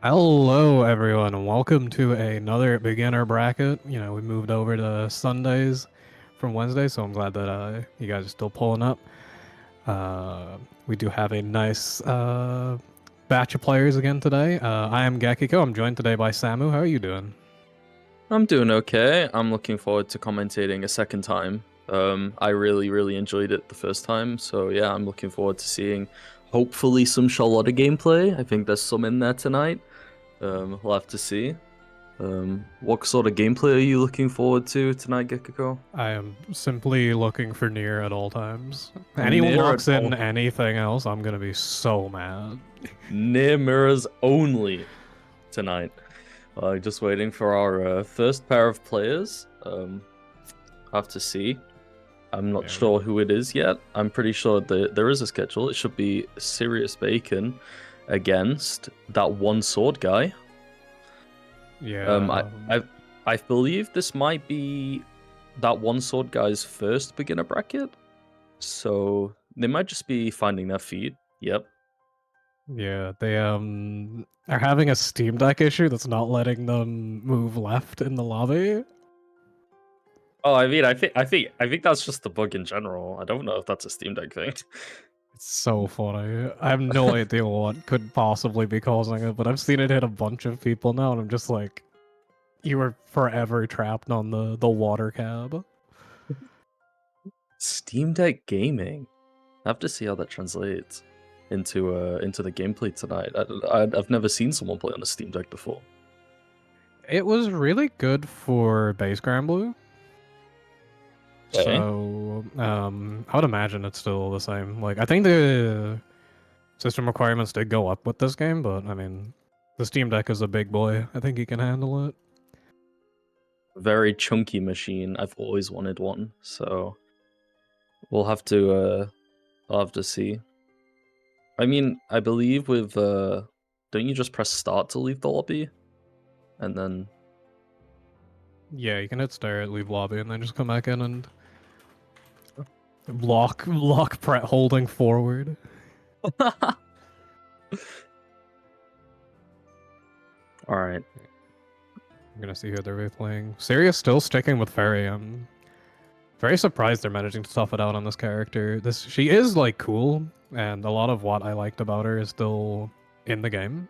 Hello, everyone, and welcome to another beginner bracket. We moved over to Sundays from Wednesday, so I'm glad that you guys are still pulling up. We do have a nice batch of players again today. I am Gekiko. I'm joined today by Samu. How are you doing? I'm doing okay. I'm looking forward to commentating a second time. I really enjoyed it the first time, so yeah, I'm looking forward to seeing hopefully some Charlotta gameplay. I think there's some in there tonight. We'll have to see. What sort of gameplay are you looking forward to tonight, Gekiko? I am simply looking for near at all times. Anyone Near at locks in all. anything else, I'm gonna be so mad. Near mirrors only tonight. Just waiting for our first pair of players. Have to see. I'm not Yeah, sure who it is yet. I'm pretty sure that there is a schedule. It should be Sirius Bacon against that one sword guy. yeah. I believe this might be that one sword guy's first beginner bracket, so they might just be finding their feet. Yep. Yeah, they are having a Steam Deck issue that's not letting them move left in the lobby. Oh, I think that's just the bug in general. I don't know if that's a Steam Deck thing. It's so funny. I have no idea what could possibly be causing it, but I've seen it hit a bunch of people now, and I'm just like, you were forever trapped on the water cab. Steam Deck gaming. I have to see how that translates into the gameplay tonight. I've never seen someone play on a Steam Deck before. It was really good for base Grand Blue. Okay. So, I would imagine it's still the same. Like, I think the system requirements did go up with this game, but I mean, the Steam Deck is a big boy. I think he can handle it. Very chunky machine. I've always wanted one, so we'll have to I'll have to see. I mean, I believe with don't you just press start to leave the lobby? And then Yeah, you can hit start, leave lobby, and then just come back in and lock holding forward. Alright. I'm gonna see who they're playing. Sirius still sticking with Fairy. I'm very surprised they're managing to tough it out on this character. She is like cool, and a lot of what I liked about her is still in the game.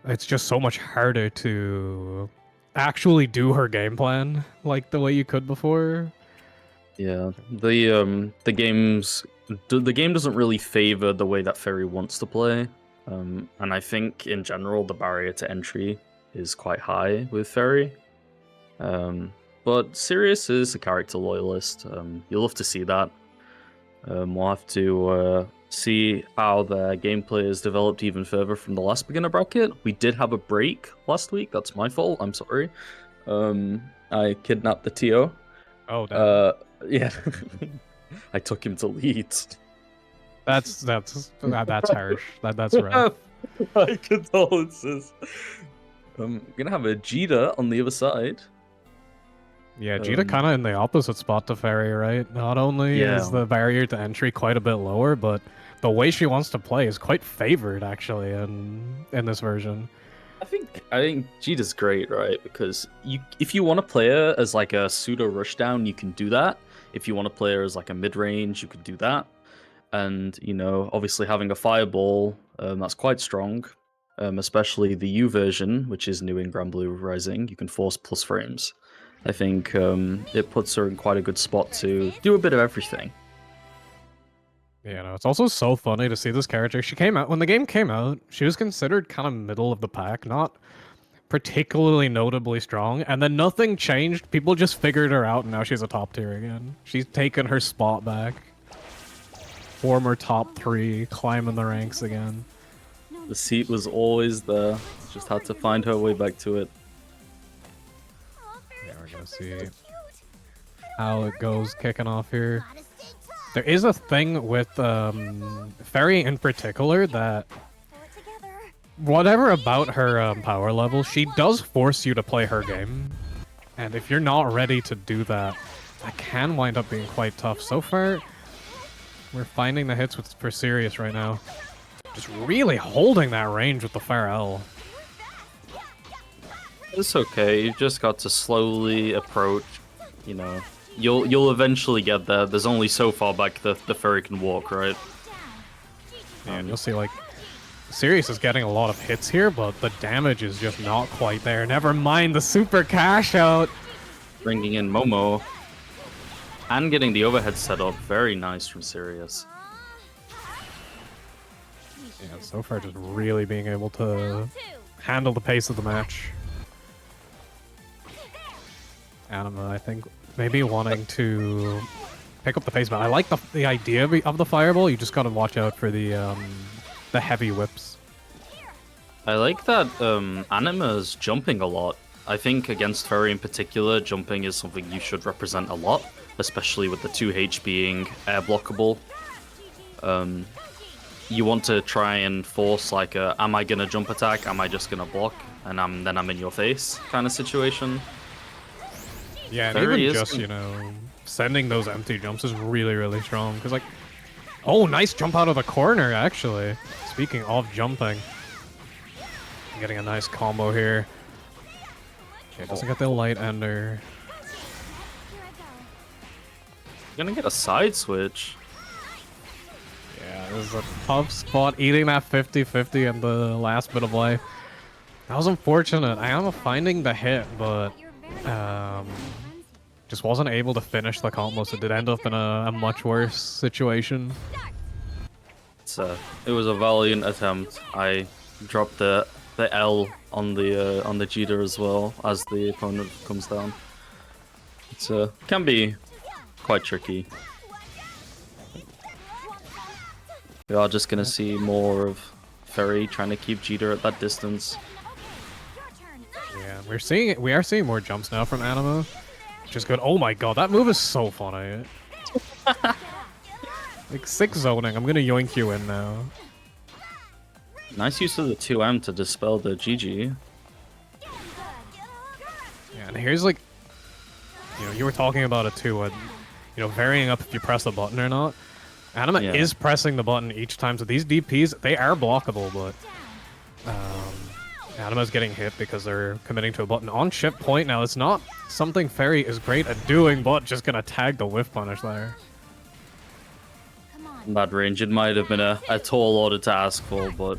It's just so much harder to actually do her game plan like the way you could before. Yeah. The game doesn't really favor the way that Fairy wants to play. And I think in general the barrier to entry is quite high with Fairy. But Sirius is a character loyalist. You'll love to see that. We'll have to see how the gameplay is developed even further from the last beginner bracket. We did have a break last week. That's my fault. I'm sorry. I kidnapped the TO. Oh damn. Yeah. I took him to Leeds. That's harsh. That's rough. My condolences. I'm gonna have a Jita on the other side. Yeah, Jita kind of in the opposite spot to Fairy, right? Not only is Yeah. the barrier to entry quite a bit lower, but the way she wants to play is quite favored actually in this version. I think Jita's great, right? Because if you want to play her as like a pseudo rushdown, you can do that. If you want to play her as like a mid range, you could do that. And obviously having a fireball, that's quite strong. Especially the U version, which is new in Grand Blue Rising, you can force plus frames. I think it puts her in quite a good spot to do a bit of everything. It's also so funny to see this character. She came out when the game came out. She was considered kind of middle of the pack, not particularly notably strong, and then nothing changed. People just figured her out, and now she's a top tier again. She's taken her spot back. Former top 3, climbing the ranks again. The seat was always there. Just had to find her way back to it. Yeah, we're gonna see how it goes kicking off here. There is a thing with Fairy in particular that whatever about her power level, she does force you to play her game. And if you're not ready to do that, that can wind up being quite tough. So far, we're finding the hits for Sirius right now. Just really holding that range with the Fire L. It's okay. You just got to slowly approach. You know, you'll eventually get there. There's only so far back the fairy can walk, right? Yeah, and you'll see, like, Sirius is getting a lot of hits here, but the damage is just not quite there. Never mind the super cash out. Bringing in Momo. And getting the overhead set up. Very nice from Sirius. Yeah, so far just really being able to handle the pace of the match. Anima, I think, maybe wanting to pick up the pace, but I like the idea of the fireball. You just gotta watch out for the heavy whips. I like that Anima's jumping a lot. I think against Fairy in particular, jumping is something you should represent a lot, especially with the 2H being air blockable. You want to try and force like a, am I gonna jump attack, am I just gonna block, and then I'm in your face kind of situation. Yeah, and even just, you know, sending those empty jumps is really, really strong. Because, like, oh, nice jump out of the corner, actually. Speaking of jumping. Getting a nice combo here. Okay, doesn't get the light ender. You're gonna get a side switch. Yeah, this is a tough spot. Eating that 50-50 in the last bit of life. That was unfortunate. I am finding the hit, but just wasn't able to finish the combo, so it did end up in a much worse situation. It was a valiant attempt. I dropped the L on the Jita as well as the opponent comes down. It can be quite tricky. We are just gonna see more of Ferry trying to keep Jita at that distance. Yeah, we are seeing more jumps now from Anima, which is good. Oh my god, that move is so funny. Like 6 zoning. I'm gonna yoink you in now. Nice use of the 2M to dispel the GG. Yeah, and here's like, you know, you were talking about it too, you know, varying up if you press the button or not. Anima is pressing the button each time, so these DPs, they are blockable, but Anima's getting hit because they're committing to a button on ship point. Now, it's not something Fairy is great at doing, but just gonna tag the whiff punish there. In that range, it might have been a tall order to ask for, but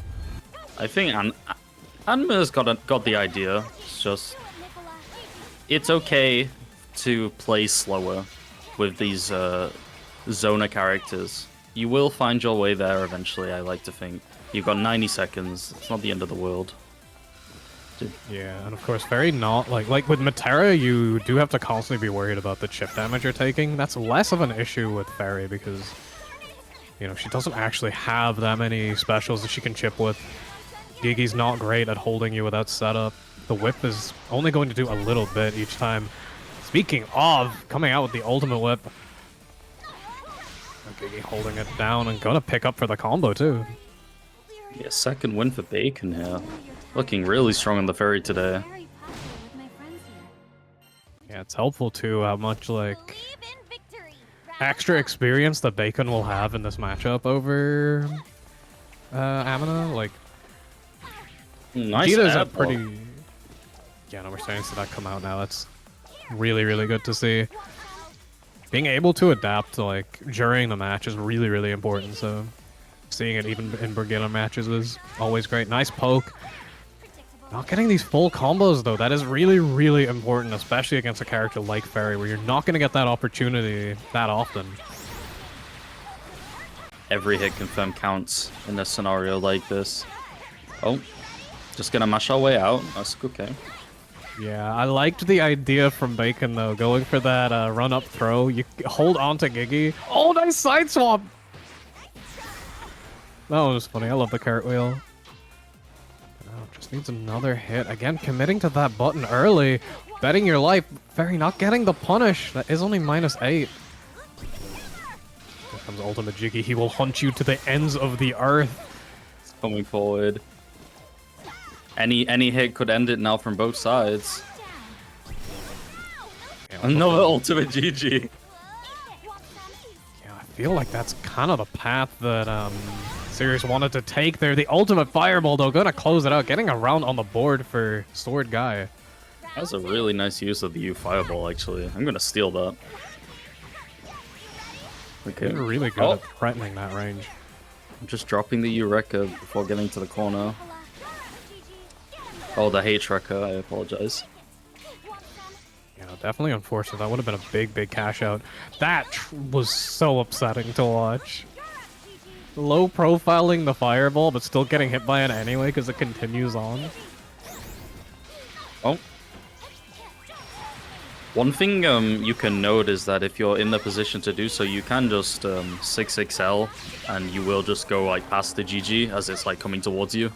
I think Anima's got the idea. It's just, it's okay to play slower with these Zona characters. You will find your way there eventually, I like to think. You've got 90 seconds. It's not the end of the world. Yeah, and of course, very not like with Matera, you do have to constantly be worried about the chip damage you're taking. That's less of an issue with Fairy because, you know, she doesn't actually have that many specials that she can chip with. Gigi's not great at holding you without setup. The whip is only going to do a little bit each time. Speaking of, coming out with the ultimate whip. Gigi holding it down and gonna pick up for the combo too. Yeah, second win for Bacon here. Looking really strong on the Fairy today. Yeah, it's helpful too how much like extra experience that Bacon will have in this matchup over Amina. Like, nice. Jita's a pretty. Yeah, no, we're starting to see that come out now. That's really, really good to see. Being able to adapt like during the match is really, really important. So seeing it even in beginner matches is always great. Nice poke. Not getting these full combos though, that is really, really important, especially against a character like Fairy, where you're not going to get that opportunity that often. Every hit confirm counts in a scenario like this. Oh, just gonna mash our way out. That's okay. Yeah, I liked the idea from Bacon though, going for that run-up throw. You hold on to Gigi. Oh, nice side swap! That was funny. I love the cartwheel. Oh, just needs another hit. Again, committing to that button early. Betting your life. Fairy not getting the punish. That is only -8. Here comes ultimate Jiggy. He will hunt you to the ends of the earth. It's coming forward. Any hit could end it now from both sides. Yeah, another ultimate GG. Yeah, I feel like that's kind of the path that Sirius wanted to take there. The ultimate fireball though, gonna close it out, getting a round on the board for Sword Guy. That's a really nice use of the U fireball, actually. I'm gonna steal that. Okay. They're really good at threatening that range. I'm just dropping the Eureka before getting to the corner. Oh, the H Wrecker, I apologize. Yeah, definitely unfortunate. That would have been a big, big cash out. That was so upsetting to watch. Low profiling the fireball, but still getting hit by it anyway because it continues on. Oh. One thing you can note is that if you're in the position to do so, you can just 6XL and you will just go like past the GG as it's like coming towards you.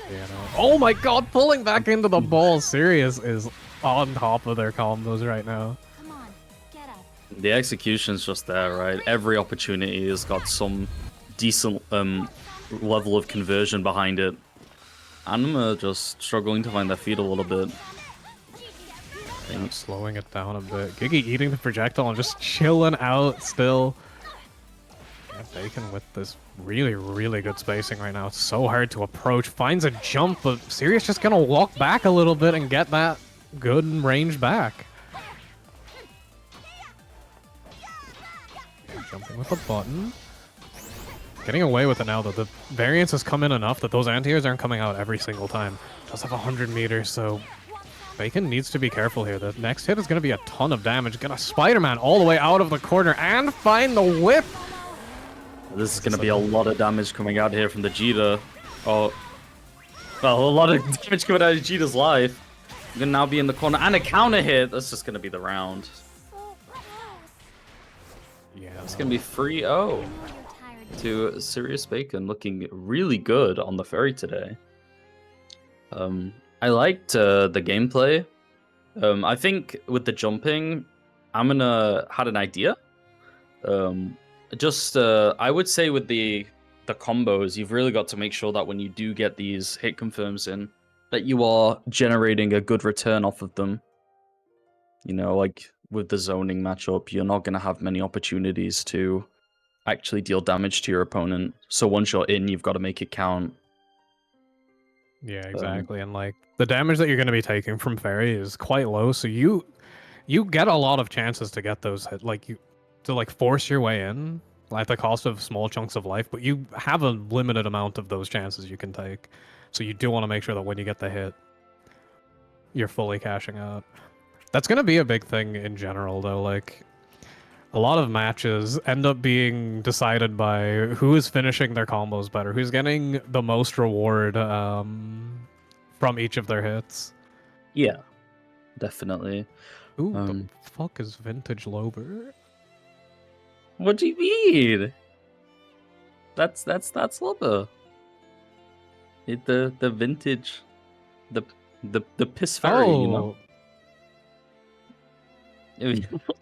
Yeah, no. Oh my god, pulling back into the ball. Sirius is on top of their combos right now. Come on, get up. The execution's just there, right? Every opportunity has got some decent level of conversion behind it. Anima just struggling to find their feet a little bit. Yeah, slowing it down a bit. Giggy eating the projectile and just chilling out still. Yeah, Bacon with this really, really good spacing right now. It's so hard to approach. Finds a jump, but Sirius just gonna walk back a little bit and get that good range back. Yeah, jumping with a button. Getting away with it now, though. The variance has come in enough that those anti-airs aren't coming out every single time. Does have 100 meters, so Bacon needs to be careful here. The next hit is going to be a ton of damage. Gonna Spider-Man all the way out of the corner and find the whip. This is going to be a lot of damage coming out here from the Jita. Oh, well, a lot of damage coming out of Jita's life. I'm going to now be in the corner and a counter hit. That's just going to be the round. Yeah, It's going to be 3-0 to Sirius Bacon, looking really good on the ferry today. I liked the gameplay. I think with the jumping, Amina had an idea. I would say with the combos, you've really got to make sure that when you do get these hit confirms in, that you are generating a good return off of them. You know, like with the zoning matchup, you're not going to have many opportunities to actually deal damage to your opponent. So once you're in, you've got to make it count. Yeah, exactly. And like the damage that you're going to be taking from Fairy is quite low, so you get a lot of chances to get those hit, to force your way in at the cost of small chunks of life, but you have a limited amount of those chances you can take. So you do want to make sure that when you get the hit, you're fully cashing out. That's going to be a big thing in general, though. Like, a lot of matches end up being decided by who is finishing their combos better, who's getting the most reward from each of their hits. Yeah, definitely. Who the fuck is Vintage Lober? What do you mean? That's Lober. The vintage, the piss fairy, you know.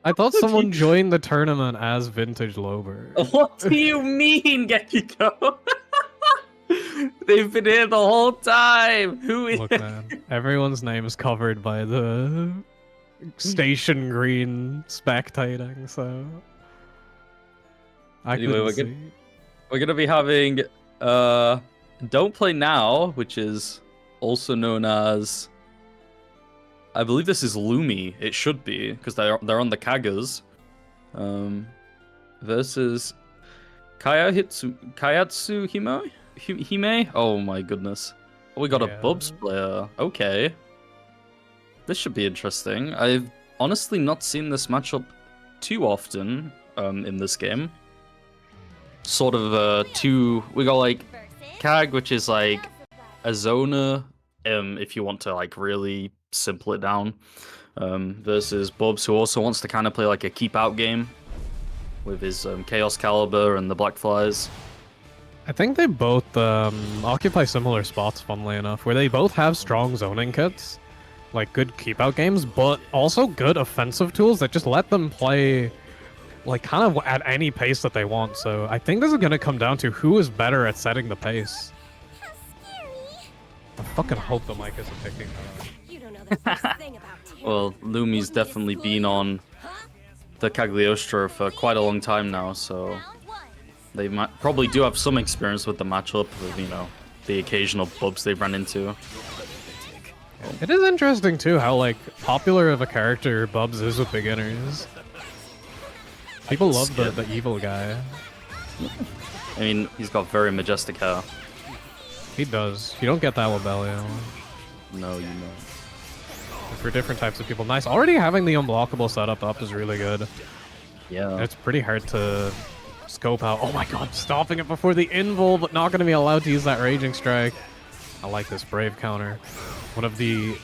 I thought someone joined the tournament as Vintage Lober. What do you mean, Gekiko? They've been here the whole time. Who is? Look, man, everyone's name is covered by the station green spectating, so I Anyway, couldn't we're gonna be having Don't Play Now, which is also known as, I believe this is Lumi. It should be, because they're on the Kagas. Versus Kayatsu Hime? Oh my goodness. Oh, we got a Bubs player. Okay. This should be interesting. I've honestly not seen this matchup too often in this game. Sort of we got like Kag, which is like a zoner, if you want to like really simple it down, versus Bubs, who also wants to kind of play like a keep out game with his Chaos Caliber and the Black Flies. I think they both occupy similar spots, funnily enough, where they both have strong zoning kits, like good keep out games, but also good offensive tools that just let them play like kind of at any pace that they want. So I think this is going to come down to who is better at setting the pace. I fucking hope the mic isn't picking that up. You don't know the first thing about Well, Lumi's definitely been on the Cagliostro for quite a long time now, so they probably do have some experience with the matchup, with, you know, the occasional bubs they've run into. It is interesting too how like popular of a character Bubs is with beginners. People love the evil guy. I mean, he's got very majestic hair. He does. You don't get that with Bellio. No, you know. For different types of people. Nice. Already having the unblockable setup up is really good. Yeah. It's pretty hard to scope out. Oh my god, stopping it before the invul, but not going to be allowed to use that Raging Strike. I like this Brave counter. One of the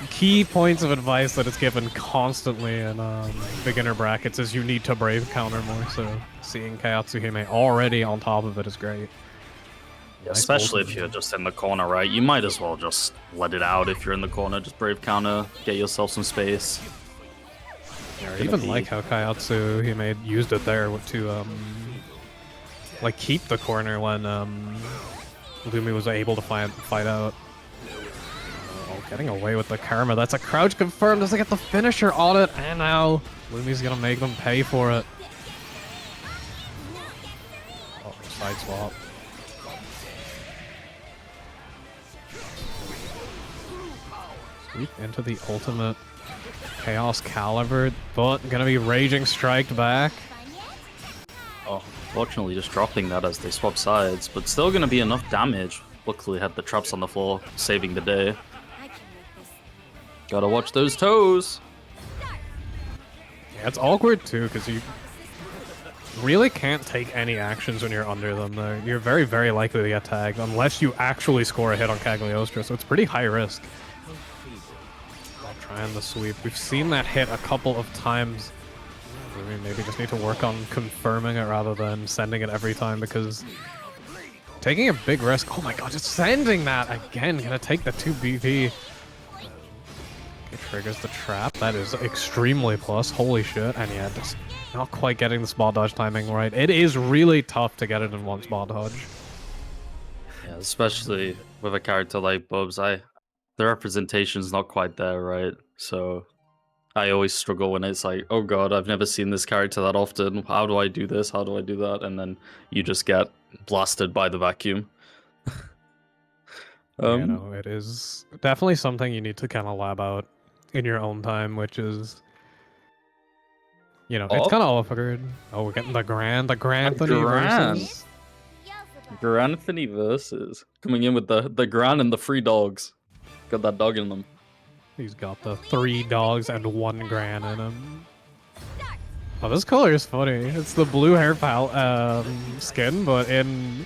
key points of advice that is given constantly in beginner brackets is you need to Brave counter more, so seeing Kayatsuhime already on top of it is great. Yeah, especially if you're just in the corner, right? You might as well just let it out if you're in the corner. Just Brave counter, get yourself some space. Yeah, I even like how Kayatsuhime used it there to like keep the corner when Lumi was able to fight out. Oh, getting away with the karma. That's a crouch confirmed. Does it get the finisher on it? And now Lumi's gonna make them pay for it. Oh, side swap. Sweep into the ultimate Chaos Caliber, but gonna be Raging Striked back. Oh, fortunately just dropping that as they swap sides, but still gonna be enough damage. Luckily had the traps on the floor, saving the day. Gotta watch those toes. Yeah, it's awkward too, because you really can't take any actions when you're under them. Though. You're very, very likely to get tagged, unless you actually score a hit on Cagliostro, so it's pretty high risk. Trying the sweep. We've seen that hit a couple of times. We maybe just need to work on confirming it rather than sending it every time, because taking a big risk. Oh my god, just sending that again. Gonna take the 2 BP. It triggers the trap. That is extremely plus. Holy shit. And yeah, just not quite getting the spot dodge timing right. It is really tough to get it in one spot dodge. Yeah, especially with a character like Bubs, the representation's not quite there, right? So I always struggle when it's like, oh god, I've never seen this character that often. How do I do this? How do I do that? And then you just get blasted by the vacuum. Yeah, no, it is definitely something you need to kind of lab out in your own time, which is, you know, it's kind of awkward. Oh, we're getting the Grand Anthony versus... Grand Anthony versus. Coming in with the Gran and the 3 dogs. Got that dog in them. He's got the 3 dogs and 1 Gran in him. Oh, this color is funny. It's the blue hair skin, but in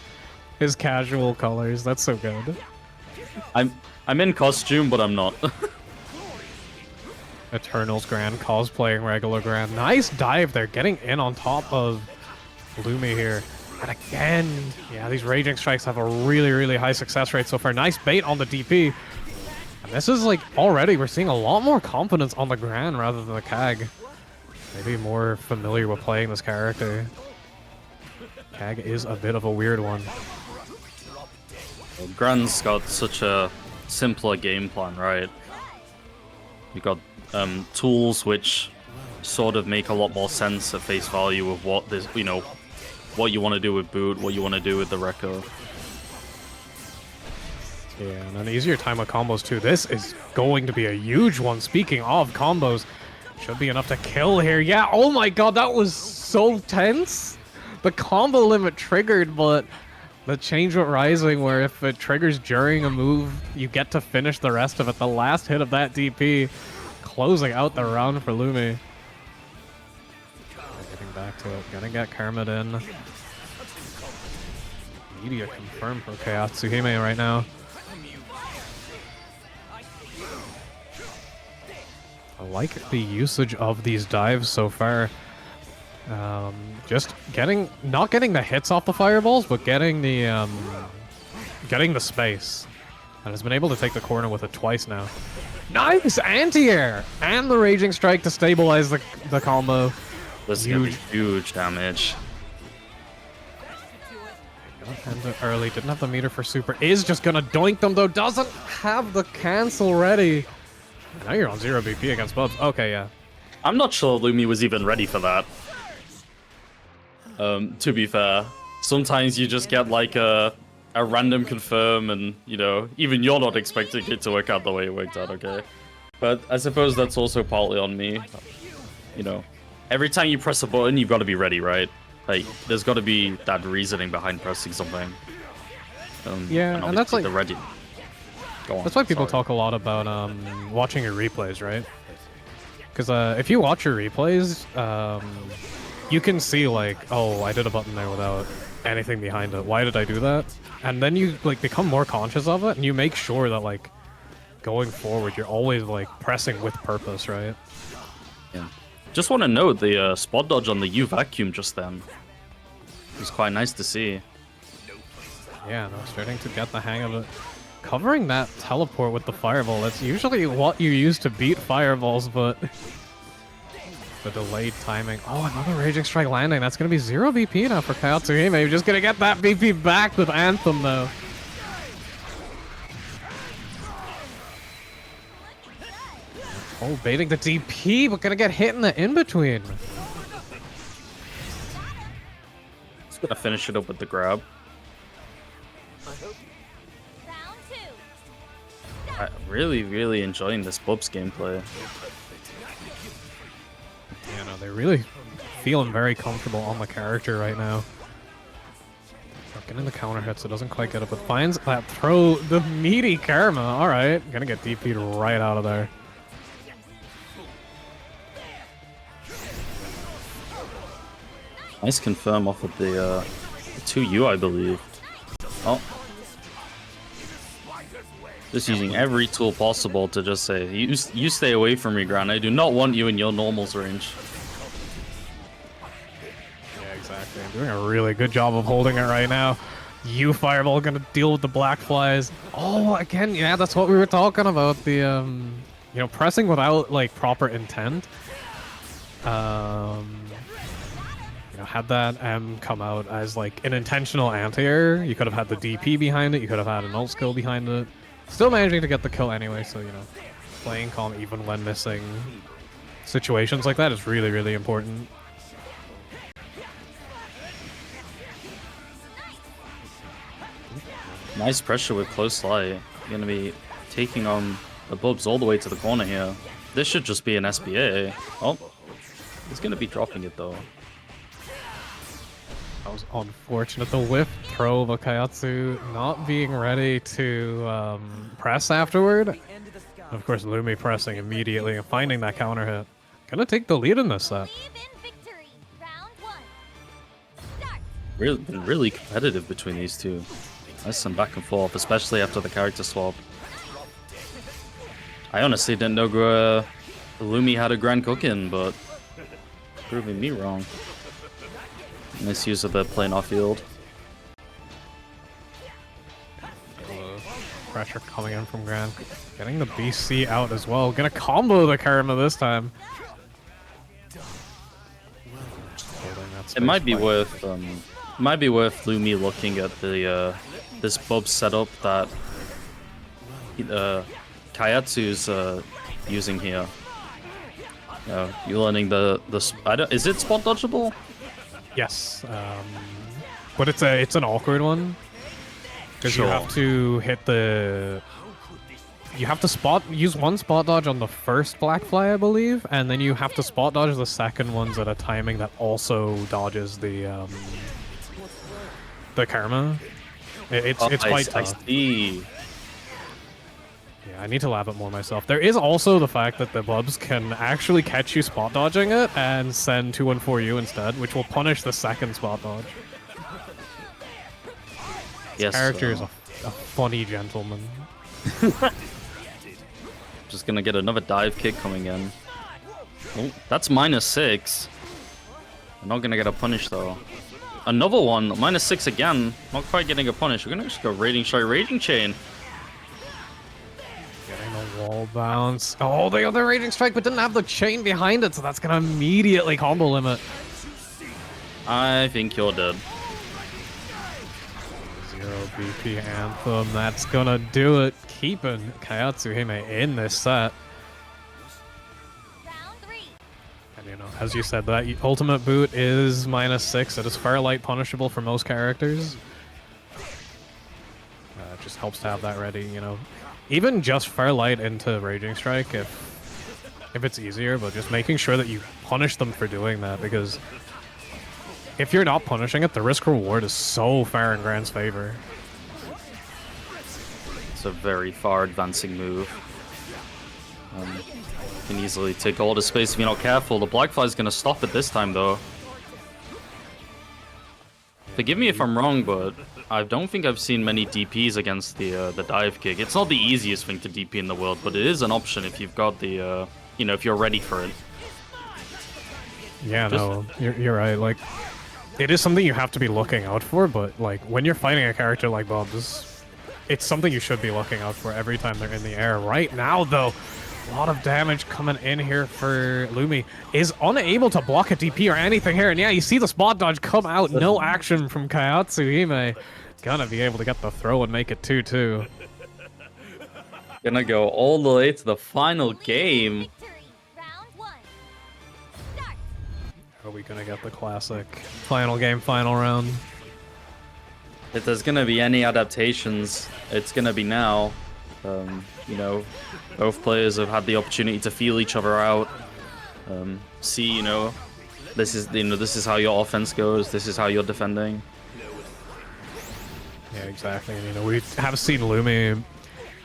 his casual colors. That's so good. I'm in costume, but I'm not. Eternals Gran cosplaying regular Gran. Nice dive there, getting in on top of Lumi here. And again, yeah, these Raging Strikes have a really, really high success rate so far. Nice bait on the DP. And this is like, already we're seeing a lot more confidence on the Gran rather than the Kag. Maybe more familiar with playing this character. Kag is a bit of a weird one. Well, Gran's got such a simpler game plan, right? You got tools which sort of make a lot more sense at face value of what this, you know, what you want to do with boot, what you want to do with the Rekko. Yeah, and an easier time with combos too. This is going to be a huge one. Speaking of combos, should be enough to kill here. Yeah, oh my god, that was so tense. The combo limit triggered, but the change with Rising, where if it triggers during a move, you get to finish the rest of it. The last hit of that DP, closing out the round for Lumi. Getting back to it, gonna get Kermit in. Media confirmed for Kayatsuhime right now. I like the usage of these dives so far. Just not getting the hits off the fireballs, but getting the space. And has been able to take the corner with it twice now. Nice anti-air! And the Raging Strike to stabilize the combo. This is gonna be huge damage. End it early, didn't have the meter for super. Is just gonna doink them though, doesn't have the cancel ready. Now you're on 0 BP against Bubs. Okay, yeah. I'm not sure Lumi was even ready for that. To be fair, sometimes you just get like a a random confirm, and you know, even you're not expecting it to work out the way it worked out. Okay, but I suppose that's also partly on me. You know, every time you press a button, you've got to be ready, right? Like, there's got to be that reasoning behind pressing something. Yeah, and that's like the ready. Go on. That's why people sorry. talk a lot about watching your replays, right? Because if you watch your replays, you can see like, oh, I did a button there without anything behind it. Why did I do that? And then you like become more conscious of it, and you make sure that like going forward, you're always like pressing with purpose, right? Yeah. Just want to note the spot dodge on the U vacuum just then. It was quite nice to see. Yeah, no, starting to get the hang of it. Covering that teleport with the fireball, that's usually what you use to beat fireballs, but the delayed timing. Oh, another Raging Strike landing. That's going to be 0 BP now for Kayatsuhime. You're just going to get that BP back with Anthem, though. Oh, baiting the DP, but going to get hit in the in-between. Just gonna finish it up with the grab. Round 2. I'm really enjoying this Bubs gameplay. Yeah, no, they're really feeling very comfortable on the character right now. Getting the counter hit, so doesn't quite get it, but finds that throw, the meaty karma. All right, gonna get DP'd right out of there. Nice confirm off of the 2U, I believe. Oh. Just using every tool possible to just say, you stay away from me, Gran. I do not want you in your normals range. Yeah, exactly. Doing a really good job of holding it right now. You Fireball gonna deal with the black flies. Oh, again, yeah, that's what we were talking about. The you know, pressing without like proper intent. You know, had that M come out as like an intentional anti-air, you could have had the DP behind it. You could have had an ult skill behind it. Still managing to get the kill anyway. So you know, playing calm even when missing situations like that is really important. Nice pressure with close light. You're gonna be taking on the Bubs all the way to the corner here. This should just be an SBA. Oh, he's gonna be dropping it though. That was unfortunate. The whiff throw of Kayatsu not being ready to press afterward. And of course, Lumi pressing immediately and finding that counter hit. Gonna take the lead in this set. Believe in victory. Round 1. Start. Really competitive between these two. Nice some back and forth, especially after the character swap. I honestly didn't know Lumi had a grand cooking, but proving me wrong. Nice use of the planar field. Pressure coming in from Gran. Getting the BC out as well. Gonna combo the Karma this time. It might be worth Lumi looking at the this Bub setup that Kayatsu's using here. You're learning is it spot dodgeable? Yes, but it's an awkward one because you have to hit the. You have to use one spot dodge on the first black fly, I believe, and then you have to spot dodge the second ones at a timing that also dodges the karma. It's quite tough. I see. Yeah, I need to lab it more myself. There is also the fact that the Bubs can actually catch you spot dodging it and send 214U instead, which will punish the second spot dodge. Yes. This character is a funny gentleman. Just gonna get another dive kick coming in. Oh, that's -6. We're not gonna get a punish though. Another one, -6 again. Not quite getting a punish. We're gonna just go Raging Strike, Raging Chain. Getting the wall bounce. Oh, the other Raging Strike, but didn't have the chain behind it, so that's gonna immediately combo limit. I think you're dead. 0 BP Anthem, that's gonna do it. Keeping Kayatsuhime in this set. Round 3. And you know, as you said, that ultimate boot is -6. It is fair light punishable for most characters. just helps to have that ready, you know. Even just Fairlight into Raging Strike if it's easier, but just making sure that you punish them for doing that, because if you're not punishing it, the risk reward is so far in Grand's favor. It's a very far advancing move. Can easily take all the space if you're not careful. The Blackfly's gonna stop it this time though. Forgive me if I'm wrong, but I don't think I've seen many DPs against the dive kick. It's not the easiest thing to DP in the world, but it is an option if you've got the, you know, if you're ready for it. Yeah, no, you're right. Like, it is something you have to be looking out for, but like when you're fighting a character like Bob's, it's something you should be looking out for every time they're in the air. Right now, though, a lot of damage coming in here for Lumi. Is unable to block a DP or anything here. And yeah, you see the spot dodge come out. No action from Kayatsu. Hime gonna be able to get the throw and make it 2-2. Gonna go all the way to the final game. Round 1. Start. Are we gonna get the classic final game, final round? If there's gonna be any adaptations, it's gonna be now. You know, both players have had the opportunity to feel each other out. See, you know, this is how your offense goes. This is how you're defending. Yeah, exactly. And, you know, we have seen Lumi,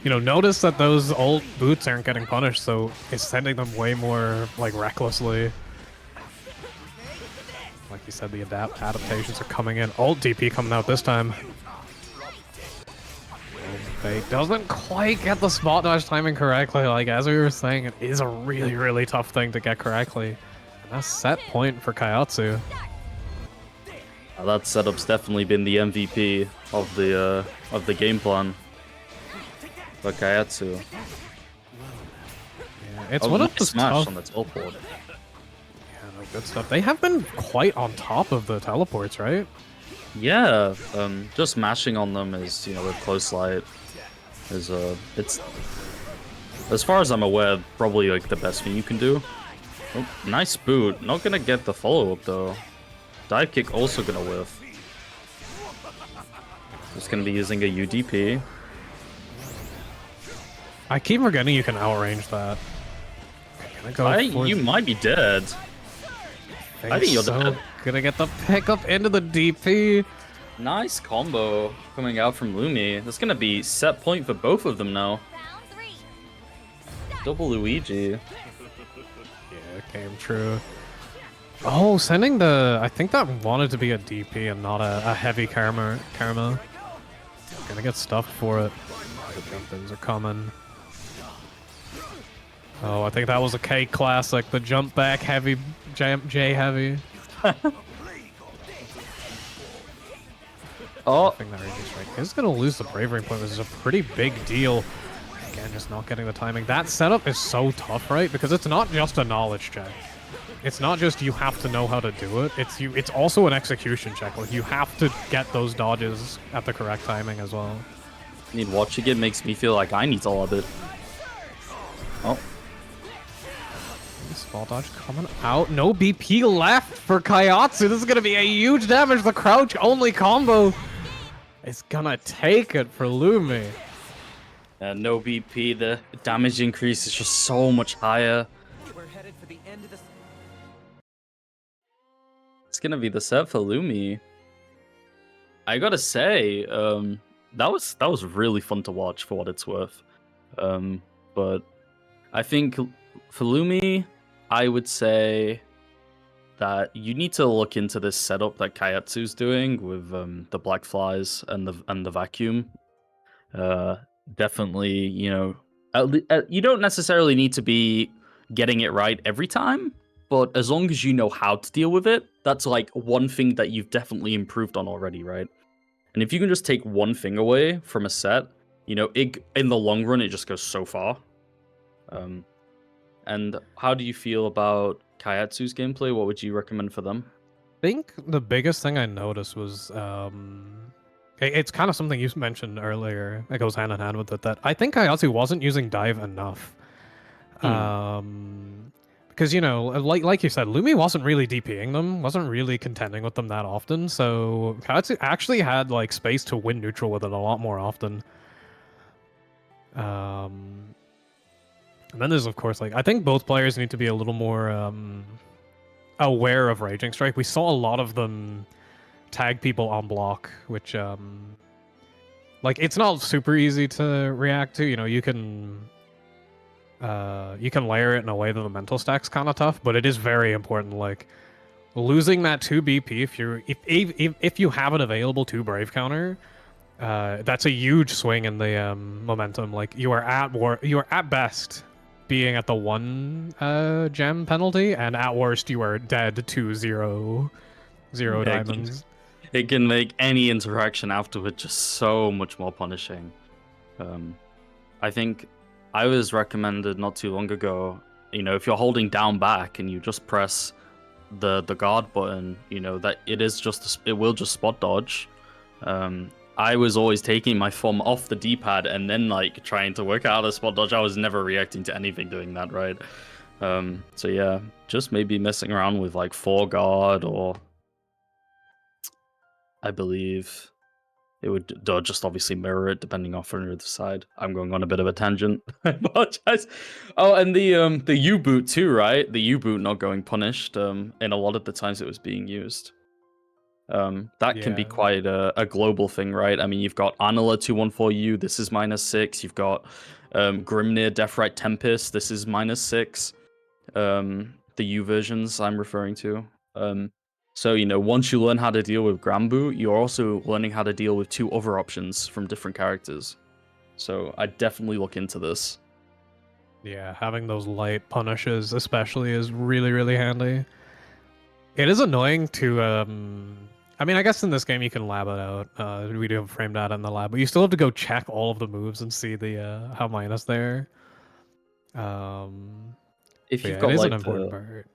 you know, notice that those old boots aren't getting punished, so it's sending them way more, like, recklessly. Like you said, the adaptations are coming in. Ult DP coming out this time. They doesn't quite get the spot dodge timing correctly. Like, as we were saying, it is a really, really tough thing to get correctly. And that's set point for Kayatsu. That setup's definitely been the MVP of the game plan for Kayatsu. Yeah, it's one of the smash tough... on the teleport. Yeah, no, good stuff. They have been quite on top of the teleports, right? Yeah, just mashing on them is, you know, with close light is it's, as far as I'm aware, probably like the best thing you can do. Oh, nice boot. Not gonna get the follow up though. Dive kick also gonna whiff. Just gonna be using a UDP. I keep forgetting you can outrange that. You might be dead. I think you're dead. Gonna get the pickup into the DP. Nice combo coming out from Lumi. That's gonna be set point for both of them now. Round 3. Double Luigi. Yeah, it came true. Oh, sending the... I think that wanted to be a DP and not a heavy karma. Gonna get stuffed for it. The jump-ins are coming. Oh, I think that was a K classic. The jump back heavy, J heavy. Oh, I think that Raging Strike is gonna lose the bravery point, which is a pretty big deal. Again, just not getting the timing. That setup is so tough, right? Because it's not just a knowledge check. It's not just you have to know how to do it. It's also an execution check. Like, you have to get those dodges at the correct timing as well. I mean, watching it makes me feel like I need to love it. Oh. Small dodge coming out. No BP left for Kayatsu. This is going to be a huge damage. The crouch only combo is going to take it for Lumi. No BP. The damage increase is just so much higher. We're headed for the end of the... It's going to be the set for Lumi. I gotta say, that was really fun to watch for what it's worth. But I think for Lumi, I would say that you need to look into this setup that Kayatsu's doing with the black flies and the vacuum. Definitely, you know, you don't necessarily need to be getting it right every time, but as long as you know how to deal with it, that's like one thing that you've definitely improved on already, right? And if you can just take one thing away from a set, you know, in the long run, it just goes so far. And how do you feel about Kayatsu's gameplay? What would you recommend for them? I think the biggest thing I noticed was, it's kind of something you mentioned earlier. It goes hand in hand with it, that I think Kayatsu wasn't using dive enough. Because, you know, like you said, Lumi wasn't really DPing them, wasn't really contending with them that often, so Kayatsu actually had, like, space to win neutral with it a lot more often. And then there's, of course, like, I think both players need to be a little more aware of Raging Strike. We saw a lot of them tag people on block, which, like, it's not super easy to react to. You know, you can layer it in a way that the mental stack's kind of tough, but it is very important. Like, losing that 2 BP if you have it available to Brave counter, that's a huge swing in the momentum. Like, you are at best being at the 1 gem penalty, and at worst you are dead to 0 diamonds. It can make any interaction afterward just so much more punishing. I think I was recommended not too long ago, you know, if you're holding down back and you just press the guard button, you know, that it will just spot dodge. I was always taking my thumb off the D-pad and then like trying to work out a spot dodge. I was never reacting to anything doing that, right? So yeah, just maybe messing around with like 4 guard, or I believe it would just obviously mirror it depending off on the other side. I'm going on a bit of a tangent. I apologize. Oh, and the U-boot too, right? The U-boot not going punished in a lot of the times it was being used. That can be quite a global thing, right? I mean, you've got Anila 214U, this is -6. You've got Grimnir, Deathrite Tempest, this is -6. The U versions I'm referring to. So, you know, once you learn how to deal with Grambu, you're also learning how to deal with 2 other options from different characters. So I'd definitely look into this. Yeah, having those light punishes especially is really, really handy. It is annoying to, I mean, I guess in this game you can lab it out. We do have frame data in the lab, but you still have to go check all of the moves and see the how minus there. If you've yeah, got it is like an important part.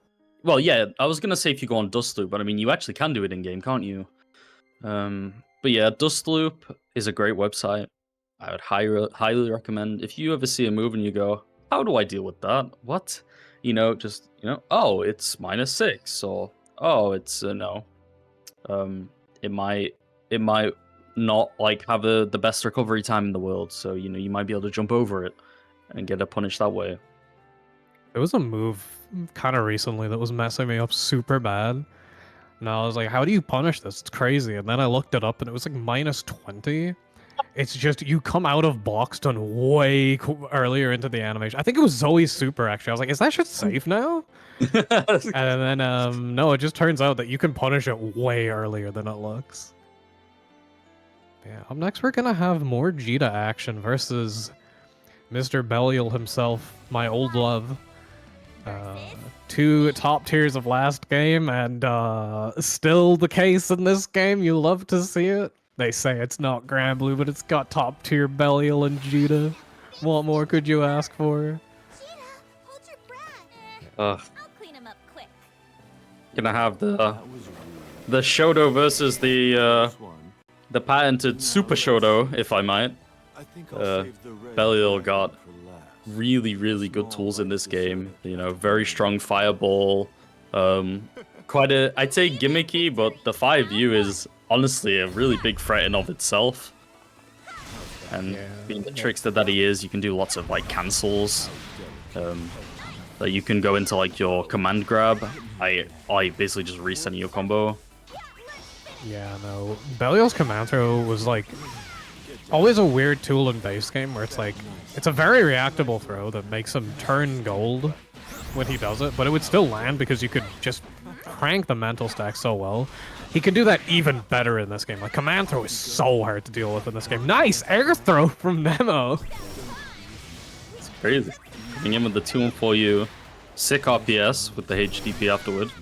Well, yeah, I was gonna say if you go on Dust Loop, but I mean, you actually can do it in game, can't you? But yeah, Dust Loop is a great website. I would highly recommend. If you ever see a move and you go, "How do I deal with that? What?" You know, just oh, it's -6, or oh, it's no. It might not like have the best recovery time in the world, so you know you might be able to jump over it and get a punish that way. There was a move kind of recently that was messing me up super bad. And I was like, how do you punish this? It's crazy. And then I looked it up and it was like -20. It's just you come out of blocks done way earlier into the animation. I think it was Zoe's super actually. I was like, is that shit safe now? And then no, it just turns out that you can punish it way earlier than it looks. Yeah, up next we're gonna have more Jita action versus Mr. Belial himself, my old love. 2 top tiers of last game, and still the case in this game. You love to see it. They say it's not Grand Blue, but it's got top tier Belial and Jita. What more could you ask for? Cheetah, hold your breath. Ugh. I'll clean him up quick. Gonna have the Shoto versus the patented Super Shoto, if I might. Belial got really, really good tools in this game. You know, very strong fireball. Quite I'd say gimmicky, but the 5U is honestly a really big threat in of itself. And being the trickster that he is, you can do lots of like cancels. That you can go into like your command grab. I basically just resetting your combo. Yeah, no. Belial's command throw was like always a weird tool in base game where it's like it's a very reactable throw that makes him turn gold when he does it, but it would still land because you could just crank the mental stack so well. He can do that even better in this game. Like, command throw is so hard to deal with in this game. Nice air throw from Nemo. It's crazy. Coming in with the 2-4U. Sick RPS with the HDP afterward.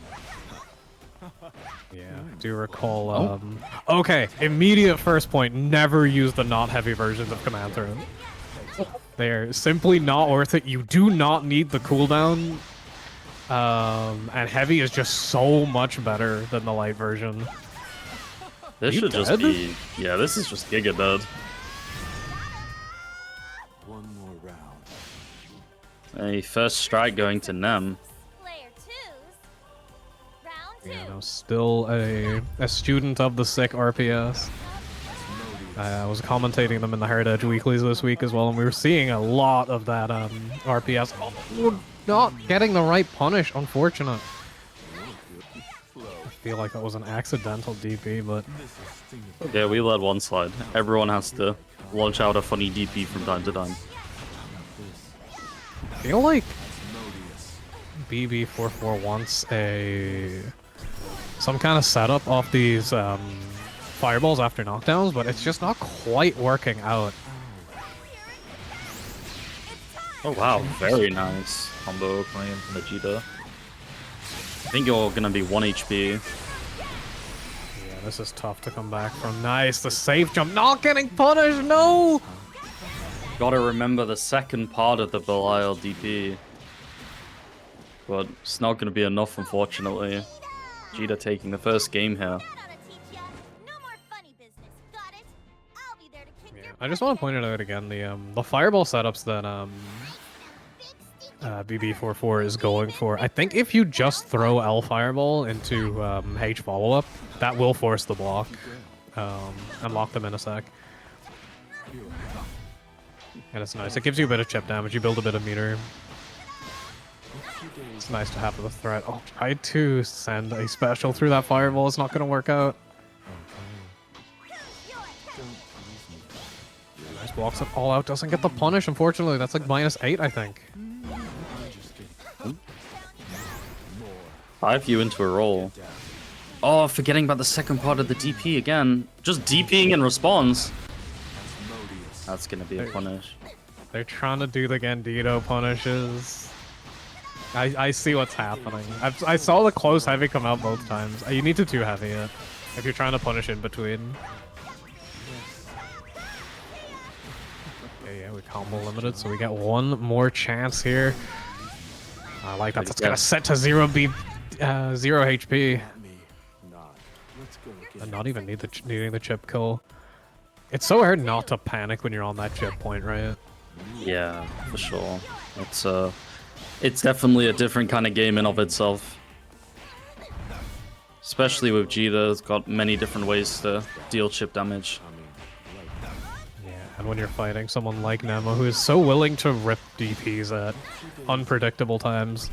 Yeah, I do recall, okay, immediate first point, never use the not heavy versions of command throw. They're simply not worth it. You do not need the cooldown. And heavy is just so much better than the light version. This should just be... Yeah, this is just Giga dead. One more round. A first strike going to Nem. Player 2's round 2. Yeah, no, still a student of the sick RPS. I was commentating them in the Hard Edge weeklies this week as well, and we were seeing a lot of that RPS. Oh, not getting the right punish, unfortunate. I feel like that was an accidental DP, but Yeah, we let one slide. Everyone has to launch out a funny DP from time to time. I feel like BB44 wants some kind of setup off these fireballs after knockdowns, but it's just not quite working out. Oh wow, very nice combo playing from Vegeta. I think you're gonna be 1 HP. Yeah, this is tough to come back from. Nice, the safe jump, not getting punished, no! Gotta remember the second part of the Belial DP. But it's not gonna be enough, unfortunately. Vegeta taking the first game here. That oughta teach ya. No more funny business. Got it? I'll be there to kick Yeah, your I just want to point it out again, the fireball setups that BB44 is going for. I think if you just throw L fireball into H follow-up, that will force the block and lock them in a sec. And it's nice. It gives you a bit of chip damage. You build a bit of meter. It's nice to have the threat. Oh, try to send a special through that fireball. It's not going to work out. Nice blocks it all out. Doesn't get the punish, unfortunately. That's like -8, I think. 5 you into a roll. Oh, forgetting about the second part of the DP again. Just DPing in response. That's gonna be a punish. They're trying to do the Gandito punishes. I see what's happening. I saw the close heavy come out both times. You need to 2 heavy it if you're trying to punish in between. Okay, yeah, we combo limited, so we get one more chance here. I like that. That's gonna set to 0 HP. And not even needing the chip kill. It's so hard not to panic when you're on that chip point, right? Yeah, for sure. It's definitely a different kind of game in of itself. Especially with Vegeta, it's got many different ways to deal chip damage. Yeah, and when you're fighting someone like Nemo, who is so willing to rip DPs at unpredictable times.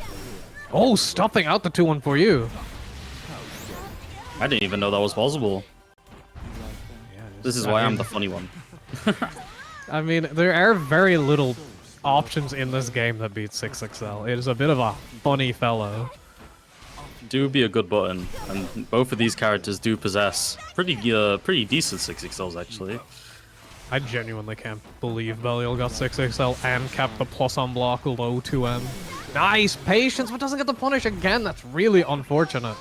Oh, stopping out the 2-1 for you. I didn't even know that was possible. Yeah, This is why I'm the funny one. I mean, there are very little options in this game that beat 6XL. It is a bit of a funny fellow. Do be a good button, and both of these characters do possess pretty decent 6XLs actually. I genuinely can't believe Belial got 6XL and kept the plus on block low 2M. Nice patience, but doesn't get the punish again. That's really unfortunate.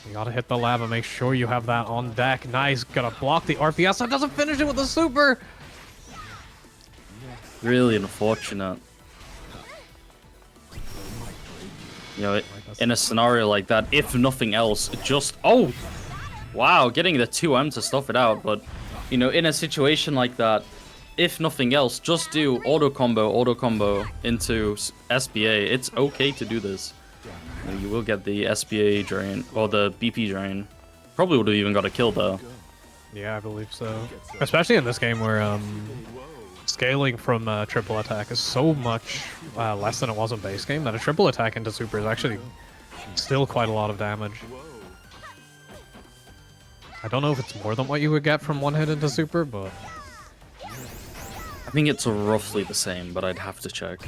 You gotta hit the lava, make sure you have that on deck. Nice, gotta block the RPS. That doesn't finish it with the super. Really unfortunate. You know, in a scenario like that, if nothing else, just... Oh! Wow, getting the 2M to stuff it out, but... You know, in a situation like that, if nothing else, just do auto combo into SBA. It's okay to do this. You will get the SBA drain, or the BP drain. Probably would have even got a kill though. Yeah, I believe so. Especially in this game where scaling from triple attack is so much less than it was in base game that a triple attack into super is actually still quite a lot of damage. I don't know if it's more than what you would get from one hit into super, but... I think it's roughly the same, but I'd have to check.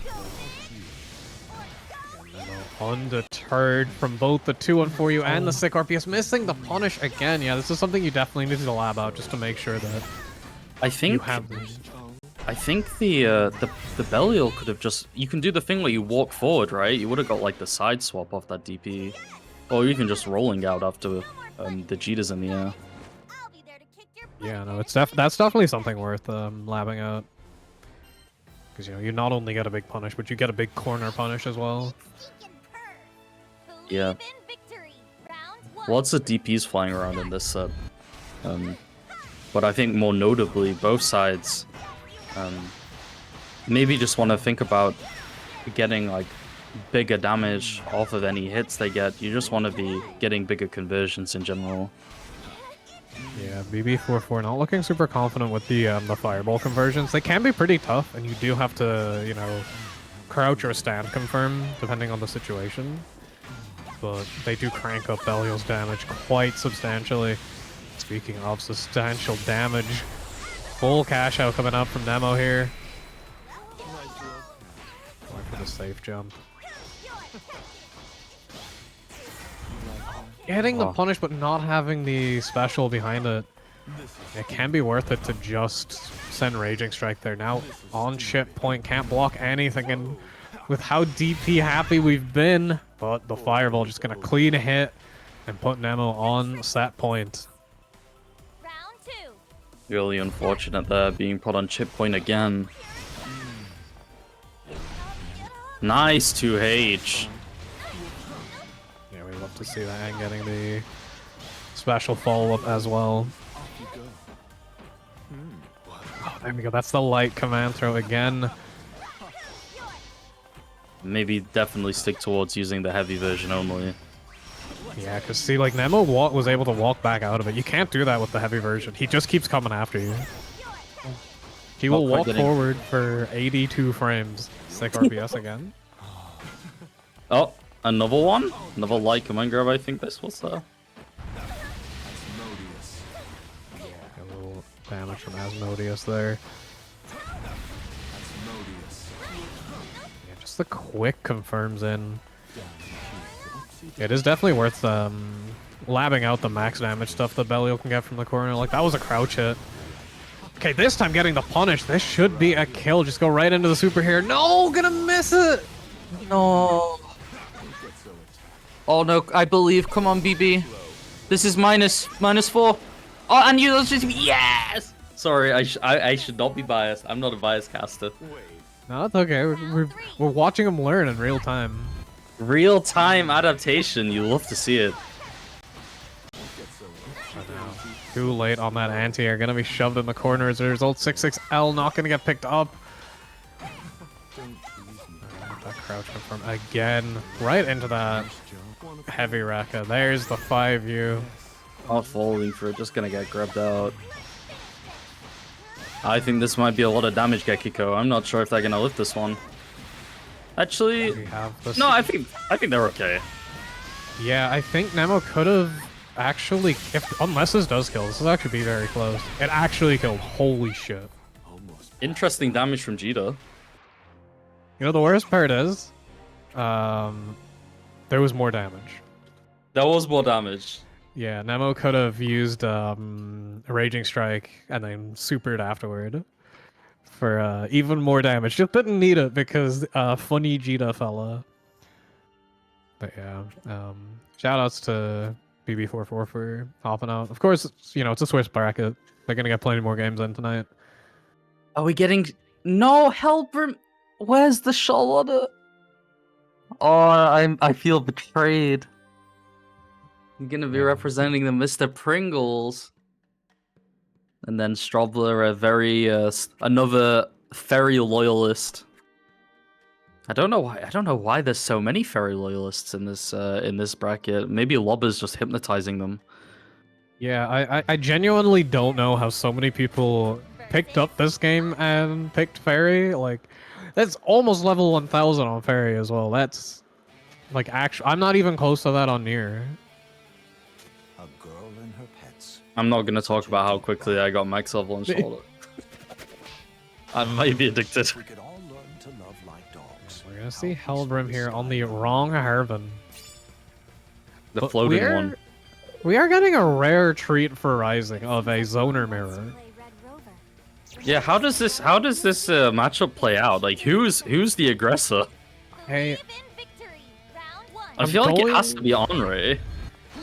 Undeterred from both the 2-1 for you and the sick RPS, missing the punish again. Yeah, this is something you definitely need to lab out just to make sure that I think you have these. I think the Belial could have just... You can do the thing where you walk forward, right? You would have got like the side swap off that DP. Or even just rolling out after the Jita's in the air. I'll be there to kick your Yeah, no, that's definitely something worth labbing out. Because, you know, you not only get a big punish, but you get a big corner punish as well. peek and purr. Yeah. Believe in victory. Round 1. Lots of DPs flying around in this set. But I think more notably, both sides maybe just want to think about getting like bigger damage off of any hits they get. You just want to be getting bigger conversions in general. Yeah, Yeah, BB44 not looking super confident with the fireball conversions. They can be pretty tough, and you do have to, you know, crouch or stand confirm depending on the situation. But they do crank up Belial's damage quite substantially. Speaking of substantial damage, full cash out coming up from Nemo here. Going for the safe jump. Getting the punish, but not having the special behind it. It can be worth it to just send Raging Strike there. Now on chip point, can't block anything, and with how DP happy we've been, but the fireball just gonna clean a hit and put Nemo on set point. Round 2. Really unfortunate there, being put on chip point again. Nice 2H. Yeah, we love to see that, and getting the special follow-up as well. Oh, there we go. That's the light command throw again. Maybe definitely stick towards using the heavy version only. Yeah, because see, like, Nemo was able to walk back out of it. You can't do that with the heavy version. He just keeps coming after you. He will walk forward for 82 frames. Sick RPS again. Oh, another one? Another light command grab, I think this was there. A little damage from Asmodeus there. Yeah, just the quick confirms in. It is definitely worth labbing out the max damage stuff that Belial can get from the corner. Like, that was a crouch hit. Okay, this time getting the punish. This should be a kill. Just go right into the super here. No, gonna miss it. No. Oh no, I believe. Come on, BB. This is -4. Oh, and you just yes. Sorry, I should not be biased. I'm not a biased caster. No, it's okay. We're watching him learn in real time. Real-time adaptation. You love to see it. Too late on that anti-air. Gonna be shoved in the corner as a result. 6-6L not gonna get picked up. That crouch confirm again. Right into that heavy Raka. There's the 5U. Not falling for it. Just gonna get grabbed out. I think this might be a lot of damage, Gekiko. I'm not sure if they're gonna lift this one. Actually, We have this. no. I think they're okay. Yeah, I think Nemo could have actually, unless this does kill, this will actually be very close. It actually killed. Holy shit. Interesting damage from Jita. You know, the worst part is, there was more damage. That was more damage. Yeah, Nemo could have used a Raging Strike and then supered afterward for even more damage. Just didn't need it because funny Jita fella. But yeah, shoutouts to BB44 for hopping out. Of course, you know, it's a Swiss bracket. They're gonna get plenty more games in tonight. Are we getting no help? Where's the Charlotte? Oh, I feel betrayed. I'm gonna be representing the Mr. Pringles. And then Strobler, a very another Ferry loyalist. I don't know why there's so many Ferry loyalists in this bracket. Maybe Lobber's just hypnotizing them. Yeah, I genuinely don't know how so many people picked up this game and picked Fairy. Like, that's almost level 1000 on Fairy as well. That's like actually, I'm not even close to that on Nier. A girl and her pets. I'm not gonna talk about how quickly I got max level on Charlotte. I might be addicted. We could all learn to love like dogs. We're gonna see Hellbrim here on the wrong Harvin. The But floating one. We are getting a rare treat for Rising of a zoner mirror. Yeah, how does this matchup play out? Like, who's the aggressor? Hey, I feel like it has to be Henri.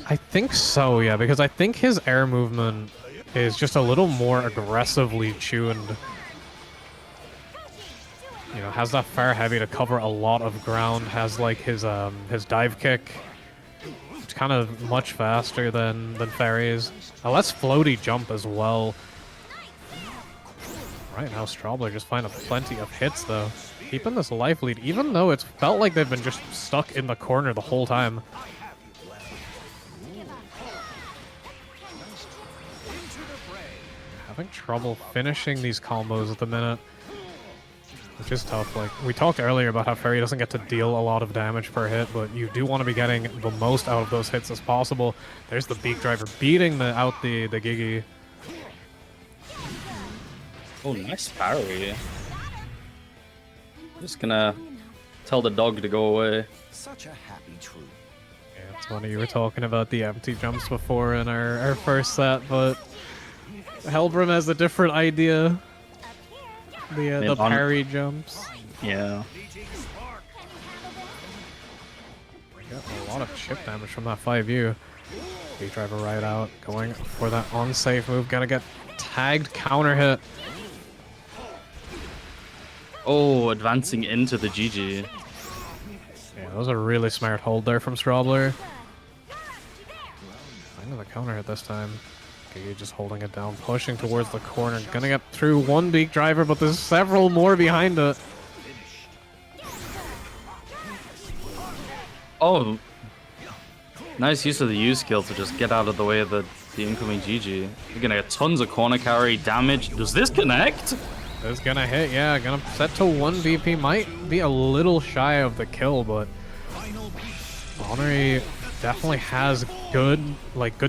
I think so, yeah, because I think his air movement is just a little more aggressively tuned. You know, has that fire heavy to cover a lot of ground, has like his dive kick. It's kind of much faster than Fairy's. A less floaty jump as well. Right now, Strobler just finding plenty of hits though. Keeping this life lead, even though it's felt like they've been just stuck in the corner the whole time. having trouble finishing these combos at the minute, which is tough. Like, we talked earlier about how Fairy doesn't get to deal a lot of damage per hit, but you do want to be getting the most out of those hits as possible. There's the Beak Driver beating out the Gigi. Oh, nice parry. Just gonna tell the dog to go away. Such a happy troop. Yeah, it's funny, you were talking about the empty jumps before in our first set, but Helbram has a different idea. The parry jumps. Yeah. Got a lot of chip damage from that 5U. Beak Driver right out, going for that unsafe move. Gonna get tagged counter hit. Oh, advancing into the GG. Yeah, that was a really smart hold there from Strobler. Finding the counter hit this time. Gigi just holding it down, pushing towards the corner. Gonna get through one Beak Driver, but there's several more behind it. Oh, nice use of the U skill to just get out of the way of the incoming GG. You're gonna get tons of corner carry damage. Does this connect? It's gonna hit, yeah. Gonna set to 1 VP. Might be a little shy of the kill, but Honorary definitely has good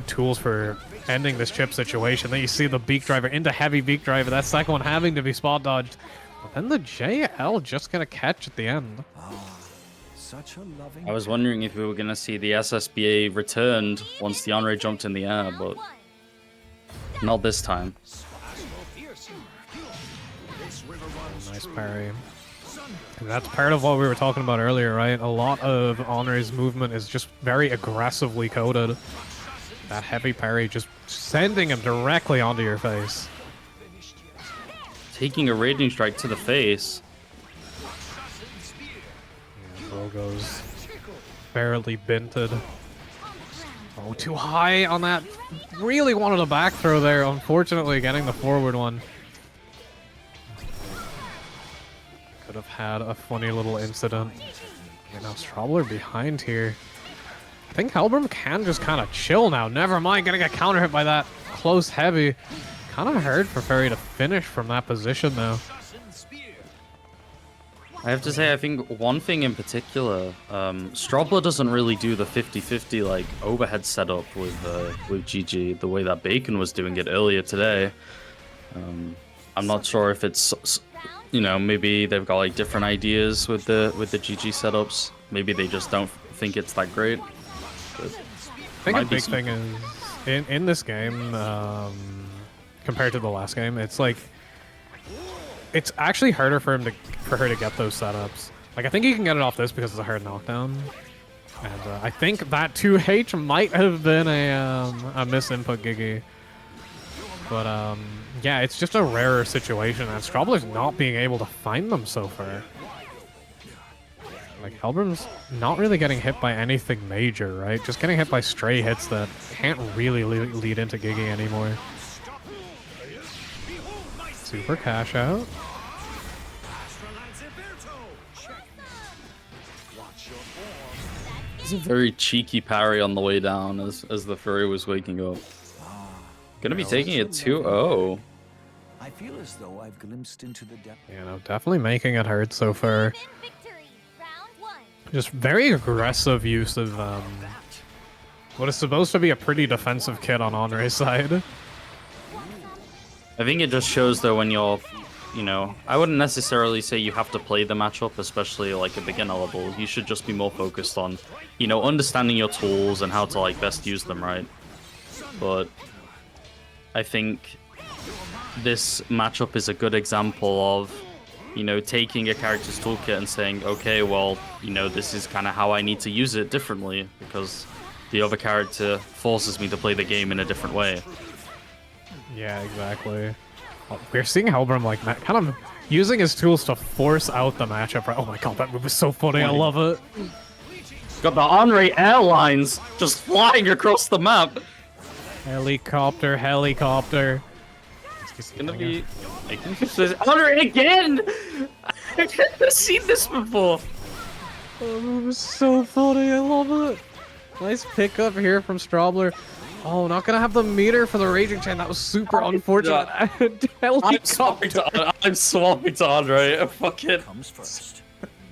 tools for ending this chip situation. Then you see the Beak Driver into heavy Beak Driver. That second one having to be spot dodged. But then the JL just gonna catch at the end. Such a loving. I was wondering if we were gonna see the SSBA returned once the Honore jumped in the air, but not this time. Nice parry. And that's part of what we were talking about earlier, right? A lot of Honore's movement is just very aggressively coded. That heavy parry just sending him directly onto your face. Taking a Raging Strike to the face. Bro goes barely binted. Oh, too high on that. Really wanted a back throw there. Unfortunately, getting the forward one. Could have had a funny little incident. You know, Strobler behind here. I think Helbram can just kind of chill now. Never mind, gonna get counter hit by that close heavy. Kind of hard for Fairy to finish from that position though. I have to say, I think one thing in particular, Strobler doesn't really do the 50-50 like overhead setup with GG the way that Bacon was doing it earlier today. I'm not sure if it's, you know, maybe they've got like different ideas with the GG setups. Maybe they just don't think it's that great. But I think a big thing is in this game, compared to the last game, it's like it's actually harder for her to get those setups. Like I think you can get it off this because it's a hard knockdown, and I think that 2H might have been a misinput Gigi, but yeah, it's just a rarer situation, and Strobler's not being able to find them so far. Like, Helbram's not really getting hit by anything major, right? Just getting hit by stray hits that can't really lead into Gigi anymore. Super cash out. It's a very cheeky parry on the way down as the Fury was waking up. Gonna be taking it 2-0. I feel as though I've glimpsed into the depth. You know, definitely making it hurt so far. Just very aggressive use of what is supposed to be a pretty defensive kit on Honore's side. I think it just shows though when you're, you know, I wouldn't necessarily say you have to play the matchup, especially like at beginner level. You should just be more focused on, you know, understanding your tools and how to like best use them, right? But I think this matchup is a good example of, you know, taking a character's toolkit and saying, okay, well, you know, this is kind of how I need to use it differently because the other character forces me to play the game in a different way. Yeah, exactly. We're seeing Helbram like that, kind of using his tools to force out the matchup. Right? Oh my god, that move is so funny. I love it. Got the Honore airlines just flying across the map. Helicopter, helicopter. It's gonna be Honore again. I've never seen this before. Oh, it was so funny. I love it. Nice pickup here from Strobler. Oh, not gonna have the meter for the Raging Chain. That was super unfortunate. Helicopter. I'm swapping to Andre. Fuck it. Comes first.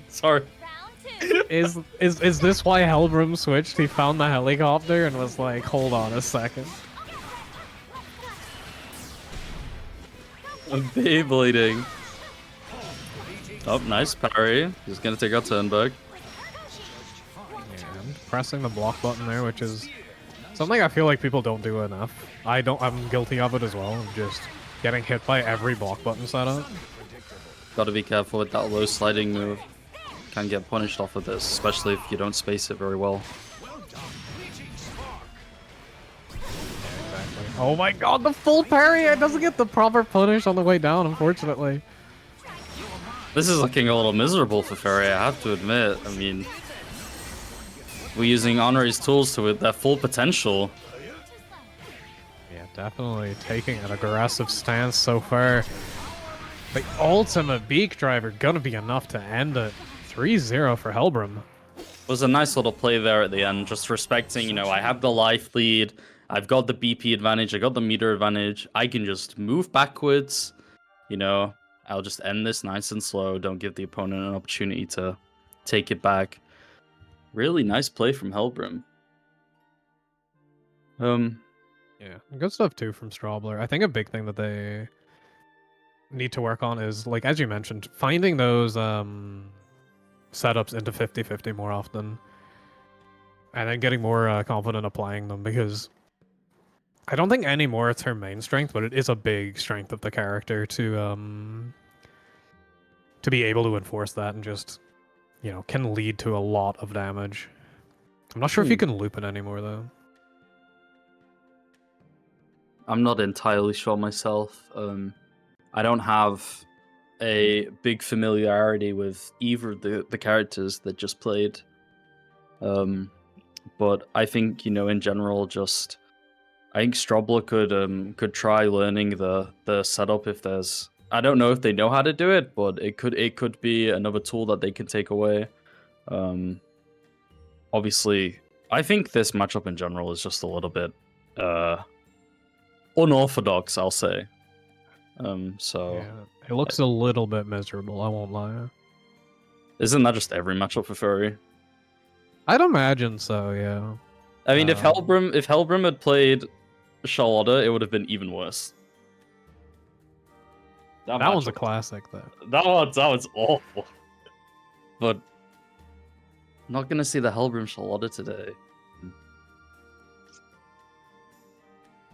Sorry. Round 2. Is this why Helbrim switched? He found the helicopter and was like, hold on a second. I'm Beyblading. Oh, nice parry. He's gonna take out Turnberg. And pressing the block button there, which is something I feel like people don't do enough. I'm guilty of it as well. I'm just getting hit by every block button setup. Gotta be careful with that low sliding move. Can get punished off of this, especially if you don't space it very well. Oh my god, the full parry! It doesn't get the proper punish on the way down, unfortunately. This is looking a little miserable for Ferry, I have to admit. I mean, we're using Honore's tools to their full potential. Yeah, definitely taking an aggressive stance so far. The ultimate beak driver gonna be enough to end it. 3-0 for Helbrim. It was a nice little play there at the end, just respecting, you know, I have the life lead, I've got the BP advantage, I got the meter advantage, I can just move backwards, you know, I'll just end this nice and slow, don't give the opponent an opportunity to take it back. Really nice play from Helbrim. Yeah, good stuff too from Strobler. I think a big thing that they need to work on is, like, as you mentioned, finding those setups into 50-50 more often. And then getting more confident applying them, because I don't think anymore it's her main strength, but it is a big strength of the character to be able to enforce that and just, you know, can lead to a lot of damage. I'm not sure if you can loop it anymore, though. I'm not entirely sure myself. I don't have a big familiarity with either of the characters that just played. But I think, you know, in general, just I think Strobler could try learning the setup if there's. I don't know if they know how to do it, but it could be another tool that they can take away. Obviously, I think this matchup in general is just a little bit unorthodox, I'll say. So Yeah, it looks a little bit miserable, I won't lie. isn't that just every matchup for Furry? I'd imagine so, yeah. I mean, if Helbrim had played Charlotta, it would have been even worse. That one's a classic, though. That one's awful. But not gonna see the Helbrim Charlotta today.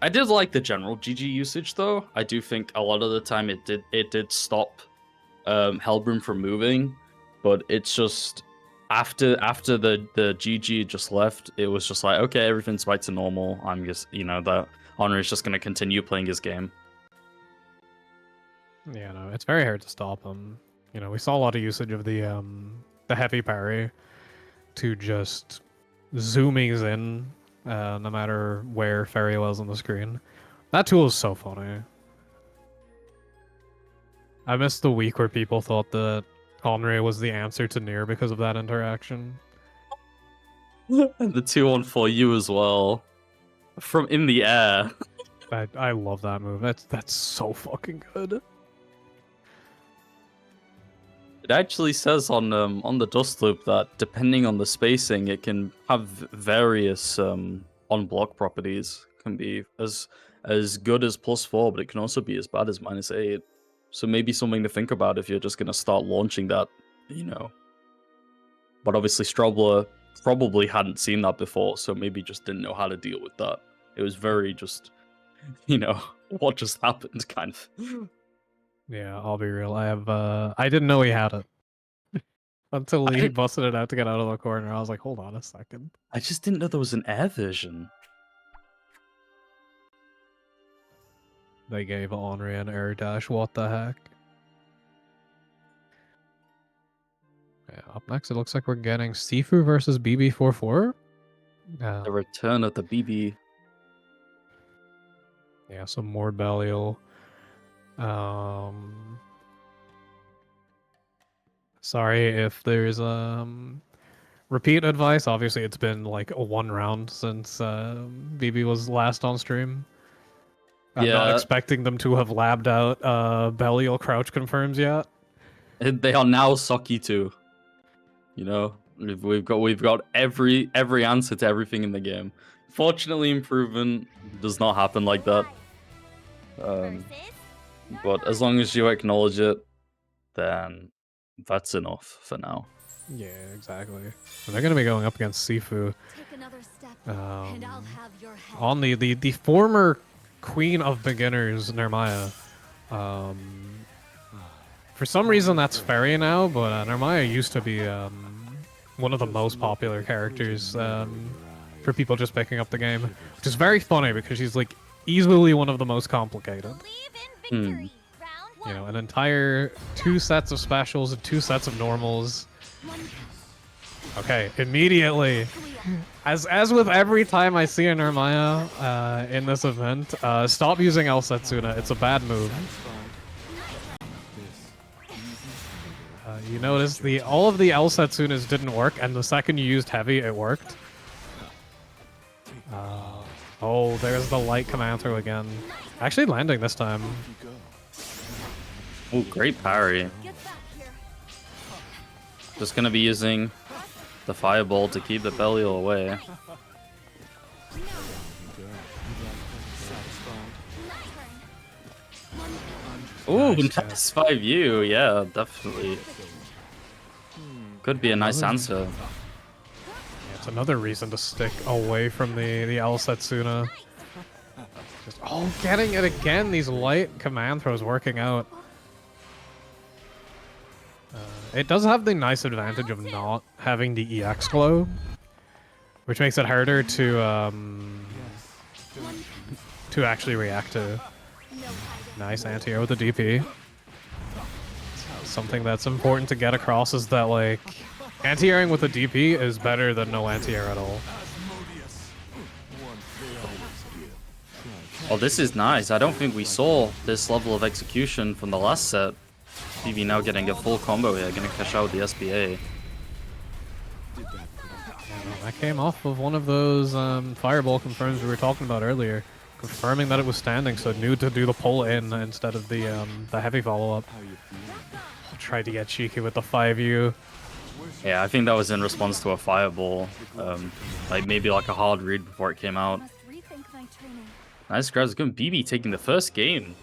I did like the general GG usage though. I do think a lot of the time it did stop Helbrim from moving, but it's just after the GG just left, it was just like, okay, everything's back to normal. I'm just, you know, that Honor is just gonna continue playing his game. Yeah, no, it's very hard to stop him. You know, we saw a lot of usage of the heavy parry to just zoomings in, no matter where Fairy was on the screen. That tool is so funny. I missed the week where people thought that Henry was the answer to Nier because of that interaction. And the 2-on-4 you as well. From in the air. I love that move. That's so fucking good. It actually says on the dust loop that depending on the spacing, it can have various on-block properties. It can be as good as +4, but it can also be as bad as -8. So maybe something to think about if you're just gonna start launching that, you know. But obviously Strobler probably hadn't seen that before, so maybe just didn't know how to deal with that. It was very just, you know, what just happened kind of. Yeah, I'll be real. I didn't know he had it. Until he busted it out to get out of the corner. I was like, hold on a second. I just didn't know there was an air version. They gave Henry an air dash. What the heck? Yeah, up next, it looks like we're getting Sifu versus BB44. The return of the BB. Yeah, some more Belial. Sorry if there's repeat advice. Obviously, it's been like one round since BB was last on stream. I'm not Yeah. expecting them to have labbed out Belial crouch confirms yet. They are now sucky too. You know, we've got every answer to everything in the game. Fortunately, improvement does not happen like that. Versus But as long as you acknowledge it, then that's enough for now. Yeah, exactly. And they're gonna be going up against Sifu take another step, and I'll um, have your head. on the former queen of beginners, Nermaya. For some reason, that's Fairy now, but Nermaya used to be one of the most popular characters for people just picking up the game, which is very funny because she's like easily one of the most complicated. Believe in victory. Round one. You know, an entire 2 sets of specials and 2 sets of normals. Okay, immediately. As with every time I see a Nermaya in this event, stop using El Setsuna. It's a bad move. You notice all of the El Setsunas didn't work, and the second you used heavy, it worked. Oh, there's the light command throw again. Actually landing this time. Oh, great parry. Get back here. Just gonna be using the fireball to keep the Belial away. Ooh, nice 5U. Yeah, definitely. Could be a nice answer. It's another reason to stick away from the El Setsuna. Just, getting it again. These light command throws working out. It does have the nice advantage of not having the EX glow, which makes it harder to actually react to. Nice anti-air with the DP. Something that's important to get across is that, like, anti-airing with a DP is better than no anti-air at all. Oh, this is nice. I don't think we saw this level of execution from the last set. BB now getting a full combo here, gonna cash out the SBA. That came off of one of those fireball confirms we were talking about earlier, confirming that it was standing, so knew to do the pull in instead of the heavy follow-up. Tried to get cheeky with the 5U. Yeah, I think that was in response to a fireball. Like maybe like a hard read before it came out. Must rethink my training. Nice grabs. Good BB taking the first game.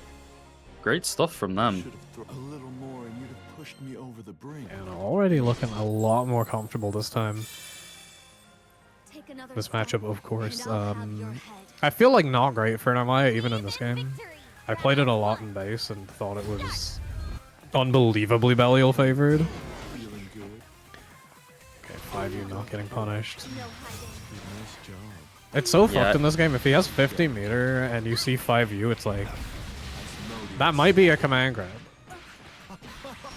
Great stuff from them. A little more and you'd have pushed me over the brink. And already looking a lot more comfortable this time. Take another This step, matchup, of course. and I'll have your head. I feel like not great for Nermaya even in this game. Victory. I played it a lot in base and thought it was unbelievably Belial favored. Feeling good. Okay, 5U not getting punished. No hiding. Nice job. It's so Yeah. fucked in this game. If he has 50 meter and you see 5U, it's like, that might be a command grab.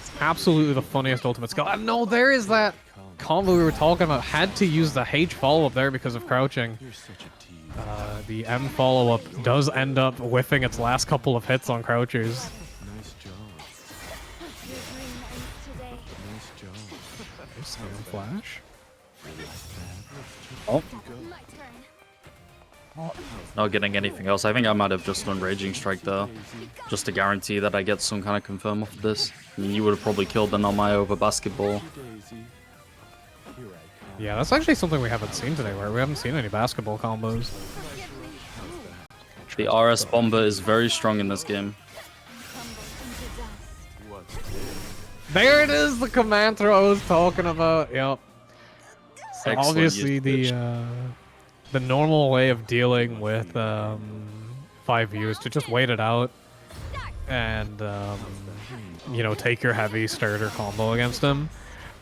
It's absolutely the funniest ultimate skill. And no, there is that combo we were talking about. Had to use the H follow-up there because of crouching. You're such a tease. The M follow-up does end up whiffing its last couple of hits on crouchers. Nice job. Your dream ends today. Nice job. There's Sand Flash. Oh, My turn. not getting anything else. I think I might have just done Raging Strike there. Just to guarantee that I get some kind of confirm off of this. I mean, you would have probably killed the Nomai over basketball. Daisy. Here I come. Yeah, that's actually something we haven't seen today, where we haven't seen any basketball combos. The RS Bomber is very strong in this game. What's There it is, the command throw I was talking about. Yep. So Excellent obviously usage. the normal way of dealing with 5U is to just wait it out and you know, take your heavy starter combo against him.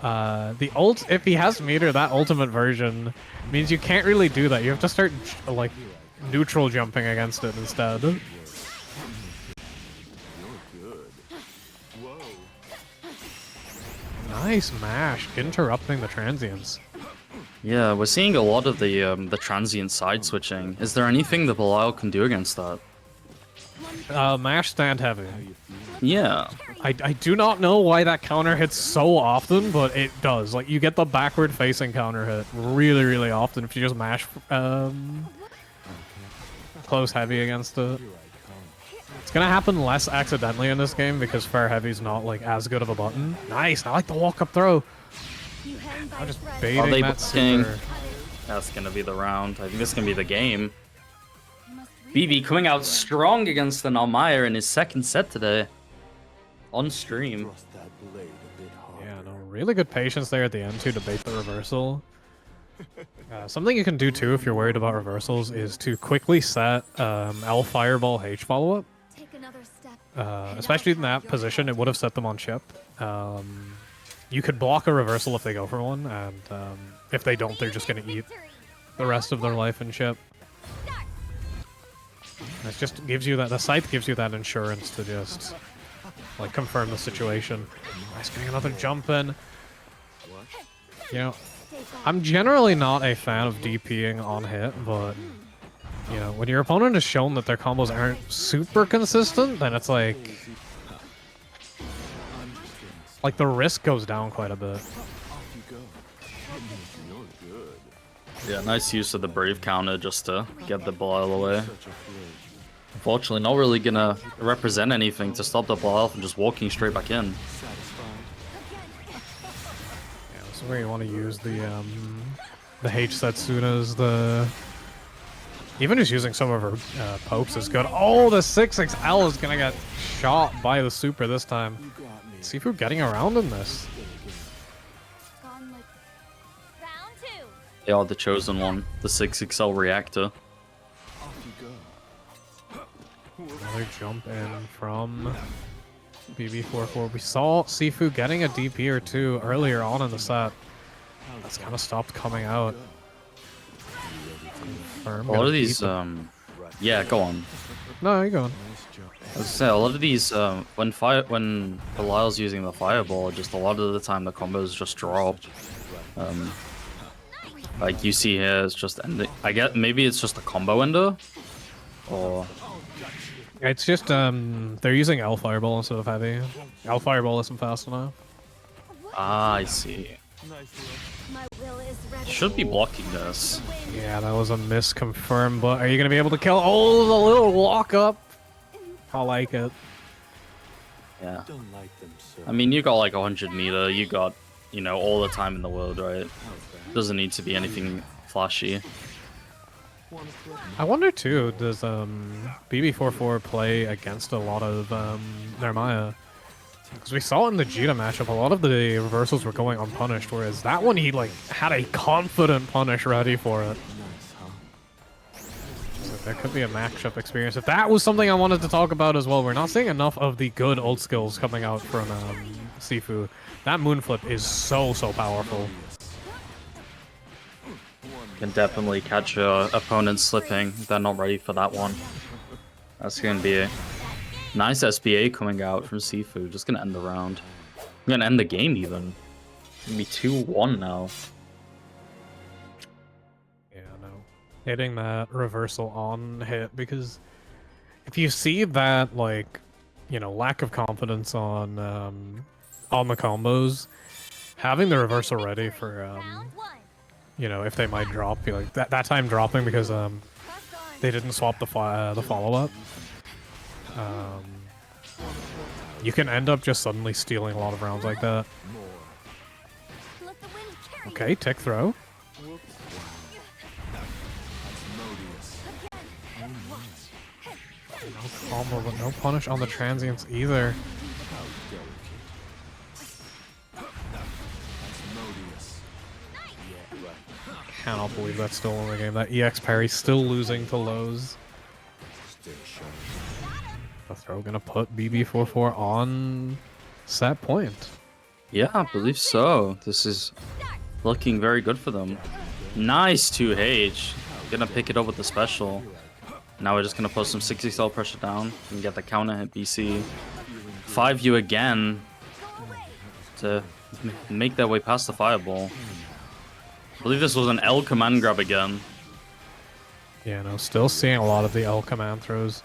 The ult, if he has meter, that ultimate version means you can't really do that. You have to start like neutral jumping against it instead. You're good. Whoa. Nice mash, interrupting the transients. Yeah, we're seeing a lot of the transient side switching. Is there anything that Belial can do against that? Mash stand heavy. How you feeling? Yeah. I do not know why that counter hits so often, but it does. Like, you get the backward facing counter hit really, really often if you just mash close heavy against it. It's gonna happen less accidentally in this game because fair heavy's not like as good of a button. Nice, I like the walk up throw. I'm just baiting Are they that blocking? super. That's gonna be the round. I think this is gonna be the game. BB coming out strong against the Almayer in his second set today. On stream. Thrust that blade a bit harder. Yeah, no, really good patience there at the end to debate the reversal. Something you can do too if you're worried about reversals is to quickly set L Fireball H follow up. Take another step. Especially in that position, it would have set them on chip. You could block a reversal if they go for one, and if they don't, they're just going to eat the rest of their life in chip. It just gives you that, the scythe gives you that insurance to just like confirm the situation. Nice, getting another jump in. You know, I'm generally not a fan of DPing on hit, but you know, when your opponent has shown that their combos aren't super consistent, then it's like the risk goes down quite a bit. Off you go. You're good. Yeah, nice use of the Brave counter just to get the ball away. Such a flirt. Unfortunately, not really gonna represent anything to stop the ball from just walking straight back in. Satisfied. Yeah, this is where you want to use the H Setsunas, the even just using some of her pokes is good. Oh, the 6XL is gonna get shot by the super this time. You got me. Sifu getting around in this. Gone like round two. They are the chosen one, the 6XL reactor. Off you go. Another jump in from BB44. We saw Sifu getting a DP or two earlier on in the set. That's kind of stopped coming out. Confirm, A lot gonna of these, keep it. yeah, go on. No, you're going. Nice job. I was gonna say, a lot of these, when Belial's using the fireball, just a lot of the time the combos just drop. Like you see here, it's just ending. I get maybe it's just a combo ender, or It's just they're using L Fireball instead of heavy. L Fireball isn't fast enough. I see. My will is ready. Should be blocking this. Yeah, that was a miss confirmed, but are you gonna be able to kill? Oh, the little walk up. I like it. Yeah. Don't like them, sir. I mean, you got like 100 meter. You got, you know, all the time in the world, right? Doesn't need to be anything flashy. I wonder too, does BB44 play against a lot of Nermaya? Because we saw in the Jita matchup, a lot of the reversals were going unpunished, whereas that one he like had a confident punish ready for it. Nice, huh? So there could be a matchup experience. If that was something I wanted to talk about as well, we're not seeing enough of the good ult skills coming out from Sifu. That moonflip is so powerful. Can definitely catch your opponent slipping if they're not ready for that one. That's gonna be a nice SBA coming out from Sifu. Just gonna end the round. I'm gonna end the game even. Gonna be 2-1 now. Yeah, no. Hitting that reversal on hit, because if you see that, like, you know, lack of confidence on the combos, having the reversal ready for, Round one. you know, if they might drop, you like that time dropping because Press on. they didn't swap the follow-up. You can end up just suddenly stealing a lot of rounds like that. Let the wind carry you. Okay, tick throw. No combo, but no punish on the transients either. Cannot believe that's still in the game. That EX parry still losing to Lowe's. The throw gonna put BB44 on set point. Yeah, I believe so. This is looking very good for them. Nice 2H. Gonna pick it up with the special. Now we're just gonna put some 60 cell pressure down and get the counter hit BC. 5U again to make their way past the fireball. I believe this was an L command grab again. Yeah, no, still seeing a lot of the L command throws.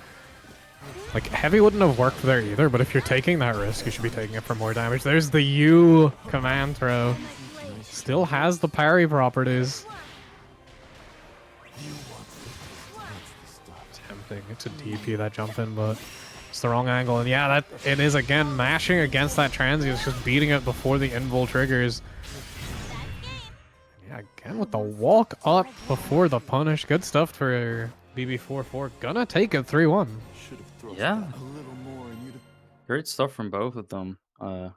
Like, heavy wouldn't have worked there either, but if you're taking that risk, you should be taking it for more damage. There's the U command throw. Still has the parry properties. Tempting to DP that jump in, but it's the wrong angle. And yeah, that it is again mashing against that transient, just beating it before the invul triggers. Yeah, again with the walk up before the punish. Good stuff for BB44. Gonna take it 3-1. Should have thrust Yeah. that a little more and you'd have Great stuff from both of them. I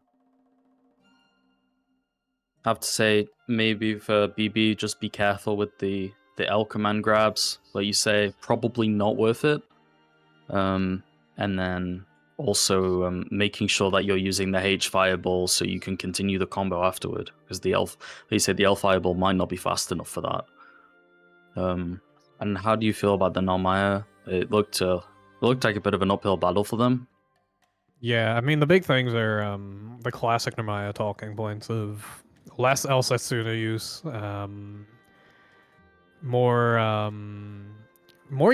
have to say, maybe for BB, just be careful with the L command grabs. Like you say, probably not worth it. And then also making sure that you're using the H fireball so you can continue the combo afterward. Because the L, they said the L fireball might not be fast enough for that. And how do you feel about the Narmaya? It looked like a bit of an uphill battle for them. Yeah, I mean, the big things are the classic Namaya talking points of less El Setsuna use, more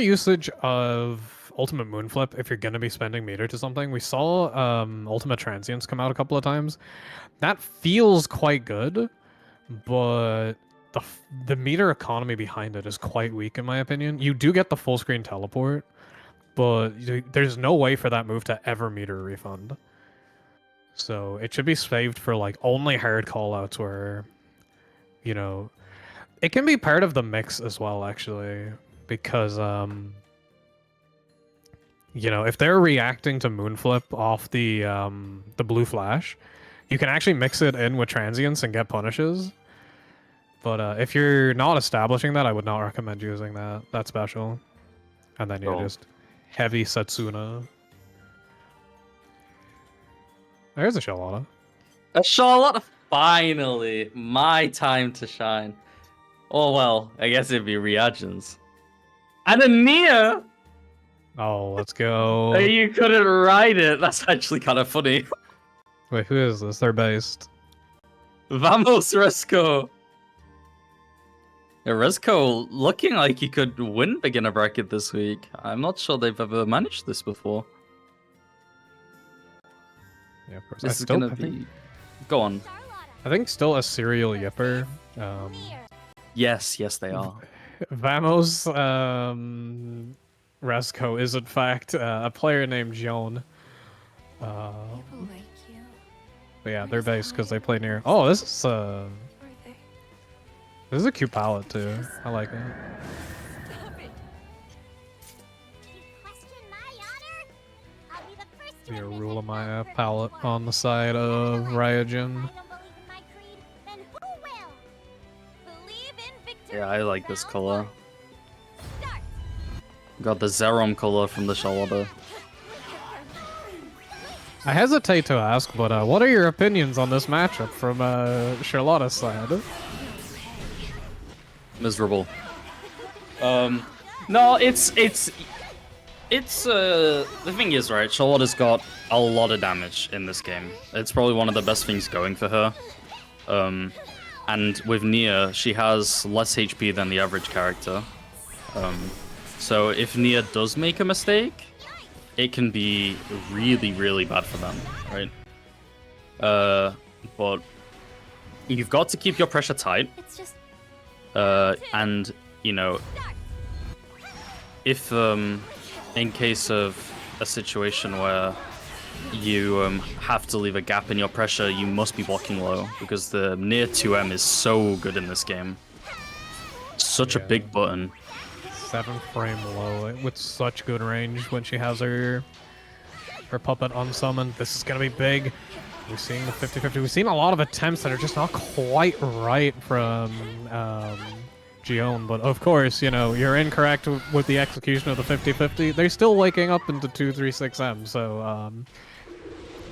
usage of Ultimate Moonflip if you're going to be spending meter to something. We saw Ultimate Transients come out a couple of times. That feels quite good, but the meter economy behind it is quite weak in my opinion. You do get the full screen teleport, but there's no way for that move to ever meter refund. So it should be saved for like only hard callouts where, you know, it can be part of the mix as well actually, because you know, if they're reacting to Moonflip off the blue flash, you can actually mix it in with transients and get punishes. But if you're not establishing that, I would not recommend using that special. And then you just heavy Setsuna. There's a Charlotta. A Charlotte, finally, my time to shine. Oh well, I guess it'd be reactions. And a Nia! Oh, let's go. You couldn't write it. That's actually kind of funny. Wait, who is this? They're based. Vamos, Resco. Yeah, Resco looking like he could win beginner bracket this week. I'm not sure they've ever managed this before. Yeah, of course. This is gonna be. Go on. I think still a serial yipper. Yes, they are. Vamos Resco is in fact a player named Joan. But yeah, they're based because they play near. Oh, this is a cute palette too. I like it. The Arulamaya palette on the side of Ryujin. Yeah, I like this color. Got the Zerom color from the Charlotta. I hesitate to ask, but what are your opinions on this matchup from Charlotta's side? Miserable. No, it's the thing is, right, Charlotta's got a lot of damage in this game. It's probably one of the best things going for her. And with Nia, she has less HP than the average character. So if Nia does make a mistake, it can be really, really bad for them, right? But you've got to keep your pressure tight. And, you know, if in case of a situation where you have to leave a gap in your pressure, you must be blocking low, because the near 2M is so good in this game. Such a big button. 7 frame low with such good range when she has her puppet unsummoned. This is gonna be big. We're seeing the 50-50. We've seen a lot of attempts that are just not quite right from Gion, but of course, you know, you're incorrect with the execution of the 50-50. They're still waking up into 236M, so,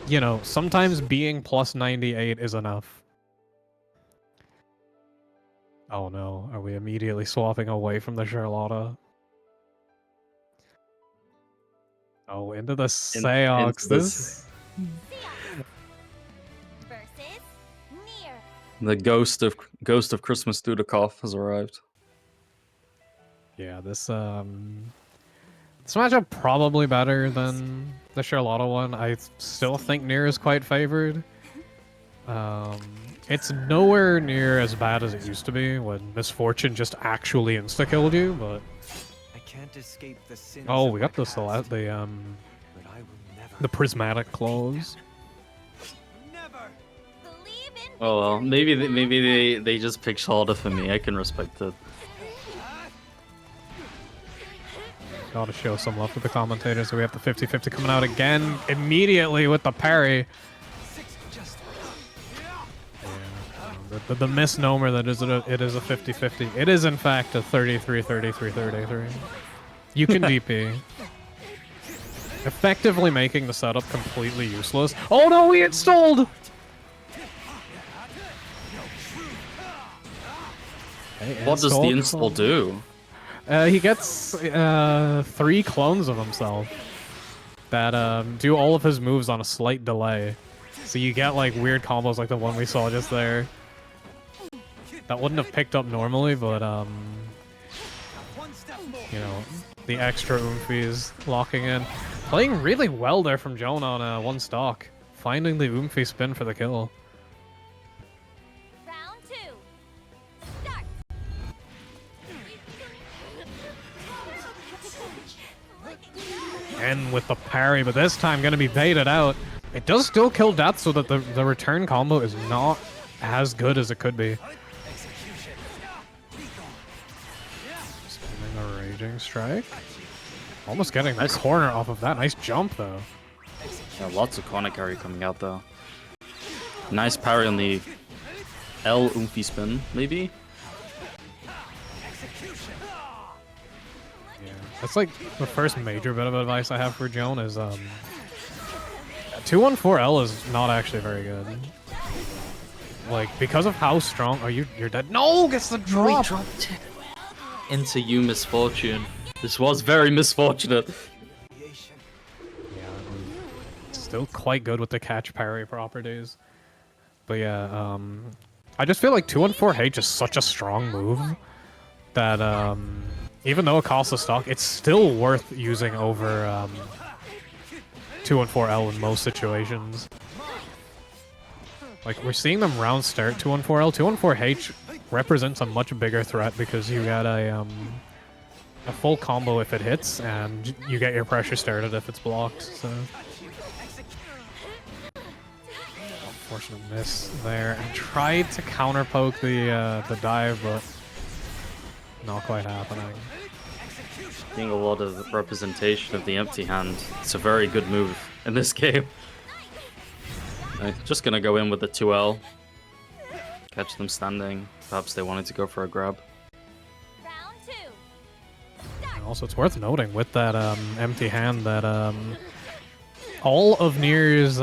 you know, sometimes being plus 98 is enough. Oh no, are we immediately swapping away from the Charlotta? Oh, into the Seox. This... The ghost of Christmas Dudikoff has arrived. Yeah, this This matchup probably better than the Charlotta one. I still think Nier is quite favored. It's nowhere near as bad as it used to be when Misfortune just actually insta-killed you, but... I can't escape the sins Oh, of we my got the past, the but I will never prismatic clothes. Never. Believe in Oh well, victory. maybe they just picked Charlotte for me. I can respect it. Gotta show some love to the commentators. So we have the 50-50 coming out again immediately with the parry. The misnomer that it is a 50-50. It is in fact a 33-33-33. You can DP. Effectively making the setup completely useless. Oh no, he installed! Okay, What does the install clone. do? He gets 3 clones of himself that do all of his moves on a slight delay. So you get like weird combos like the one we saw just there. That wouldn't have picked up normally, but you know, the extra oomphies locking in. Playing really well there from Joan on 1 stock. Finding the oomphy spin for the kill. Round 2. Start. And with the parry, but this time gonna be baited out. It does still kill death, so that the return combo is not as good as it could be. Spinning a raging strike. Almost getting the corner off of that. Nice jump though. Yeah, lots of corner carry coming out though. Nice parry on the L oomphy spin, maybe? Yeah, that's like the first major bit of advice I have for Joan is 214L is not actually very good. Like because of how strong. Oh, you're dead. No, gets the drop. Into you, Misfortune. This was very misfortunate. Yeah, still quite good with the catch parry properties. But yeah, I just feel like 214H is such a strong move that even though it costs a stock, it's still worth using over 214L in most situations. Like, we're seeing them round start 214L. 214H represents a much bigger threat because you got a full combo if it hits, and you get your pressure started if it's blocked, so... Unfortunate miss there. I tried to counter poke the dive, but not quite happening. Seeing a lot of representation of the empty hand. It's a very good move in this game. Just gonna go in with the 2L. Catch them standing. Perhaps they wanted to go for a grab. Round 2. And also, it's worth noting with that empty hand that all of Nier's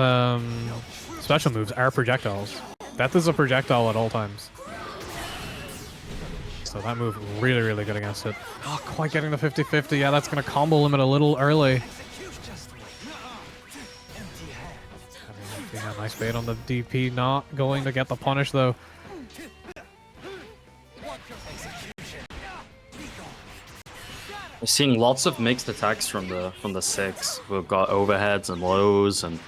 special moves are projectiles. Death is a projectile at all times. So that move really, really good against it. Oh, quite getting the 50-50. Yeah, that's going to combo limit a little early. Yeah, nice bait on the DP. Not going to get the punish, though. We're seeing lots of mixed attacks from the 6. We've got overheads and lows and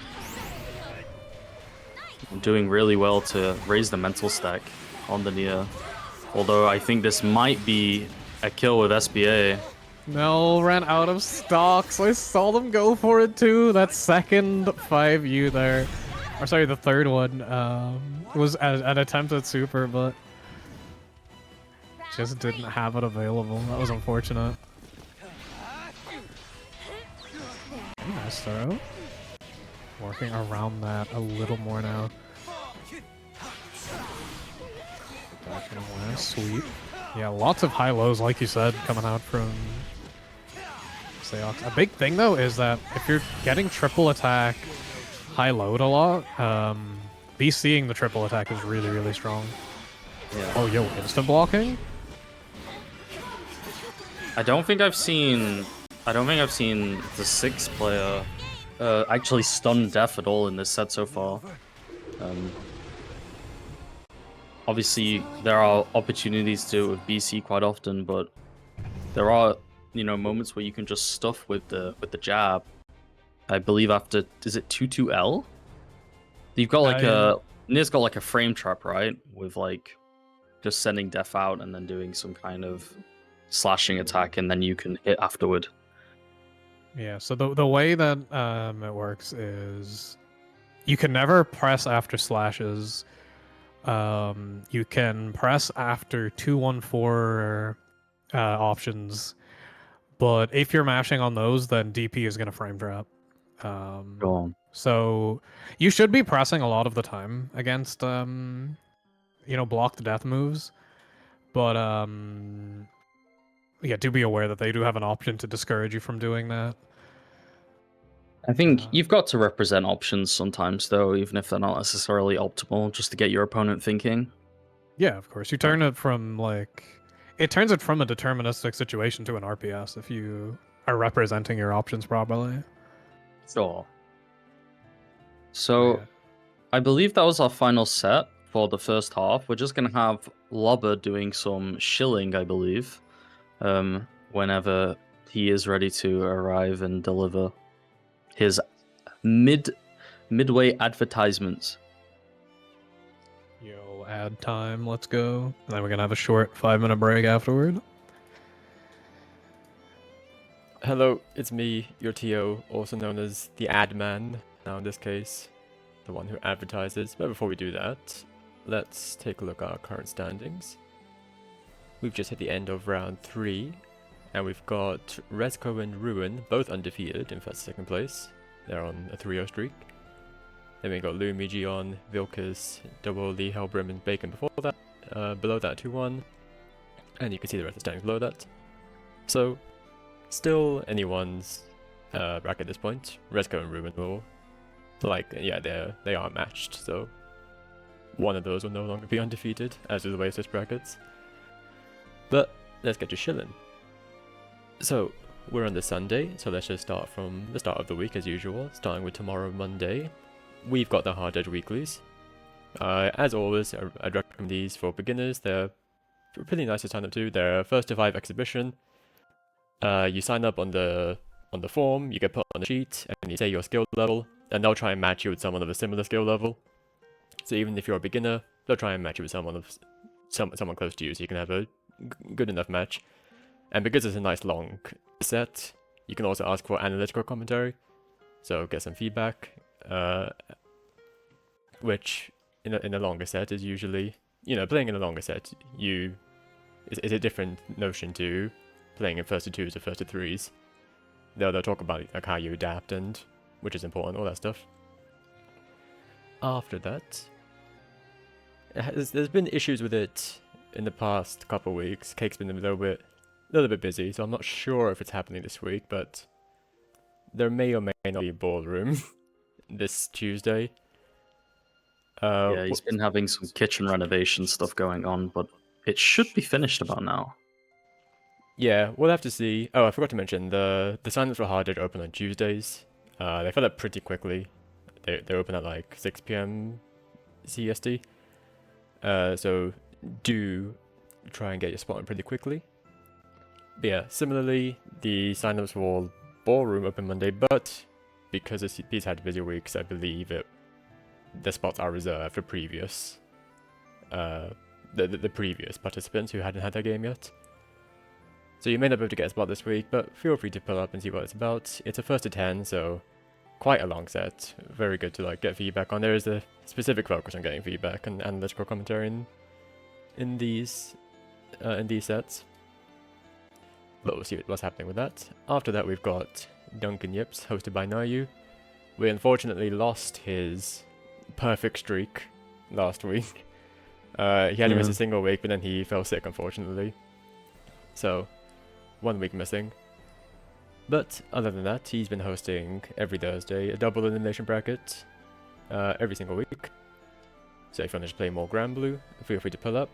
doing really well to raise the mental stack on the Nia. Although I think this might be a kill with SBA. No, ran out of stocks. I saw them go for it too. That second 5U there. Or sorry, the third one was an attempt at super, but just didn't have it available. That was unfortunate. Nice throw. Working around that a little more now. Sweet. Yeah, lots of high lows, like you said, coming out from Seox. A big thing, though, is that if you're getting triple attack high load a lot, BCing the triple attack is really, really strong. Yeah. Oh, yo, instant blocking? I don't think I've seen the 6 player actually stun death at all in this set so far. Obviously, there are opportunities to do it with BC quite often, but there are moments where you can just stuff with the jab. I believe after, is it 2-2L? You've got like Nir's got like a frame trap, right? With like just sending death out and then doing some kind of slashing attack, and then you can hit afterward. Yeah, so the way that it works is you can never press after slashes. You can press after 2-1-4 options, but if you're mashing on those, then DP is going to frame trap. Go on. So you should be pressing a lot of the time against blocked death moves, but yeah, do be aware that they do have an option to discourage you from doing that. I think you've got to represent options sometimes, though, even if they're not necessarily optimal, just to get your opponent thinking. Yeah, of course. You turn it from it turns it from a deterministic situation to an RPS if you are representing your options properly. Sure. So, Yeah. I believe that was our final set for the first half. We're just going to have Lobber doing some shilling, I believe, whenever he is ready to arrive and deliver his midway advertisements. Yo, ad time, let's go. And then we're gonna have a short 5-minute break afterward. Hello, it's me, your TO, also known as the ad man, now in this case, the one who advertises. But before we do that, let's take a look at our current standings. We've just hit the end of round 3, and we've got Rezko and Ruin both undefeated in first and second place. They're on a 3-0 streak. Then we got Lumi, Gion, Vilkas, Double Lee, Hellbrim, and Bacon before that. Below that 2-1. And you can see the rest of the standings below that. So, still anyone's bracket at this point. Rezko and Ruin will, they are matched, so one of those will no longer be undefeated, as is the way of such brackets. But let's get to shilling. So, we're on the Sunday, so let's just start from the start of the week as usual, starting with tomorrow, Monday. We've got the Hard Edge Weeklies. As always, I'd recommend these for beginners. They're pretty nice to sign up to. They're a 1st to 5 exhibition. You sign up on the form, you get put on a sheet, and you say your skill level, and they'll try and match you with someone of a similar skill level. So even if you're a beginner, they'll try and match you with someone close to you, so you can have a good enough match. And because it's a nice long set, you can also ask for analytical commentary, so get some feedback. Which in a longer set is usually, playing in a longer set is a different notion to playing in 1st to 2s or 1st to 3s. They'll talk about like how you adapt, and which is important, all that stuff. After that, there's been issues with it in the past couple weeks. Cake's been a little bit busy, so I'm not sure if it's happening this week, but there may or may not be a ballroom this Tuesday. Yeah, he's been having some kitchen renovation stuff going on, but it should be finished about now. Yeah, we'll have to see. Oh, I forgot to mention, the sign-ups for Hard Edge open on Tuesdays. They fill up pretty quickly. They open at like 6 PM CST. So do try and get your spot in pretty quickly. But yeah, similarly, the sign-ups for Ballroom open Monday, but because these had busy weeks, I believe the spots are reserved for previous the previous participants who hadn't had their game yet. So you may not be able to get a spot this week, but feel free to pull up and see what it's about. It's a 1st to 10, so quite a long set. Very good to get feedback on. There is a specific focus on getting feedback and analytical commentary in these sets. But we'll see what's happening with that. After that, we've got Duncan Yips, hosted by Nayu. We unfortunately lost his perfect streak last week. He hadn't missed a single week, but then he fell sick, unfortunately. So, 1 week missing. But other than that, he's been hosting every Thursday a double elimination bracket every single week. So if you want to play more Grand Blue, feel free to pull up.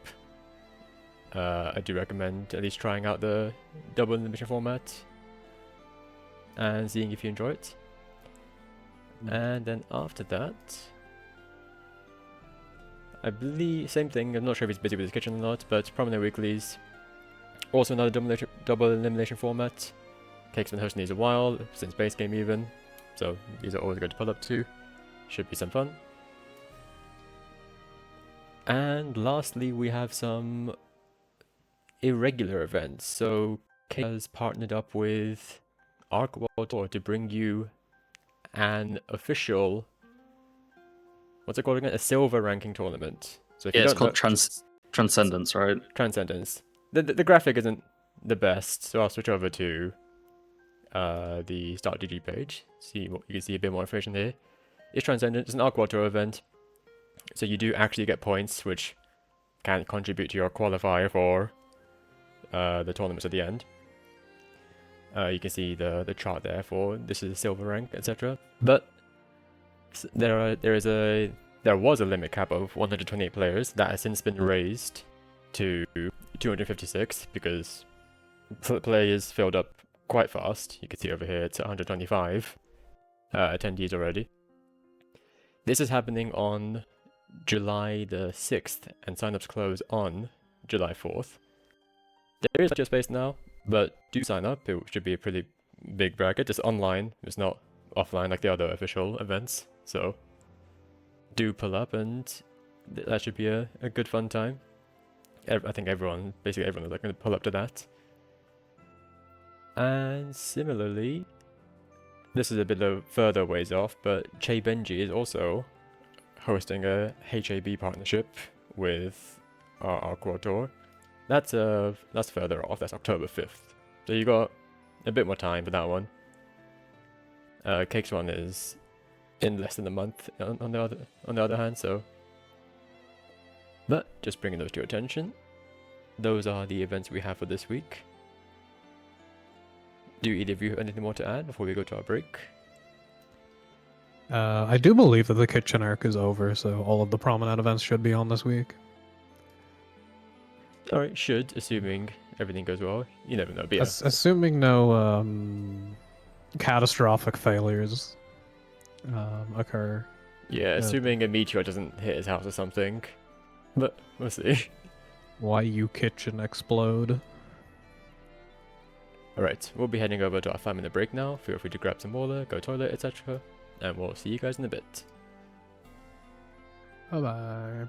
I do recommend at least trying out the double elimination format and seeing if you enjoy it. And then after that, I believe, same thing, I'm not sure if he's busy with his kitchen or not, but Promenade Weeklies, Also another double elimination format. Cake's been hosting these a while, since base game even, so these are always good to pull up to. Should be some fun. And lastly, we have some irregular events. So Cake has partnered up with Arc World Tour to bring you an official, what's it called again? A silver ranking tournament. So if Yeah, you it's don't called know, Transcendence, right? Transcendence. The graphic isn't the best, so I'll switch over to the Start DG page. You can see a bit more information here. It's Transcendence. It's an Arc World Tour event, so you do actually get points, which can contribute to your qualifier for the tournaments at the end. You can see the chart there for this is a silver rank, etc. But there was a limit cap of 128 players that has since been raised to 256 because players filled up quite fast. You can see over here it's 125 attendees already. This is happening on July the 6th, and signups close on July 4th. There is just space now, but do sign up. It should be a pretty big bracket. It's online, it's not offline like the other official events, so do pull up, and that should be a good fun time. I think basically everyone is going to pull up to that. And similarly, this is a bit further ways off, but Che Benji is also hosting a HAB partnership with our Quad Tour. That's further off. That's October 5th. So you got a bit more time for that one. Cake's one is in less than a month on the other hand. So, but just bringing those to your attention. Those are the events we have for this week. Do either of you have anything more to add before we go to our break? I do believe that the kitchen arc is over, so all of the promenade events should be on this week. Alright, should, assuming everything goes well. You never know, but yeah. Assuming no catastrophic failures occur. Yeah, assuming a meteor doesn't hit his house or something. But we'll see. Why you kitchen explode? Alright, we'll be heading over to our 5-minute break now. Feel free to grab some water, go toilet, etc. And we'll see you guys in a bit. Bye-bye.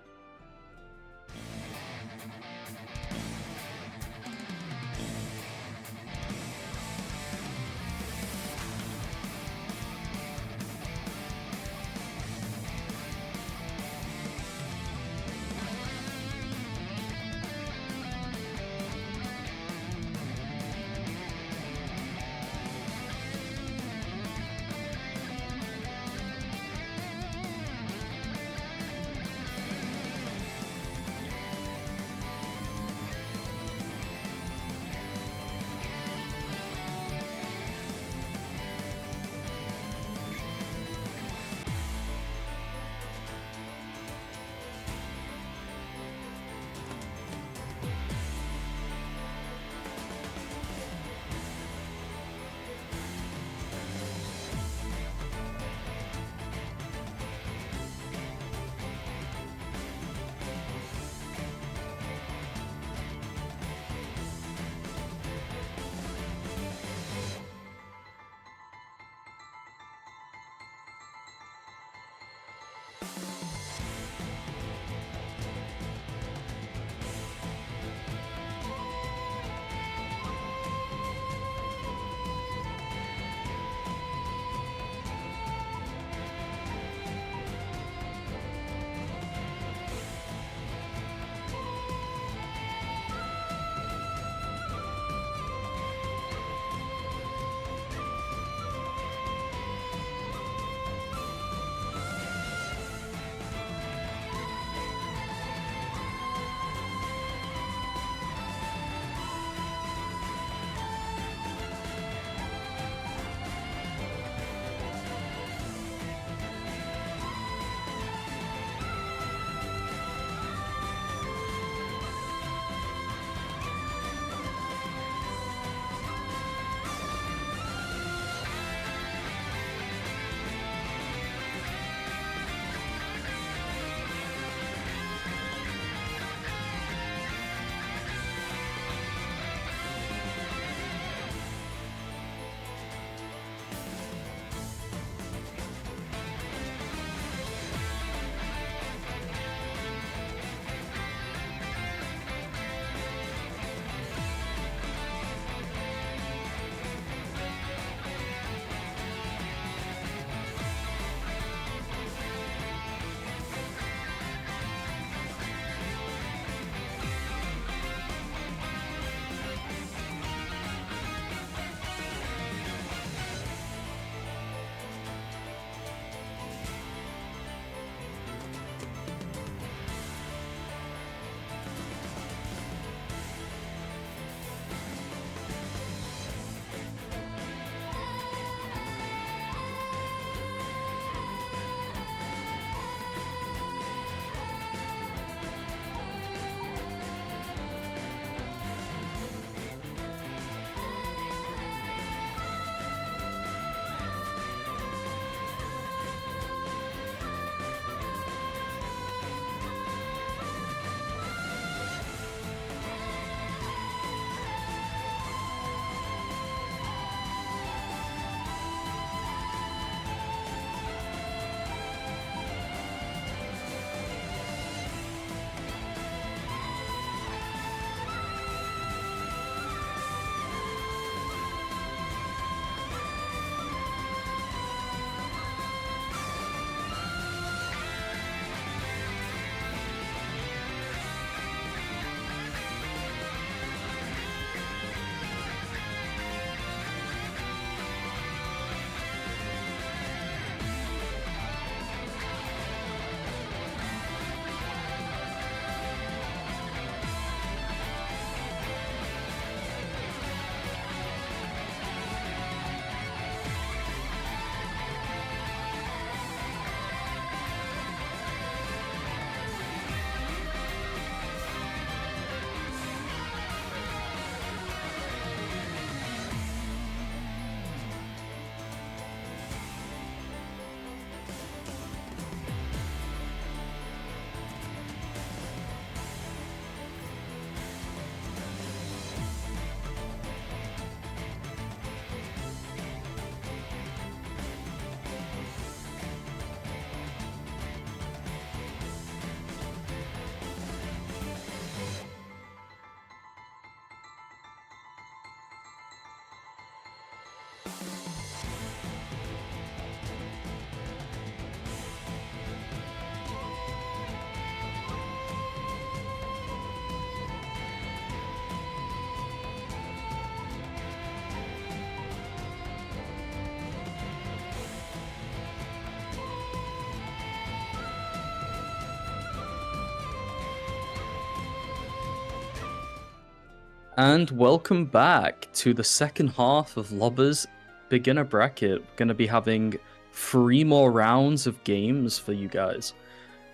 And welcome back to the second half of Lobber's beginner bracket. We're going to be having 3 more rounds of games for you guys.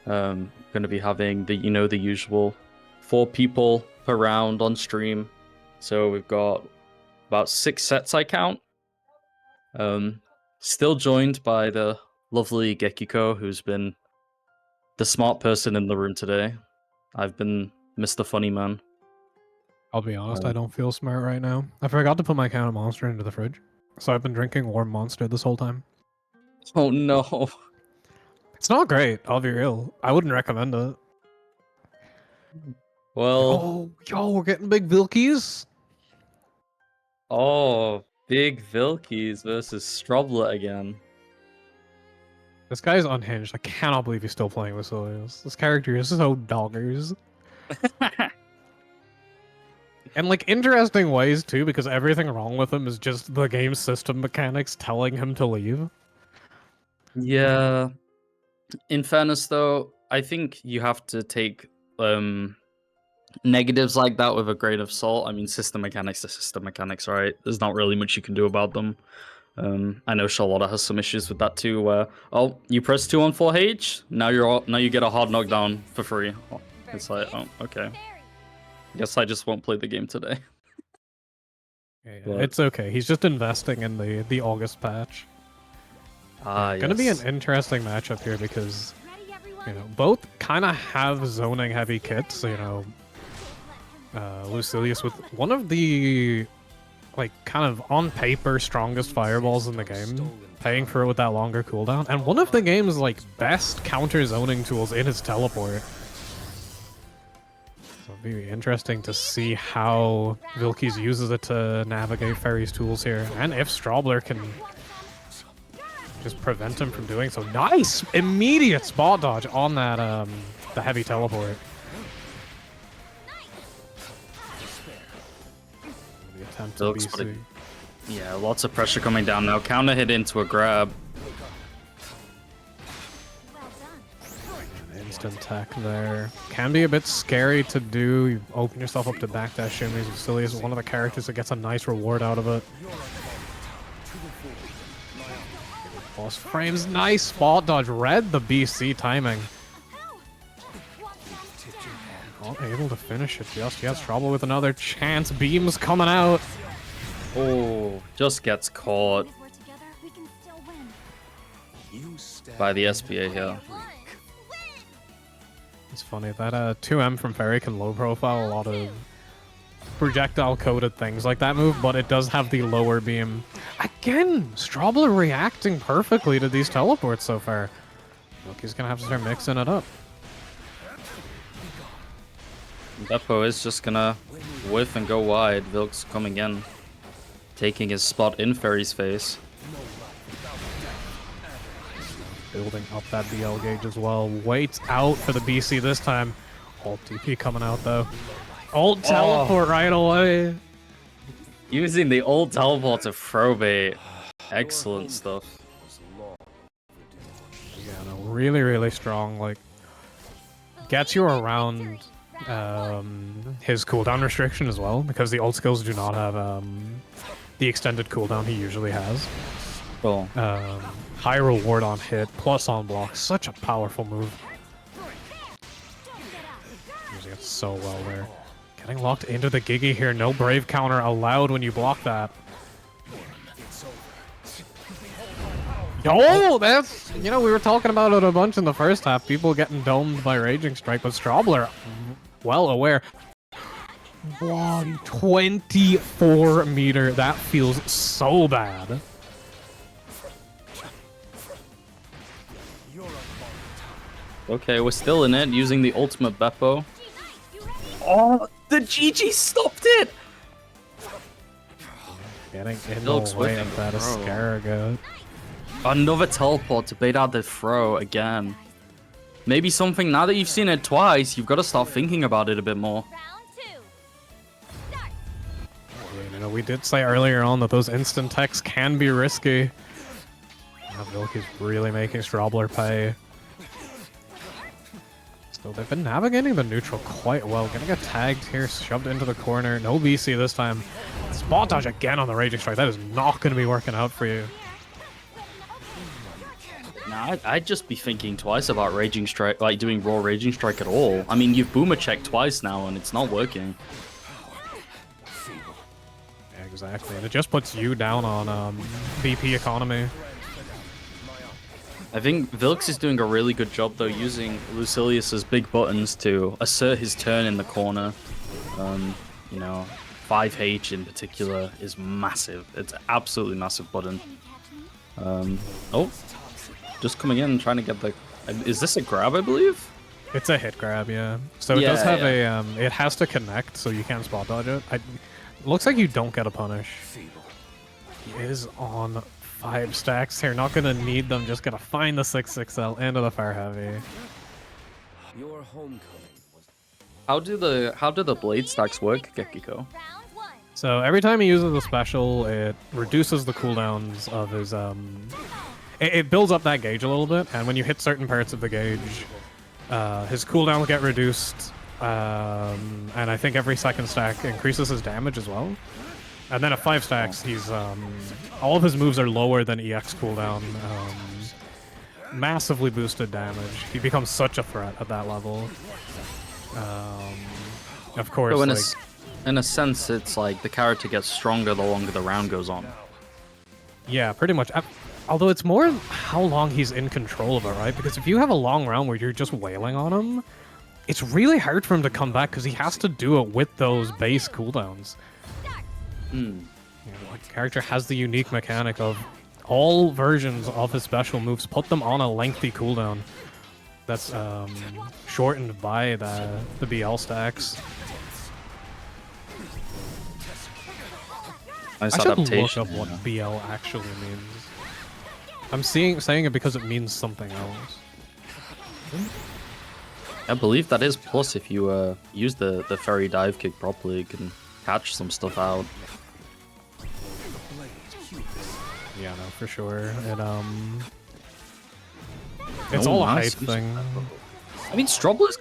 Going to be having the usual 4 people per round on stream. So we've got about 6 sets I count. Still joined by the lovely Gekiko, who's been the smart person in the room today. I've been Mr. Funny Man. I'll be honest, I don't feel smart right now. I forgot to put my can of Monster into the fridge. So I've been drinking warm Monster this whole time. Oh no. It's not great, I'll be real. I wouldn't recommend it. Well, Oh, yo, we're getting big Vilkies. Big Vilkies versus Strobler again. This guy's unhinged. I cannot believe he's still playing with Silius. This character is so doggers. And like interesting ways too, because everything wrong with him is just the game system mechanics telling him to leave. Yeah. In fairness though, I think you have to take negatives like that with a grain of salt. I mean, system mechanics are system mechanics, right? There's not really much you can do about them. I know Charlotta has some issues with that too, where you press 2 on 4H, now you get a hard knockdown for free. It's like, oh, okay. Guess I just won't play the game today. Yeah, But- it's okay. He's just investing in the August patch. Gonna be an interesting matchup here because Ready, everyone? both kind of have zoning heavy kits. Lucilius with one of the kind of on paper strongest fireballs in the game, paying for it with that longer cooldown, and one of the game's best counter zoning tools in his teleport. So it'll be interesting to see how Vilkies uses it to navigate Ferry's tools here, and if Strobler can just prevent him from doing so. Nice! Immediate spot dodge on that the heavy teleport. The attempt to Looks BC. pretty- Yeah, lots of pressure coming down now. Counter hit into a grab. Well done. Instant tech there. Can be a bit scary to do. You open yourself up to backdash shimmies. Vasily is one of the characters that gets a nice reward out of it. Boss frames, nice spot dodge. Read the BC timing. Not able to finish it just yet. Trouble with another chance. Beams coming out. Oh, just gets caught If we're together, we can still win. by the SPA here. It's funny that 2M from Ferry can low profile a lot of projectile coated things like that move, but it does have the lower beam. Again, Strobler reacting perfectly to these teleports so far. Look, he's gonna have to start mixing it up. Beppo is just gonna whiff and go wide. Vilk's coming in, taking his spot in Ferry's face. Building up that BL gauge as well. Waits out for the BC this time. Ult TP coming out though. Ult teleport right away. Using the old teleport to throw bait. Excellent stuff. Yeah, no, really, really strong. Gets you around his cooldown restriction as well, because the ult skills do not have the extended cooldown he usually has. Cool. High reward on hit, plus on block. Such a powerful move. Using it so well there. Getting locked into the Gigi here. No brave counter allowed when you block that. Yo, that's... we were talking about it a bunch in the first half. People getting domed by Raging Strike, but Strobler, well aware. 124 meter. That feels so bad. Okay, we're still in it, using the ultimate Beppo. Oh, the GG stopped it! Getting in Vilk's the way whiffing, of that bro. Askaraga. Another teleport to bait out the throw again. Maybe something, now that you've seen it twice, you've got to start thinking about it a bit more. Round 2. Start. We did say earlier on that those instant techs can be risky. Now Vilk is really making Strobler pay. So they've been navigating the neutral quite well. Gonna get tagged here, shoved into the corner. No BC this time. Spot dodge again on the Raging Strike. That is not going to be working out for you. Nah, I'd just be thinking twice about Raging Strike, like doing raw Raging Strike at all. I mean, you've Boomer checked twice now and it's not working. Yeah, exactly. And it just puts you down on VP economy. I think Vilks is doing a really good job though, using Lucilius's big buttons to assert his turn in the corner. You know, 5H in particular is massive. It's an absolutely massive button. Oh, just coming in and trying to get the... Is this a grab, I believe? It's a hit grab, yeah. So it does have a... it has to connect, so you can't spot dodge it. Looks like you don't get a punish. He is on 5 stacks here. Not gonna need them. Just gonna find the 6-6L into the fire heavy. Your homecoming was How do the blade stacks work, Gekiko? Round 1. So every time he uses a special, it reduces the cooldowns of his it builds up that gauge a little bit, and when you hit certain parts of the gauge, his cooldowns get reduced, and I think every second stack increases his damage as well. And then at 5 stacks, he's all of his moves are lower than EX cooldown, massively boosted damage. He becomes such a threat at that level. Of course, So like, in a sense, it's like the character gets stronger the longer the round goes on. yeah, pretty much. Although it's more how long he's in control of it, right? Because if you have a long round where you're just wailing on him, it's really hard for him to come back because he has to do it with those base cooldowns. You know, the character has the unique mechanic of all versions of his special moves put them on a lengthy cooldown that's shortened by the BL stacks. Nice I should look adaptation. up what BL actually means. I'm saying it because it means something else. I believe that is plus if you use the fairy dive kick properly, you can catch some stuff out. Yeah, no, for sure. It's Oh, all a nice. hype thing. I mean, Strobler's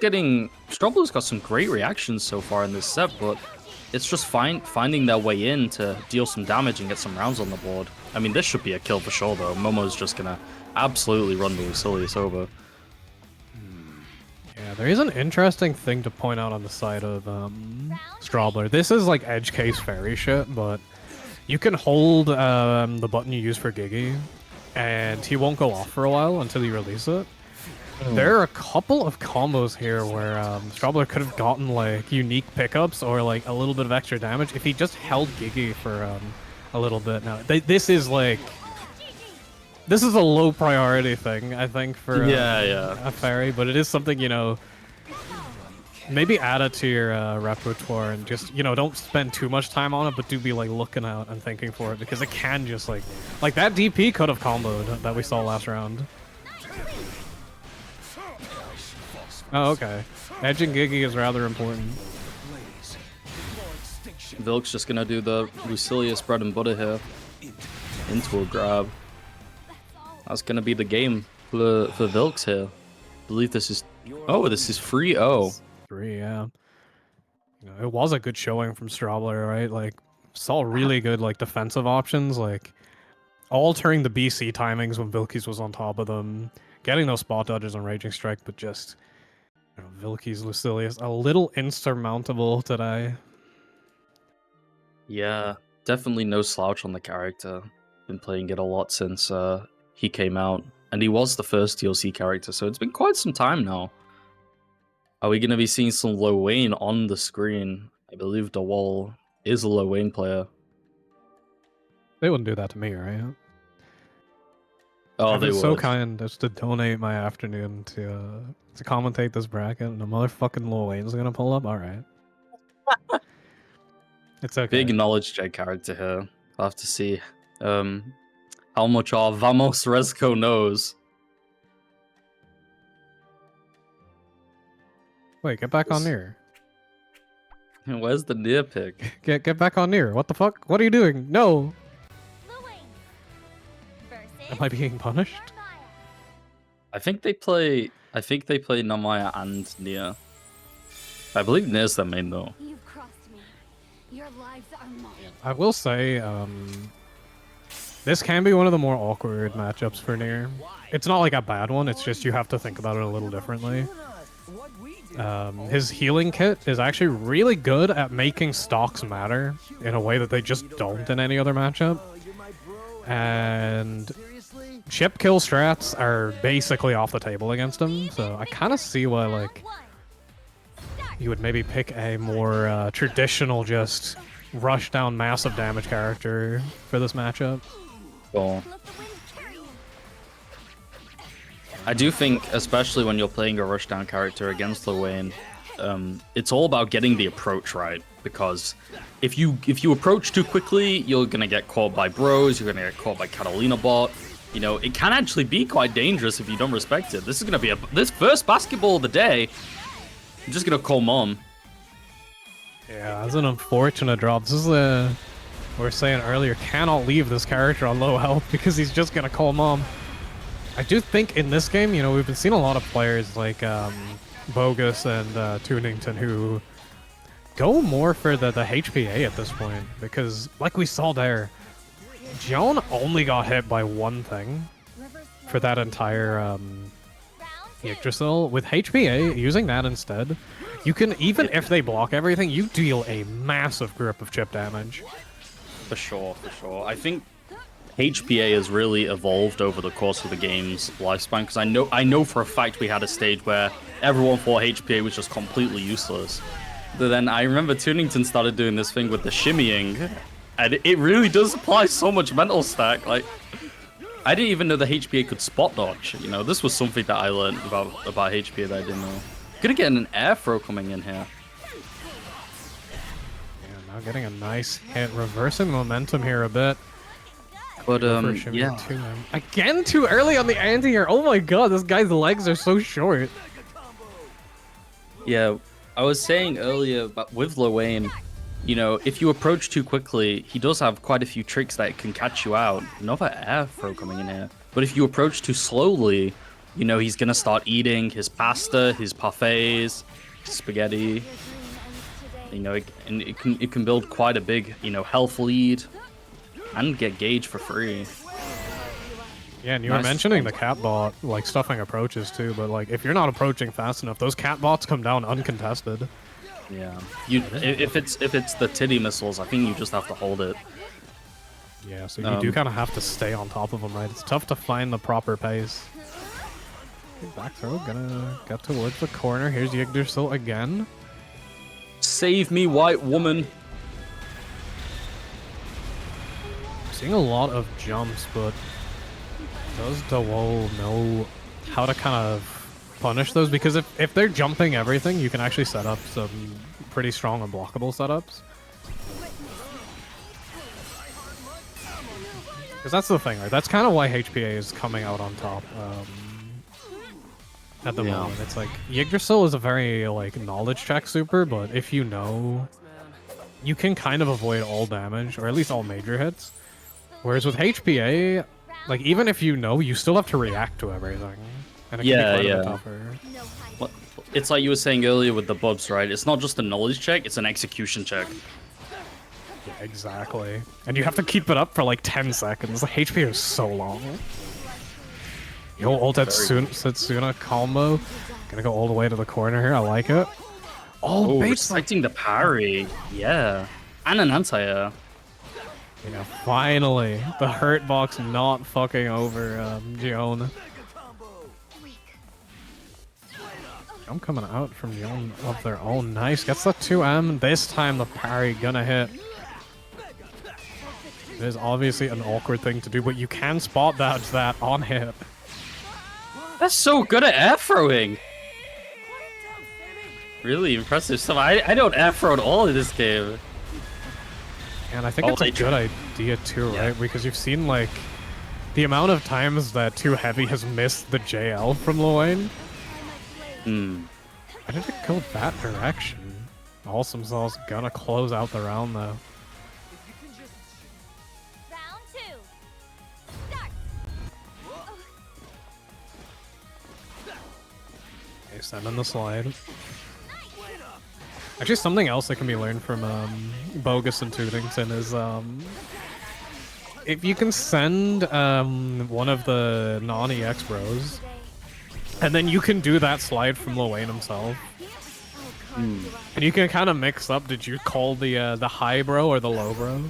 got some great reactions so far in this set, but it's just finding their way in to deal some damage and get some rounds on the board. I mean, this should be a kill for sure, though. Momo's just gonna absolutely run the Lucilius over. Yeah, there is an interesting thing to point out on the side of Strobler. This is like edge case fairy shit, but you can hold the button you use for Gigi, and he won't go off for a while until you release it. There are a couple of combos here where Strobler could have gotten like unique pickups or like a little bit of extra damage if he just held Gigi for a little bit. Now, this is a low priority thing, I think, for a fairy, but it is something, you know, maybe add it to your repertoire and just, you know, don't spend too much time on it, but do be like looking out and thinking for it, because it can just like that DP could have comboed that we saw last round. Oh, okay. Edging Gigi is rather important. Vilk's just gonna do the Lucilius bread and butter here. Into a grab. That's gonna be the game for Vilks here. I believe this is... Oh, this is 3-0. 3, yeah. You know, it was a good showing from Strobler, right? Like, saw really good like defensive options, like altering the BC timings when Vilkis was on top of them, getting those spot dodges on Raging Strike, but just, you know, Vilkis Lucilius a little insurmountable today. Yeah, definitely no slouch on the character. Been playing it a lot since he came out, and he was the first DLC character, so it's been quite some time now. Are we going to be seeing some Lo Wayne on the screen? I believe DeWall is a Lo Wayne player. They wouldn't do that to me, right? Oh, I've they been would. so kind as to donate my afternoon to commentate this bracket, and a motherfucking Lil Wayne's gonna pull up. All right, it's okay. Big knowledge J character here. I'll have to see how much our Vamos Rezko knows. Wait, get back on near. Where's the near pick? Get back on near. What the fuck? What are you doing? No. Versus Am I being punished? I think they play I think they play Namaya and Nia. I believe Nia's their main though. You've crossed me. Your lives are mine. I will say, this can be one of the more awkward matchups for Nier. It's not like a bad one, it's just you have to think about it a little differently. His healing kit is actually really good at making stocks matter in a way that they just don't in any other matchup. And chip kill strats are basically off the table against him, so I kind of see why, like, you would maybe pick a more traditional, just rush down massive damage character for this matchup. Cool. I do think, especially when you're playing a rushdown character against Lil Wayne, it's all about getting the approach right. Because if you approach too quickly, you're gonna get caught by bros. You're gonna get caught by Catalina bot. You know, it can actually be quite dangerous if you don't respect it. This is gonna be this first basketball of the day. I'm just gonna call mom. Yeah, that's an unfortunate drop. This is the we were saying earlier. Cannot leave this character on low health because he's just gonna call mom. I do think in this game, you know, we've been seeing a lot of players like Bogus and Tunington who go more for the HPA at this point, because like we saw there, Joan only got hit by one thing for that entire Yggdrasil. With HPA, using that instead, you can, even if they block everything, you deal a massive grip of chip damage. For sure, for sure. I think HPA has really evolved over the course of the game's lifespan, because I know for a fact we had a stage where everyone thought HPA was just completely useless. But then I remember Tunington started doing this thing with the shimmying, and it really does apply so much mental stack. Like, I didn't even know the HPA could spot dodge. You know, this was something that I learned about HPA that I didn't know. Gonna get an air throw coming in here. Yeah, now getting a nice hit, reversing momentum here a bit. But yeah. Again, too early on the anti-air. Oh my god, this guy's legs are so short. Yeah, I was saying earlier, but with Lil Wayne, you know, if you approach too quickly, he does have quite a few tricks that can catch you out. Another air throw coming in here. But if you approach too slowly, you know, he's gonna start eating his pasta, his parfaits, spaghetti. You know, it can build quite a big, you know, health lead. And get gauge for free. Yeah, and you were mentioning the cat bot, like, stuffing approaches too, but, like, if you're not approaching fast enough, those cat bots come down uncontested. Yeah. If it's the titty missiles, I think you just have to hold it. Yeah, so you do kind of have to stay on top of them, right? It's tough to find the proper pace. Okay, back throw, gonna get towards the corner. Here's Yggdrasil again. Save me, white woman. Seeing a lot of jumps, but does DeWoe know how to kind of punish those? Because if they're jumping everything, you can actually set up some pretty strong unblockable setups. Because that's the thing, right? That's kind of why HPA is coming out on top at the moment. It's like, Yggdrasil is a very, like, knowledge check super, but if you know, you can kind of avoid all damage, or at least all major hits. Whereas with HPA, like, even if you know, you still have to react to everything. And it can be quite a bit tougher. Well, it's like you were saying earlier with the bubs, right? It's not just a knowledge check, it's an execution check. Yeah, exactly. And you have to keep it up for like 10 seconds. The HPA is so long. Yo, ult at Setsuna combo. Gonna go all the way to the corner here, I like it. Oh, respecting the parry. Yeah. And an anti-air. Yeah, finally, the hurt box not fucking over Gion. I'm coming out from Gion of their own. Nice, gets the 2M. This time the parry gonna hit. It is obviously an awkward thing to do, but you can spot dodge that on hit. That's so good at air throwing. Really impressive stuff. I don't air throw at all in this game. And I think it's a good idea too, right? Because you've seen, like, the amount of times that Too Heavy has missed the JL from Lil Wayne. Why did it go that direction? Awesome Sauce gonna close out the round though. Round 2. Start. send in the slide. Actually, something else that can be learned from Bogus and Tootington is if you can send one of the non-EX bros, and then you can do that slide from Lil Wayne himself. And you can kind of mix up, did you call the high bro or the low bro?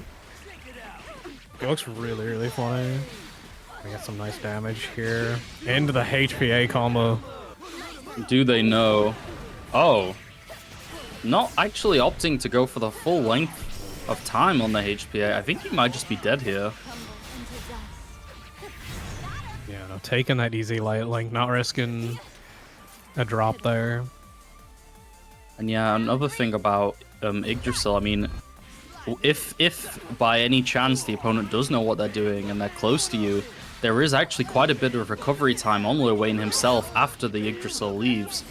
It looks really, really funny. I get some nice damage here. Into the HPA combo. Do they know? Oh. Not actually opting to go for the full length of time on the HPA. I think he might just be dead here. Yeah, no, taking that easy light link, not risking a drop there. And yeah, another thing about Yggdrasil, I mean, if by any chance the opponent does know what they're doing and they're close to you, there is actually quite a bit of recovery time on Lil Wayne himself after the Yggdrasil leaves.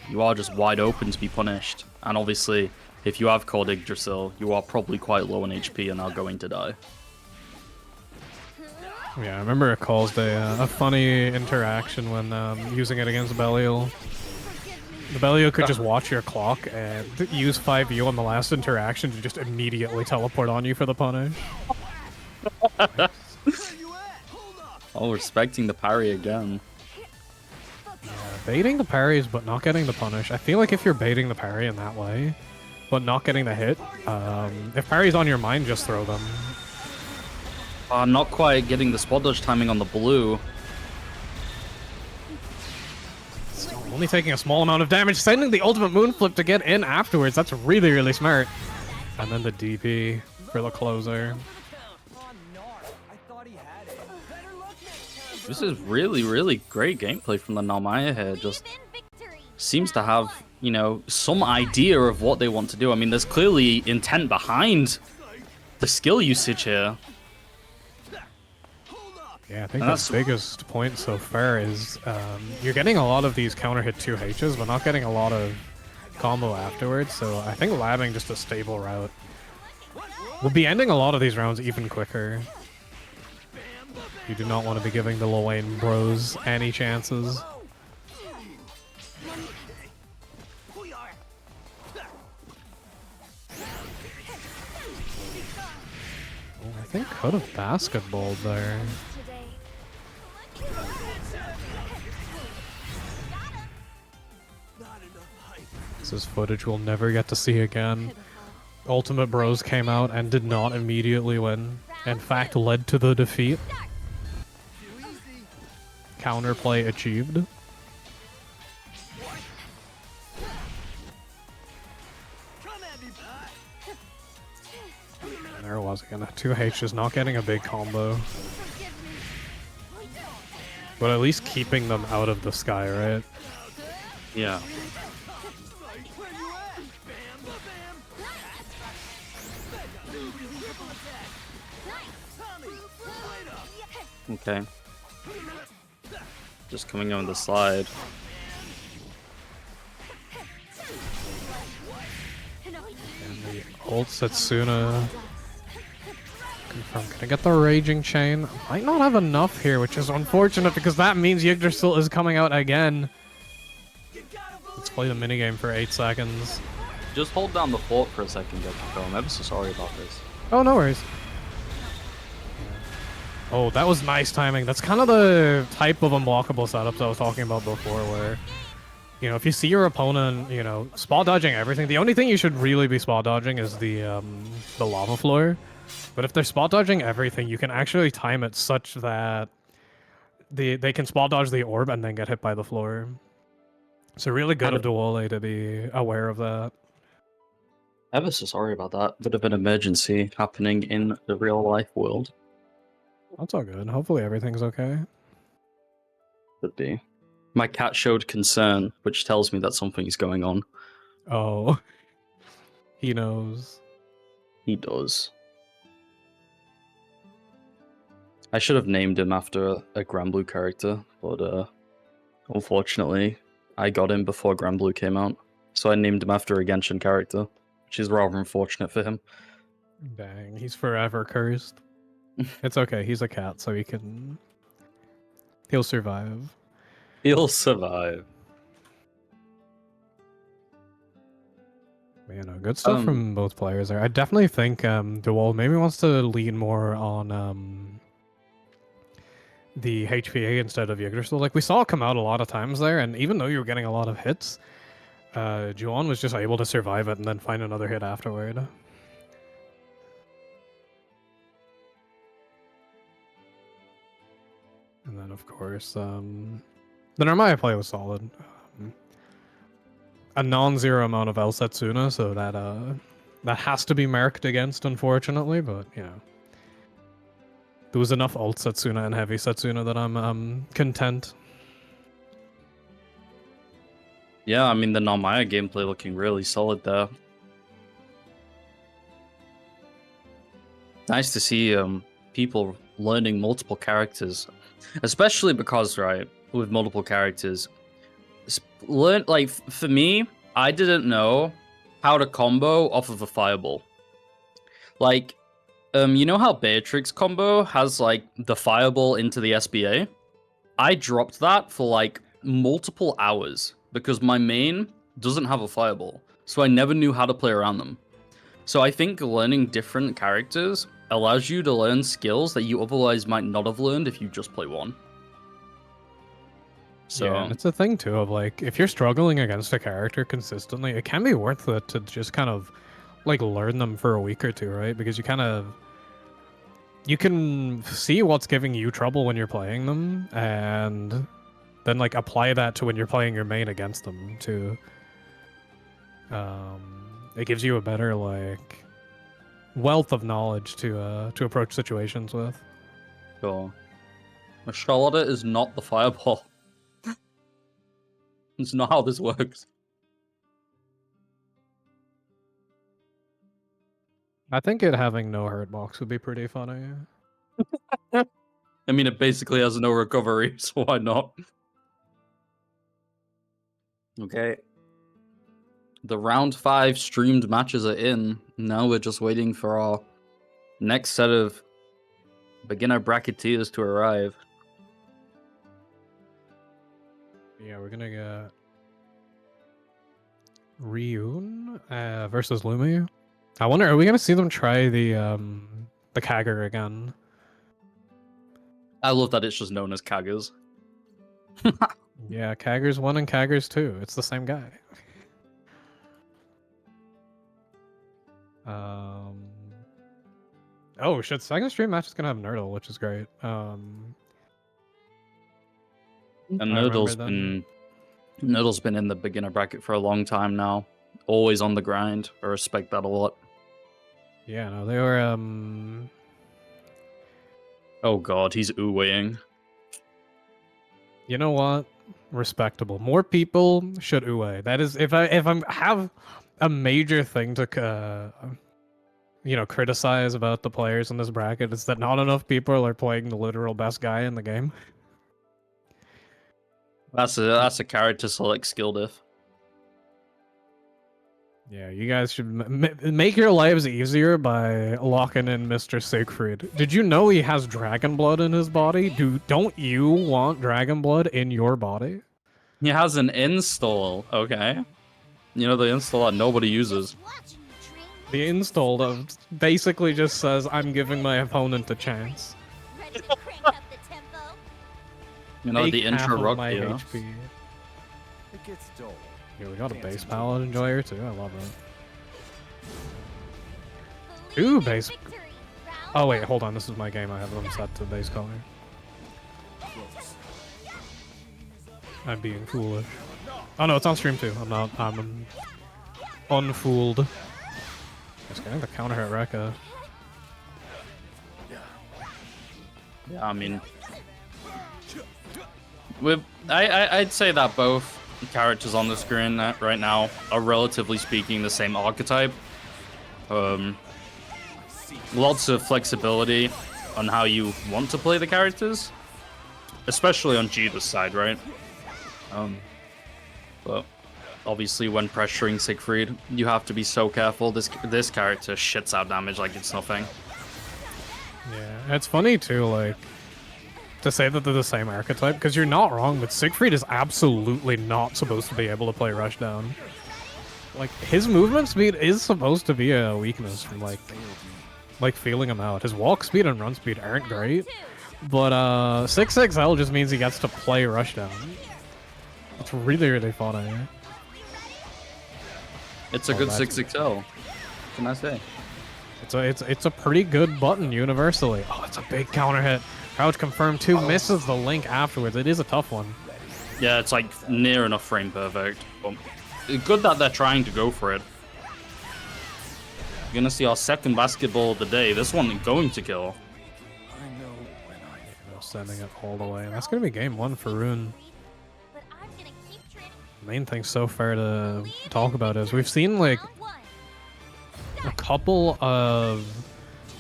You are just wide open to be punished. And obviously, if you have called Yggdrasil, you are probably quite low on HP and are going to die. Yeah, I remember it caused a funny interaction when using it against Belial. The Belial could just watch your clock and use 5U on the last interaction to just immediately teleport on you for the punish. Oh, respecting the parry again. Yeah, baiting the parries but not getting the punish. I feel like if you're baiting the parry in that way, but not getting the hit, if parry's on your mind, just throw them. Not quite getting the spot dodge timing on the blue. Still only taking a small amount of damage, sending the ultimate moon flip to get in afterwards. That's really, really smart. And then the DP for the closer. This is really, really great gameplay from the Narmaya here. Just seems to have, you know, some idea of what they want to do. I mean, there's clearly intent behind the skill usage here. Yeah, I think the biggest point so far is you're getting a lot of these counter hit 2Hs, but not getting a lot of combo afterwards. So I think labbing just a stable route will be ending a lot of these rounds even quicker. You do not want to be giving the Lil Wayne bros any chances. Oh, I think could have basketballed there. This is footage we'll never get to see again. Ultimate Bros came out and did not immediately win. In fact, led to the defeat. Counterplay achieved. There was again. 2H is not getting a big combo. But at least keeping them out of the sky, right? Yeah. Okay. Just coming on the slide. And the ult Setsuna. Confirm. Can I get the Raging Chain? Might not have enough here, which is unfortunate because that means Yggdrasil is coming out again. Let's play the minigame for 8 seconds. Just hold down the fort for a second, Gekko. I'm ever so sorry about this. Oh, no worries. Oh, that was nice timing. That's kind of the type of unblockable setups I was talking about before, where, you know, if you see your opponent, you know, spot dodging everything, the only thing you should really be spot dodging is the lava floor. But if they're spot dodging everything, you can actually time it such that they can spot dodge the orb and then get hit by the floor. So really good of Duole to be aware of that. Ever so sorry about that. Bit of an emergency happening in the real life world. That's all good. Hopefully everything's okay. Could be. My cat showed concern, which tells me that something is going on. Oh. He knows. He does. I should have named him after a Granblue character, but unfortunately, I got him before Granblue came out. So I named him after a Genshin character, which is rather unfortunate for him. Dang, he's forever cursed. It's okay, he's a cat, so he'll survive. He'll survive. You know, good stuff from both players there. I definitely think DeWalt maybe wants to lean more on the HPA instead of Yggdrasil. Like, we saw it come out a lot of times there, and even though you were getting a lot of hits, Juan was just able to survive it and then find another hit afterward. And then, of course, the Narmaya play was solid. A non-zero amount of El Setsuna, so that has to be marked against, unfortunately, but, you know. There was enough alt Setsuna and heavy Setsuna that I'm content. Yeah, I mean, the Narmaya gameplay looking really solid there. Nice to see people learning multiple characters, especially because, right, with multiple characters, like, for me, I didn't know how to combo off of a fireball. Like, you know how Beatrix combo has, like, the fireball into the SBA? I dropped that for, like, multiple hours because my main doesn't have a fireball, so I never knew how to play around them. So I think learning different characters allows you to learn skills that you otherwise might not have learned if you just play one. So yeah, and it's a thing too of like, if you're struggling against a character consistently, it can be worth it to just kind of like learn them for a week or two, right? Because you can see what's giving you trouble when you're playing them, and then like apply that to when you're playing your main against them too. It gives you a better like wealth of knowledge to approach situations with. sure. Charlotte is not the fireball. It's not how this works. I think it having no hurt box would be pretty funny. I mean, it basically has no recovery, so why not? Okay. The round 5 streamed matches are in. Now we're just waiting for our next set of beginner bracketeers to arrive. Yeah, we're gonna get Ryun versus Lumi. I wonder, are we gonna see them try the Kagger again? I love that it's just known as Kaggers. Yeah, Kagger's 1 and Kagger's 2. It's the same guy. Oh shit, second stream match is gonna have Nerdle, which is great. And I remember Nerdle's been in the beginner bracket for a long time now. Always on the grind. I respect that a lot. Yeah, no, they were Oh god, he's ooh-weighing. you know what? Respectable. More people should Uwe. That is, if I have a major thing to criticize about the players in this bracket, it's that not enough people are playing the literal best guy in the game. That's a character select skill diff. Yeah, you guys should make your lives easier by locking in Mr. Siegfried. Did you know he has dragon blood in his body? Don't you want dragon blood in your body? He has an install, okay. You know, the install that nobody uses. The install that basically just says, I'm giving my opponent a chance. Ready to crank up the tempo? You know, Make the half intro of rock my here. HP. It gets dull. Here, we got a Dancing base to palette the enjoyer too. I love it. Believe Ooh, in base. victory. Round Oh wait, one. hold on. This is my game. I have them set to base color. I'm being foolish. Oh no, it's on stream too. I'm not. I'm unfooled. Just getting the counter hit Rekka. Yeah, I mean, I'd say that both characters on the screen right now are relatively speaking the same archetype. Lots of flexibility on how you want to play the characters, especially on Jita's side, right? But obviously, when pressuring Siegfried, you have to be so careful. This character shits out damage like it's nothing. Yeah, it's funny too, like, to say that they're the same archetype, because you're not wrong, but Siegfried is absolutely not supposed to be able to play Rushdown. like his movement speed is supposed to be a weakness from like feeling him out. His walk speed and run speed aren't great, but 6XL just means he gets to play rushdown. It's really funny. It's a good 6XL. What can I say? It's a pretty good button universally. Oh, it's a big counter hit. Crouch confirm 2 misses the link afterwards. It is a tough one. Yeah, it's like near enough frame perfect. But good that they're trying to go for it. You're gonna see our second basketball of the day. This one going to kill. I know when I Sending it all the way. And that's gonna be game 1 for Rune. But I'm gonna keep training. Main thing so far to talk about is we've seen like a couple of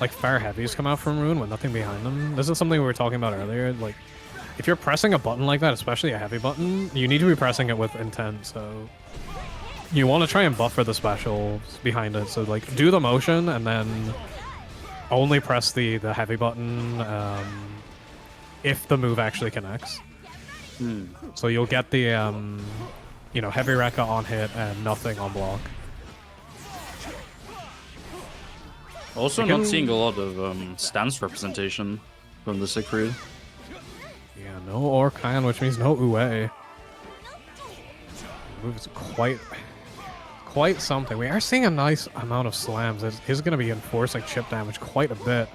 like fire heavies come out from Rune with nothing behind them. This is something we were talking about earlier. Like, if you're pressing a button like that, especially a heavy button, you need to be pressing it with intent. So you want to try and buffer the specials behind it. So like, do the motion and then only press the heavy button if the move actually connects. So you'll get the you know, heavy Rekka on hit and nothing on block. Also, not seeing a lot of stance representation from the Siegfried. Yeah, no Orkan, which means no Ue. Move is quite something. We are seeing a nice amount of slams. It is going to be enforcing chip damage quite a bit.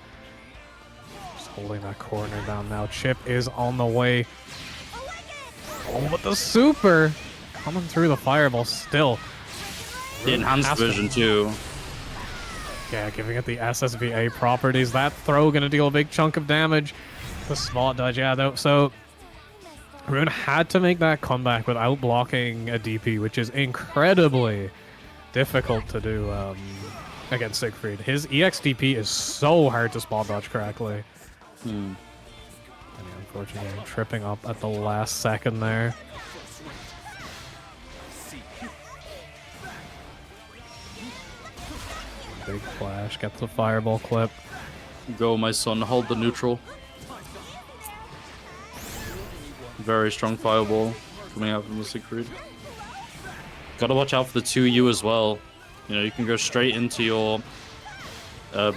Just holding that corner down now. Chip is on the way. Oh, but the super coming through the fireball still. The enhanced vision too. Yeah, giving it the SSVA properties. That throw gonna deal a big chunk of damage. The spot dodge, yeah, though. So Rune had to make that comeback without blocking a DP, which is incredibly difficult to do against Siegfried. His EX DP is so hard to spot dodge correctly. And unfortunately, tripping up at the last second there. Big flash, gets the fireball clip. Go, my son, hold the neutral. Very strong fireball coming out from the Siegfried. Gotta watch out for the 2U as well. You know, you can go straight into your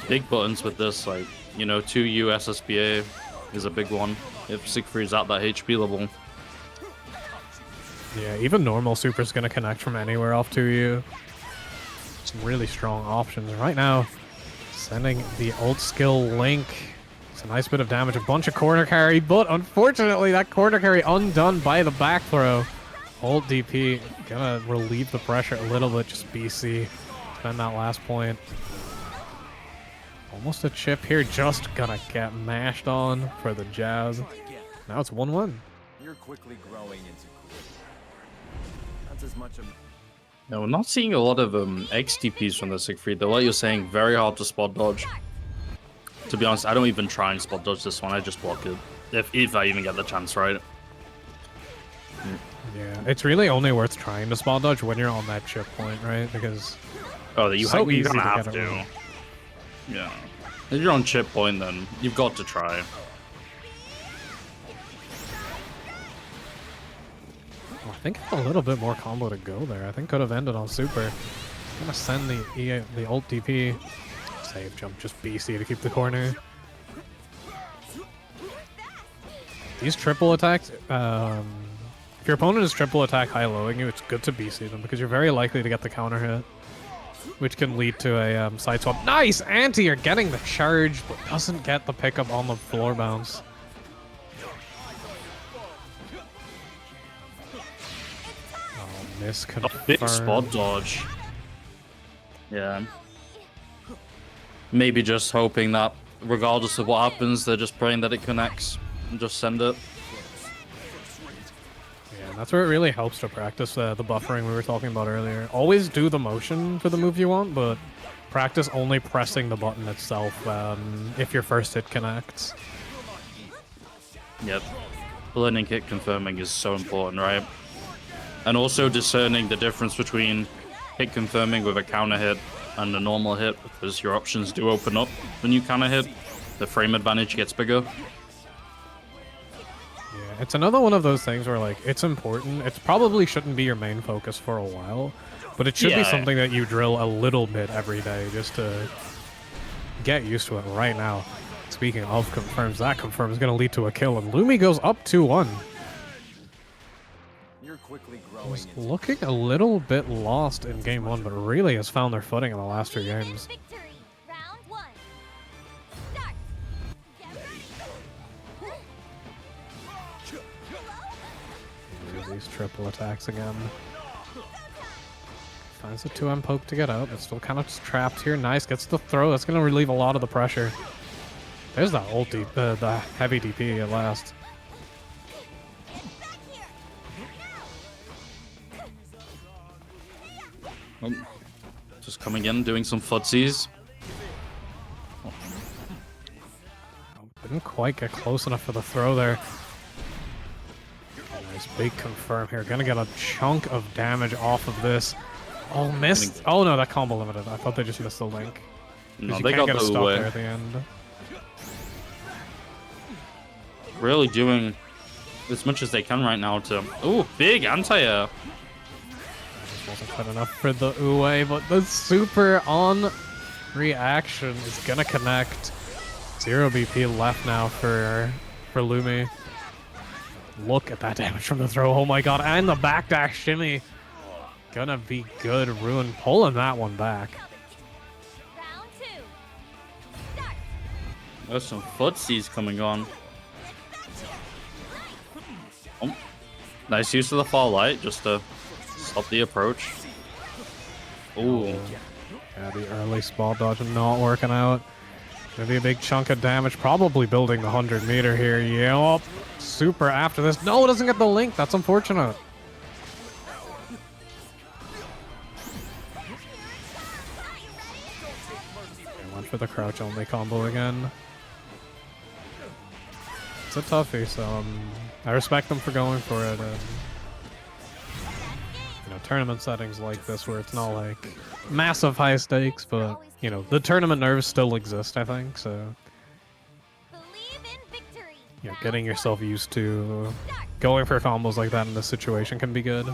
big buttons with this, like, you know, 2U SSBA is a big one if Siegfried's at that HP level. Yeah, even normal super's gonna connect from anywhere off 2U. Some really strong options right now. Sending the ult skill Link. It's a nice bit of damage, a bunch of corner carry, but unfortunately that corner carry undone by the back throw. Ult DP gonna relieve the pressure a little bit, just BC. Spend that last point. Almost a chip here, just gonna get mashed on for the jazz. Now it's 1-1. You're quickly growing into cool. Not as much of. No, we're not seeing a lot of XTPs from the Siegfried, though. Like you're saying, very hard to spot dodge. To be honest, I don't even try and spot dodge this one. I just block it, if I even get the chance, right? Yeah, it's really only worth trying to spot dodge when you're on that chip point, right? Because you so you easy kind of to have get it to. wrong. Yeah. If you're on chip point, then you've got to try. Oh, I think a little bit more combo to go there. I think could have ended on super. I'm gonna send the ult DP. Save jump, just BC to keep the corner. These triple attacks, if your opponent is triple attack high-lowing you, it's good to BC them because you're very likely to get the counter hit, which can lead to a side swap. Nice! Anti are getting the charge, but doesn't get the pickup on the floor bounce. Oh, miss A big spot dodge. Yeah. Maybe just hoping that regardless of what happens, they're just praying that it connects and just send it. Yeah, and that's where it really helps to practice the buffering we were talking about earlier. Always do the motion for the move you want, but practice only pressing the button itself if your first hit connects. Yep. Learning hit confirming is so important, right? And also discerning the difference between hit confirming with a counter hit and a normal hit, because your options do open up when you counter hit. The frame advantage gets bigger. Yeah, it's another one of those things where, like, it's important. It probably shouldn't be your main focus for a while, But it should be Yeah. something that you drill a little bit every day just to get used to it right now. Speaking of confirms, that confirm is going to lead to a kill, and Lumi goes up 2-1. You're quickly growing Was into looking a little bit lost in game 1, but really has found their footing in the last 2 games. Victory. Round 1. Start. Get ready. Use these triple attacks again. Finds the 2M poke to get out, but still kind of just trapped here. Nice, gets the throw. That's going to relieve a lot of the pressure. There's that ulti, the heavy DP at last. Back here. Just coming in, doing some footsies. Didn't quite get close enough for the throw there. Nice big confirm here. Gonna get a chunk of damage off of this. Oh, missed. Oh no, that combo limited. I thought they just missed the link. No, You they can't got get a the stop way. there at the end. Really doing as much as they can right now to... Ooh, big anti-air. Just wasn't quite enough for the Uwe, but the super on reaction is gonna connect. 0 BP left now for Lumi. Look at that damage from the throw. Oh my god, and the backdash shimmy. Gonna be good. Ruin pulling that one back. Round 2. Start. There's some footsies coming on. Oh, nice use of the fall light just to stop the approach. Ooh. Yeah, the early spot dodge not working out. Gonna be a big chunk of damage. Probably building the 100-meter here. Yup. Super after this. No, it doesn't get the link. That's unfortunate. Went for the crouch only combo again. It's a toughie, so I respect them for going for it. And, you know, tournament settings like this where it's not like massive high stakes, but you know, the tournament nerves still exist, I think. So, Believe in victory. you know, getting yourself used to going for combos like that in this situation can be good.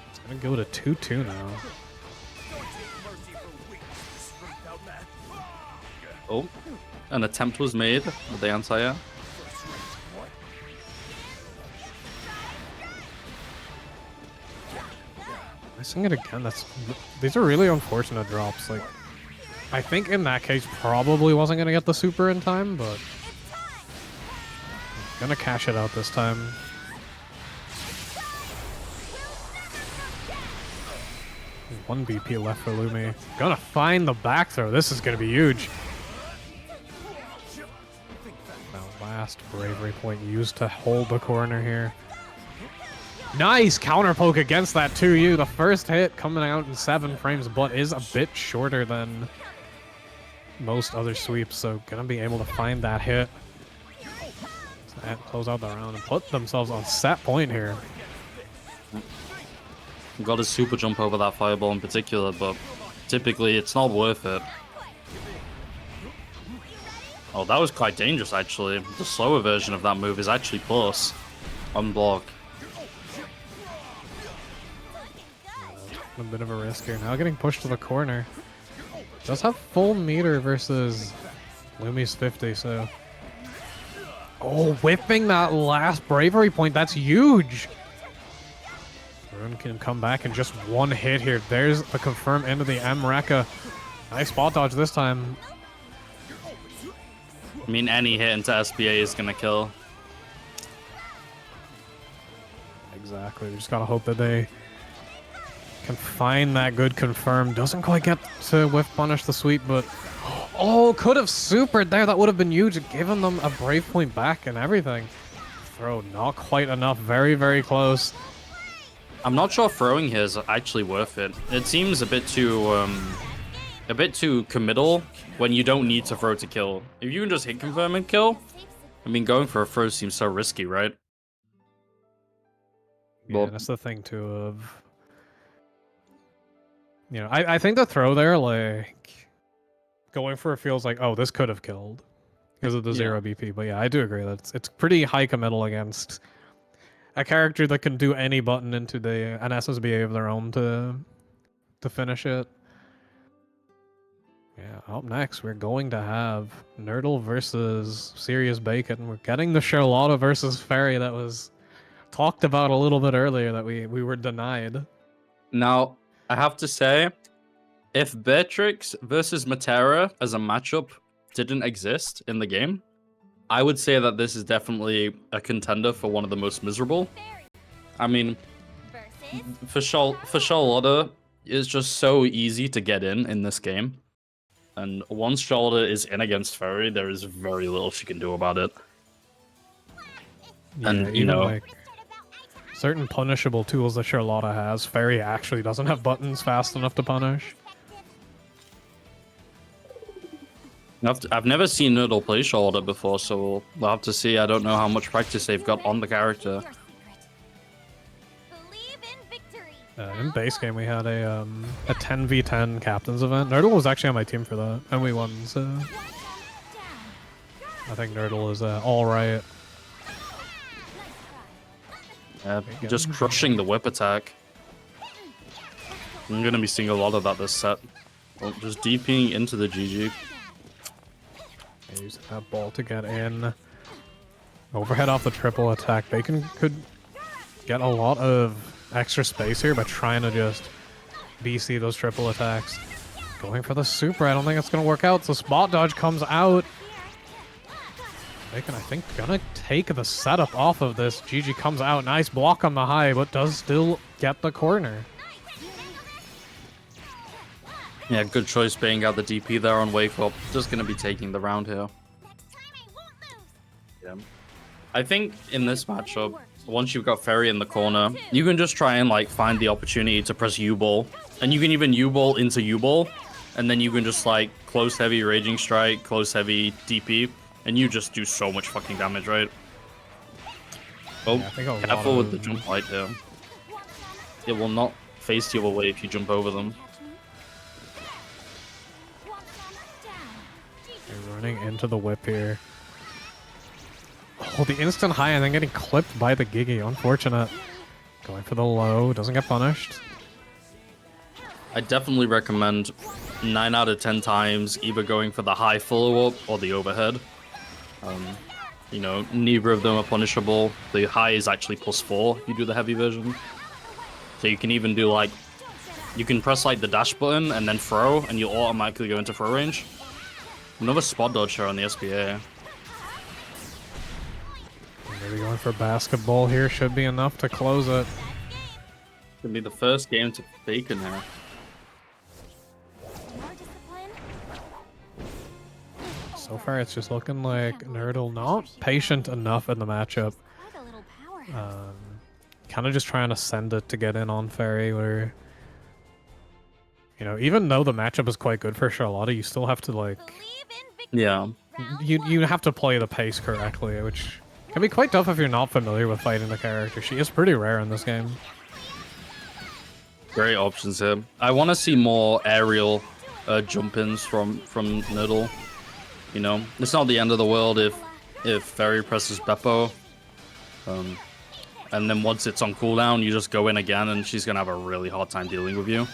It's gonna go to 2-2 now. Oh, an attempt was made with the anti-air. Missing it again. These are really unfortunate drops. Like, I think in that case probably wasn't gonna get the super in time, but gonna cash it out this time. One BP left for Lumi. Gonna find the back throw. This is gonna be huge. That last bravery point used to hold the corner here. Nice counter poke against that 2U. The first hit coming out in 7 frames, but is a bit shorter than most other sweeps, so gonna be able to find that hit. And close out the round and put themselves on set point here. Got a super jump over that fireball in particular, but typically it's not worth it. Oh, that was quite dangerous actually. The slower version of that move is actually plus. Unblock. A bit of a risk here. Now getting pushed to the corner. Does have full meter versus Lumi's 50, so... Oh, whipping that last bravery point. That's huge! Rune can come back in just one hit here. There's the confirm end of the M Rekka. Nice spot dodge this time. I mean, any hit into SBA is gonna kill. Exactly. We just gotta hope that they can find that good confirm. Doesn't quite get to whiff punish the sweep, but... Oh, could have supered there. That would have been huge. Given them a brave point back and everything. Throw not quite enough. Very, very close. I'm not sure throwing here is actually worth it. It seems a bit too committal when you don't need to throw to kill. If you can just hit confirm and kill, I mean, going for a throw seems so risky, right? Yeah, Well- that's the thing too of... You know, I think the throw there, like... Going for it feels like, oh, this could have killed. Because of the 0 BP. But yeah, I do agree that it's pretty high committal against a character that can do any button into an SSBA of their own to to finish it. Yeah, up next we're going to have Nerdle versus Serious Bacon. We're getting the Charlotta versus Fairy that was talked about a little bit earlier that we were denied. Now, I have to say, if Beatrix versus Matera as a matchup didn't exist in the game, I would say that this is definitely a contender for one of the most miserable. I mean, for Charlotta, it's just so easy to get in this game. And once Charlotte is in against Fairy, there is very little she can do about it. Yeah, And, you even know, like certain punishable tools that Charlotta has, Fairy actually doesn't have buttons fast enough to punish. I've never seen Noodle play Charlotte before, so we'll have to see. I don't know how much practice they've got on the character. In base game, we had a 10v10 captains event. Nerdle was actually on my team for that, and we won, so I think Nerdle is alright. Just crushing the whip attack. I'm gonna be seeing a lot of that this set. Well, just DPing into the GG. Using that ball to get in. Overhead off the triple attack. Bacon could get a lot of extra space here by trying to just BC those triple attacks. Going for the super. I don't think it's going to work out. So spot dodge comes out. Bacon, I think, gonna take the setup off of this. GG comes out. Nice block on the high, but does still get the corner. Yeah, good choice baiting out the DP there on Wake Up. Just gonna be taking the round here. Yeah. I think in this matchup, once you've got Fairy in the corner, you can just try and like find the opportunity to press U-Ball. And you can even U-Ball into U-Ball. And then you can just like close heavy Raging Strike, close heavy DP. And you just do so much fucking damage, right? Oh, yeah, careful with the jump light here. It will not face you away if you jump over them. They're running into the whip here. Oh, the instant high and then getting clipped by the Gigi. Unfortunate. Going for the low. Doesn't get punished. I definitely recommend 9 out of 10 times either going for the high follow-up or the overhead. You know, neither of them are punishable. The high is actually +4 if you do the heavy version. So you can even do like, you can press like the dash button and then throw, and you'll automatically go into throw range. Another spot dodge here on the SBA. Maybe going for basketball here should be enough to close it. Could be the first game to Bacon here. So far, it's just looking like Nerdle not patient enough in the matchup. Kind of just trying to send it to get in on Fairy, where, you know, even though the matchup is quite good for Charlotta, you still have to like, Yeah. you have to play the pace correctly, which can be quite tough if you're not familiar with fighting the character. She is pretty rare in this game. Great options here. I want to see more aerial jump-ins from Nerdle. You know, it's not the end of the world if Fairy presses Beppo. And then once it's on cooldown, you just go in again and she's going to have a really hard time dealing with you.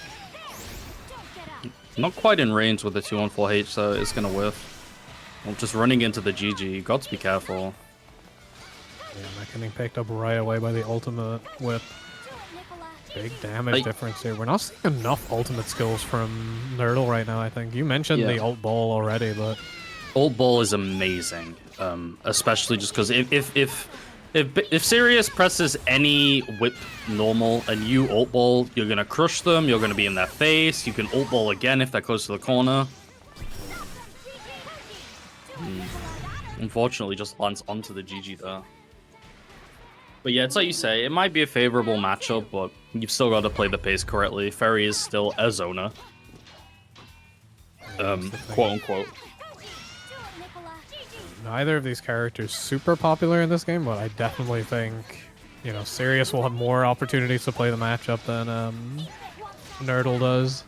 Not quite in range with the 214H, so it's going to whiff. Well, just running into the GG, you got to be careful. Yeah, that getting picked up right away by the ultimate whip. Big damage difference here. We're not seeing enough ultimate skills from Nerdle right now, I think. You mentioned the ult ball already, but... Ult ball is amazing, especially just because if Sirius presses any whip normal and you ult ball, you're gonna crush them. You're gonna be in their face. You can ult ball again if they're close to the corner. Unfortunately, just lands onto the GG there. But yeah, it's like you say, it might be a favorable matchup, but you've still got to play the pace correctly. Fairy is still a zoner, quote unquote. Neither of these characters super popular in this game, but I definitely think, you know, Sirius will have more opportunities to play the matchup than Nerdle does.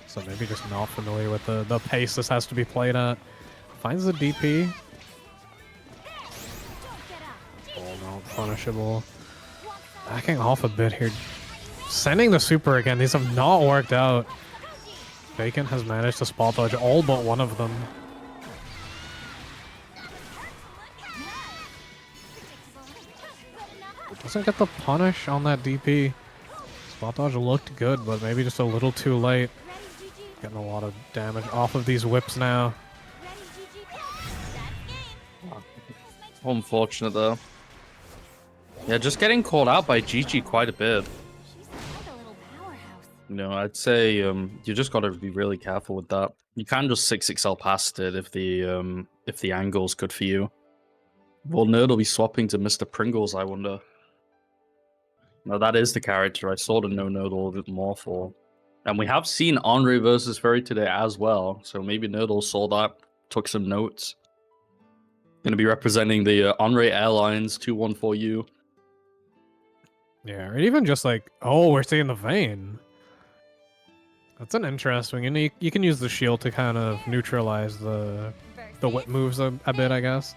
So maybe just not familiar with the pace this has to be played at. Finds the DP. Oh no, punishable. Backing off a bit here. sending the super again. These have not worked out. Bacon has managed to spot dodge all but one of them. Doesn't get the punish on that DP. Spot dodge looked good, but maybe just a little too late. Getting a lot of damage off of these whips now. Unfortunate though. Yeah, just getting called out by Gigi quite a bit. She's like a little powerhouse. You know, I'd say you just got to be really careful with that. You can just 6XL past it if the angle's good for you. Will Nerd will be swapping to Mr. Pringles, I wonder. No, that is the character I sort of know Nerd a little bit more for. And we have seen Henri versus Ferry today as well, so maybe Nerdle saw that, took some notes. Going to be representing the Henri Airlines 214U. Yeah, or even just like, oh, we're seeing the Vayne. That's an interesting, and you can use the shield to kind of neutralize the whip moves a bit, I guess.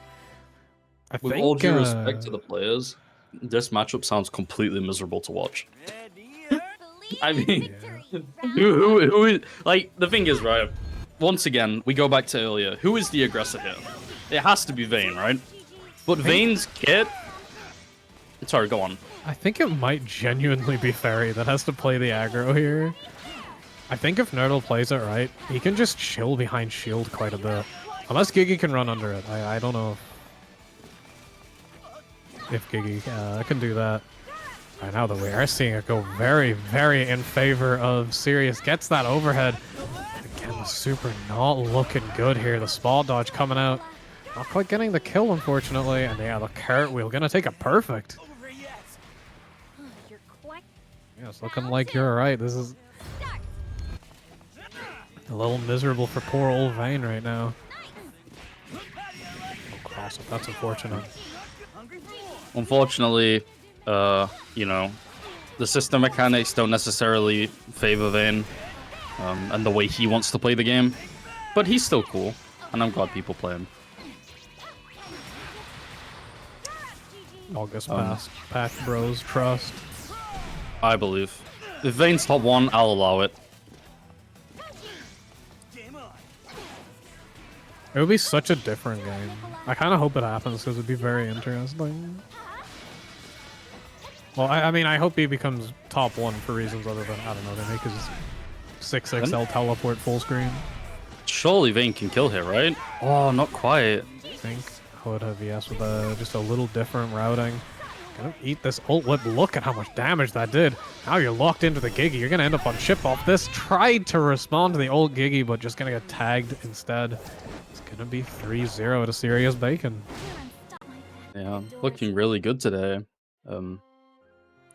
With all due respect to the players, this matchup sounds completely miserable to watch. I mean, who is, like, the thing is, right, once again, we go back to earlier, who is the aggressor here? It has to be Vayne, right? But Vayne's kit... Sorry, go on. I think it might genuinely be Ferry that has to play the aggro here. I think if Nerdle plays it right, he can just chill behind shield quite a bit. Unless Gigi can run under it. I don't know if Gigi can do that. Right now, though, we are seeing it go very, very in favor of Sirius. Gets that overhead. Again, the super not looking good here. The spot dodge coming out. Not quite getting the kill, unfortunately. And yeah, the carrot wheel gonna take it perfect. You're quite Yeah, it's looking like you're right. This is a little miserable for poor old Vayne right now. Oh, cross it. That's unfortunate. Unfortunately, you know, the system mechanics don't necessarily favor Vayne and the way he wants to play the game. But he's still cool, and I'm glad people play him. August past. Pack bros, trust. I believe. If Vayne's top 1, I'll allow it. It would be such a different game. I kind of hope it happens because it'd be very interesting. Well, I mean, I hope he becomes top 1 for reasons other than, I don't know, they make his 6XL teleport full screen. Surely Vayne can kill here, right? Oh, not quite. I think I would have yes with just a little different routing. Gonna eat this ult whip. Look at how much damage that did. Now you're locked into the Gigi. You're gonna end up on chip off. This tried to respond to the old Gigi, but just gonna get tagged instead. It's gonna be 3-0 to Serious Bacon. Yeah, looking really good today.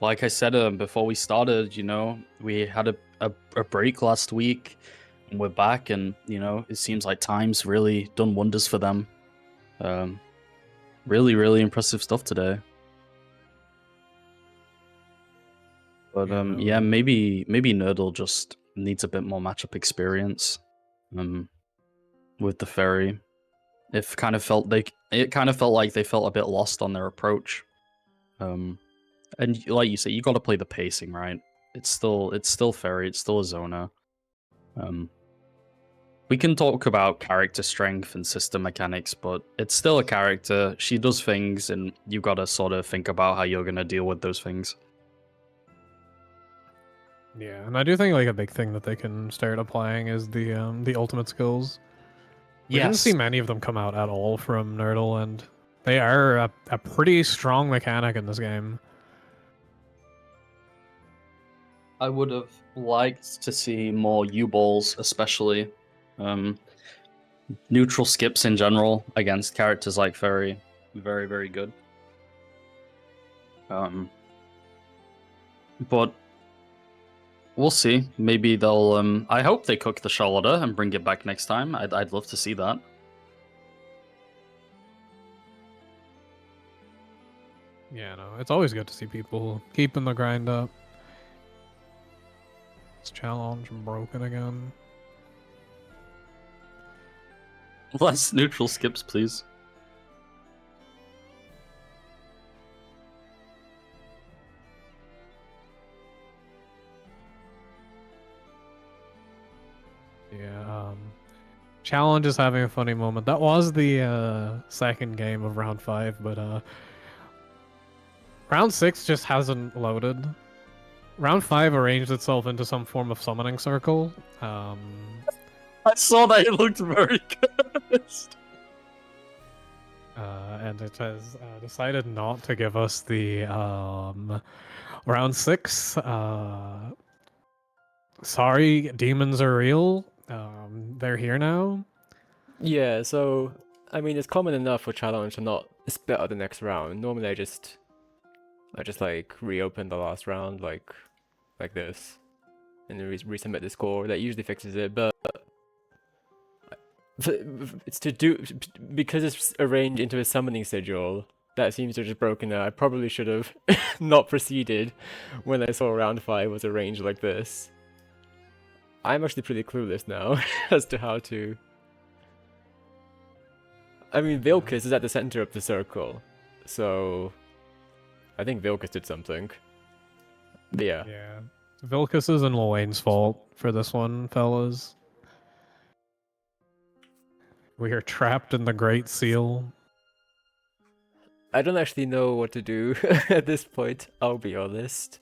Like I said before we started, you know, we had a break last week, and we're back, and you know, it seems like time's really done wonders for them. Really, really impressive stuff today. But yeah, maybe Nerdle just needs a bit more matchup experience with the Ferry. It kind of felt like they felt a bit lost on their approach. And like you say, you got to play the pacing, right? It's still Ferry, it's still a Zona. We can talk about character strength and system mechanics, but it's still a character. She does things, and you got to sort of think about how you're gonna deal with those things. Yeah, and I do think like a big thing that they can start applying is the ultimate skills. We didn't see many of them come out at all from Nerdle, and they are a pretty strong mechanic in this game. I would have liked to see more U-balls, especially. Neutral skips in general against characters like Ferry. Very, very good. But we'll see. Maybe they'll... I hope they cook the Charlotta and bring it back next time. I'd love to see that. Yeah, no, it's always good to see people keeping the grind up. This challenge broken again. Less neutral skips, please. Challenge is having a funny moment. That was the second game of round 5, but round 6 just hasn't loaded. Round 5 arranged itself into some form of summoning circle. I saw that it looked very good. And it has decided not to give us the round 6. Sorry, demons are real. They're here now. Yeah, so I mean it's common enough for challenge to not split out the next round. Normally I just like reopen the last round like this, and then resubmit the score. That usually fixes it, but it's to do because it's arranged into a summoning schedule. That seems to have just broken out. I probably should have not proceeded when I saw round 5 was arranged like this. I'm actually pretty clueless now as to how to. I mean, Vilcus is at the center of the circle, so I think Vilcus did something. But yeah. Yeah. Vilcus is and Lorraine's fault for this one, fellas. We are trapped in the Great Seal. I don't actually know what to do at this point, I'll be honest.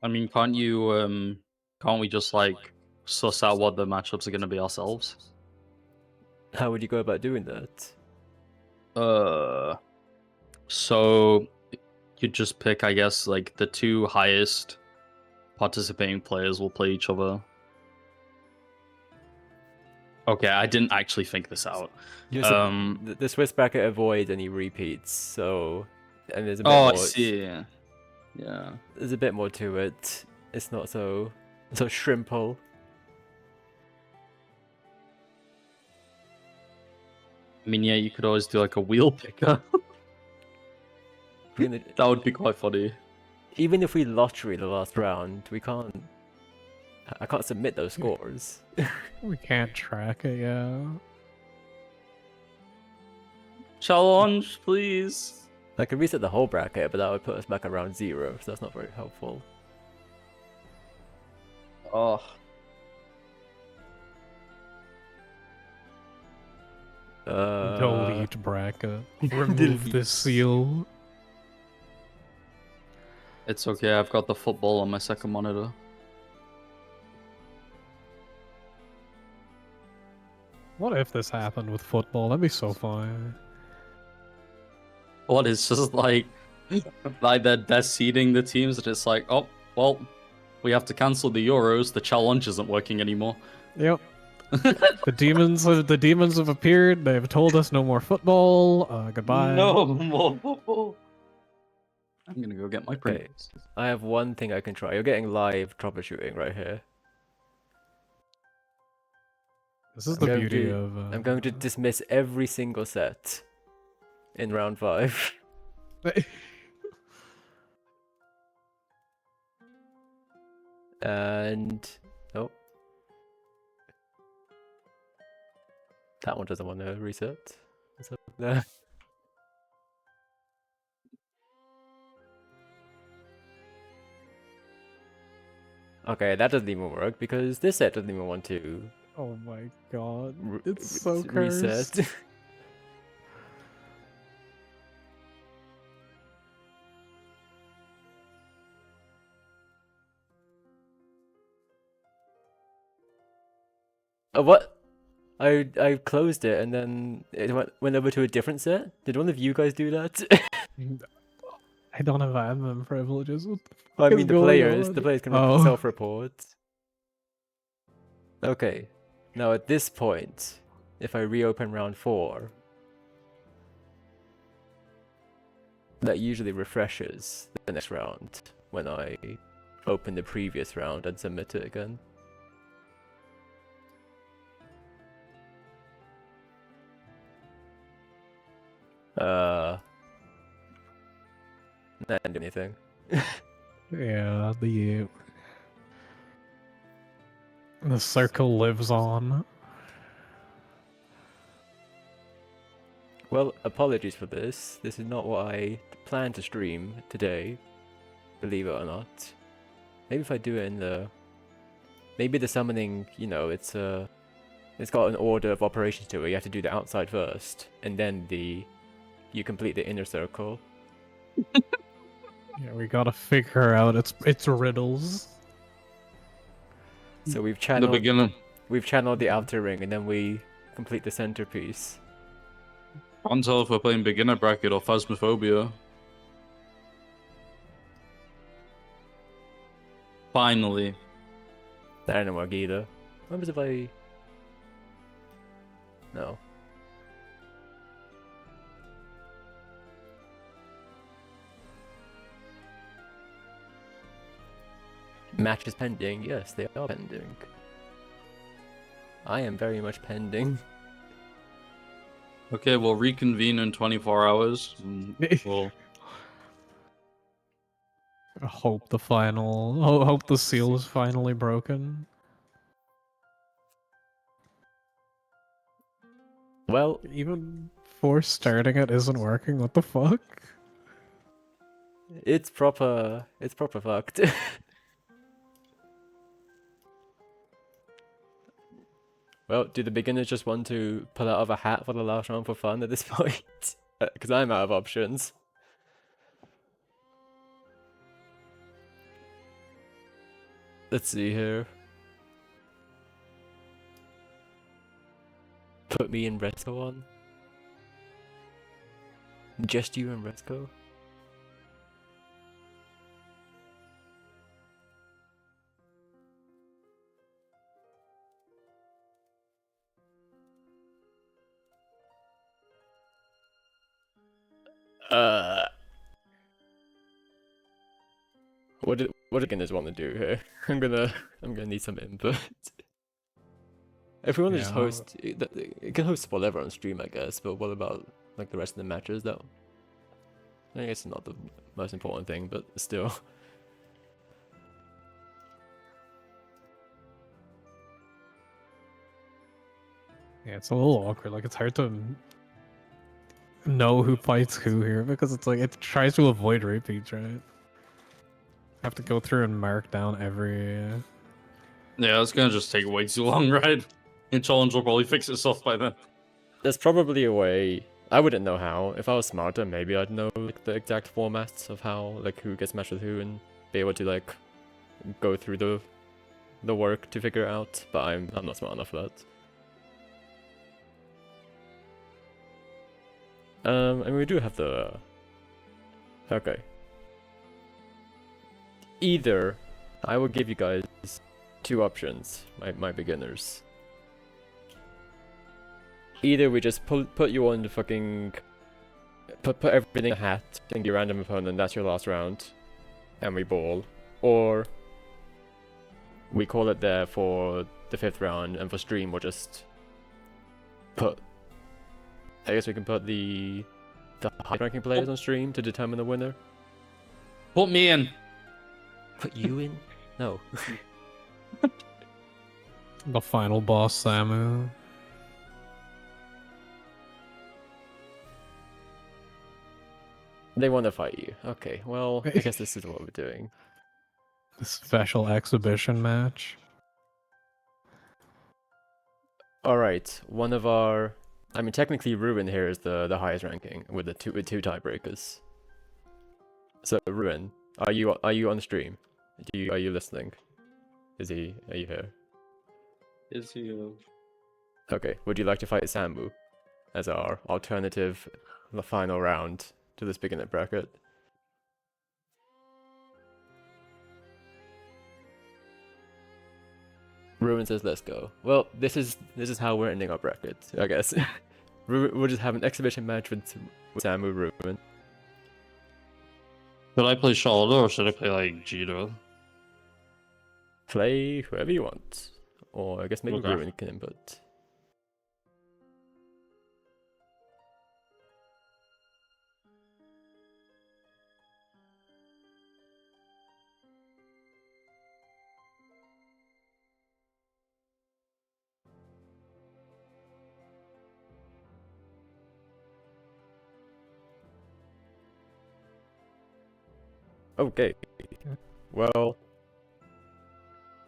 I mean, can't we just like suss out what the matchups are gonna be ourselves? How would you go about doing that? So you just pick, I guess, like the 2 highest participating players will play each other. Okay, I didn't actually think this out. The Swiss bracket avoids any repeats, so and there's a bit Oh, more. I see. Yeah. There's a bit more to it. It's not so shrimple. I mean, yeah, you could always do like a wheel picker. That would be quite funny. Even if we lottery the last round, we can't. I can't submit those scores. We can't track it, yeah. Challenge, please. I could reset the whole bracket, but that would put us back around 0, so that's not very helpful. Oh. Delete bracket. Remove the seal. It's okay, I've got the football on my second monitor. What if this happened with football? That'd be so fun. What is just like they're seeding the teams and it's like, oh well, we have to cancel the Euros, the challenge isn't working anymore. Yep. The demons have appeared. They've told us no more football. Goodbye. No more football. I'm gonna go get my Pringles. I have one thing I can try. You're getting live troubleshooting right here. This is the beauty of. I'm going to dismiss every single set in round 5. And oh, that one doesn't want to reset. What's up there? Okay, that doesn't even work because this set doesn't even want to. Oh my god, it's so cursed. Reset. What? I closed it and then it went over to a different set. Did one of you guys do that? I don't have admin privileges. What the fuck I is mean, going the on? players can Oh. self-report. Okay, now at this point, if I reopen round 4, that usually refreshes the next round when I open the previous round and submit it again. That didn't do anything. Yeah, the circle lives on. Well, apologies for this. This is not what I planned to stream today, believe it or not. Maybe if I do it in the... Maybe the summoning, you know, it's It's got an order of operations to it. You have to do the outside first, and then you complete the inner circle. Yeah, we gotta figure out its riddles. So we've In the beginning. channeled the outer ring, and then we complete the centerpiece. Can't tell if we're playing beginner bracket or Phasmophobia. Finally. I don't work either. What happens if I... No. Matches pending. Yes, they are pending. I am very much pending. Okay, we'll reconvene in 24 hours. And we'll... Hope the hope the seal is finally broken. Well, Even for starting it isn't working. What the fuck? it's proper fucked. Well, do the beginners just want to pull out of a hat for the last round for fun at this point? Because I'm out of options. Let's see here. Put me and Resco on. Just you and Resco? What do beginners want to do here? I'm gonna need some input. If we want to just host, it can host whatever on stream, I guess. But what about like the rest of the matches, though? I guess it's not the most important thing, but still. Yeah, it's a little awkward. Like, it's hard to know who fights who here because it's like it tries to avoid repeats, right? Have to go through and mark down every. Yeah, it's gonna just take way too long, right? And challenge will probably fix itself by then. There's probably a way. I wouldn't know how. If I was smarter, maybe I'd know like the exact formats of how like who gets matched with who and be able to like go through the work to figure it out. But I'm not smart enough for that. And we do have the... Okay. Either I will give you guys two options, my beginners. Either we just put you on the fucking... Put everything in a hat and your random opponent, that's your last round. And we ball. Or we call it there for the 5th round, and for stream we'll just put... I guess we can put the high-ranking players on stream to determine the winner. Put me in. Put you in? No. The final boss, Samu. They want to fight you. Okay, well, I guess this is what we're doing. The special exhibition match. Alright, one of our... I mean, technically Ruin here is the highest ranking with two tiebreakers. So Ruin, are you on stream? Are you listening? Are you here? Is he? Okay, would you like to fight Samu as our alternative, the final round to this beginner bracket? Ruin says, "Let's go." Well, this is how we're ending our bracket, I guess. We'll just have an exhibition match with Samu Ruin. Should I play Charlotte or should I play like Jiro? Play whoever you want, or I guess maybe Okay. Ruin can input. Okay. Well,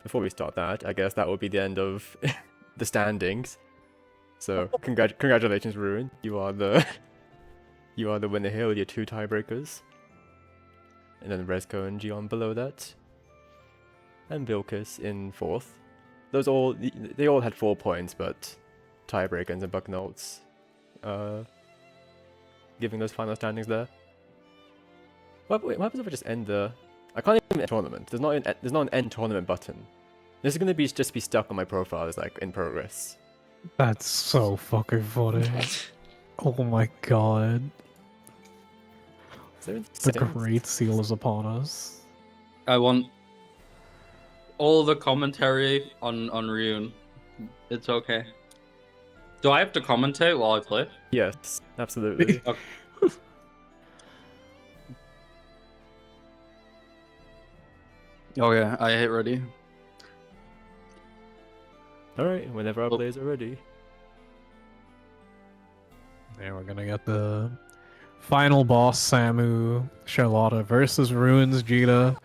before we start that, I guess that will be the end of the standings. So congratulations, Ruin. You are the winner here with your 2 tiebreakers. And then Resco and Gion below that. And Bilkis in 4th. They all had 4 points, but tiebreakers and Bucknotes giving those final standings there. What happens if I just end the... I can't even end tournament. There's not an end tournament button. This is gonna just be stuck on my profile as like in progress. That's so fucking funny. Oh my god. Is there The Great Seal is upon us. I want all the commentary on Ryun. It's okay. Do I have to commentate while I play? Yes, absolutely. Okay. Okay, I hit ready. Alright, whenever our players are ready. Yeah, we're gonna get the final boss, Samu Charlotta versus Ruins Jita,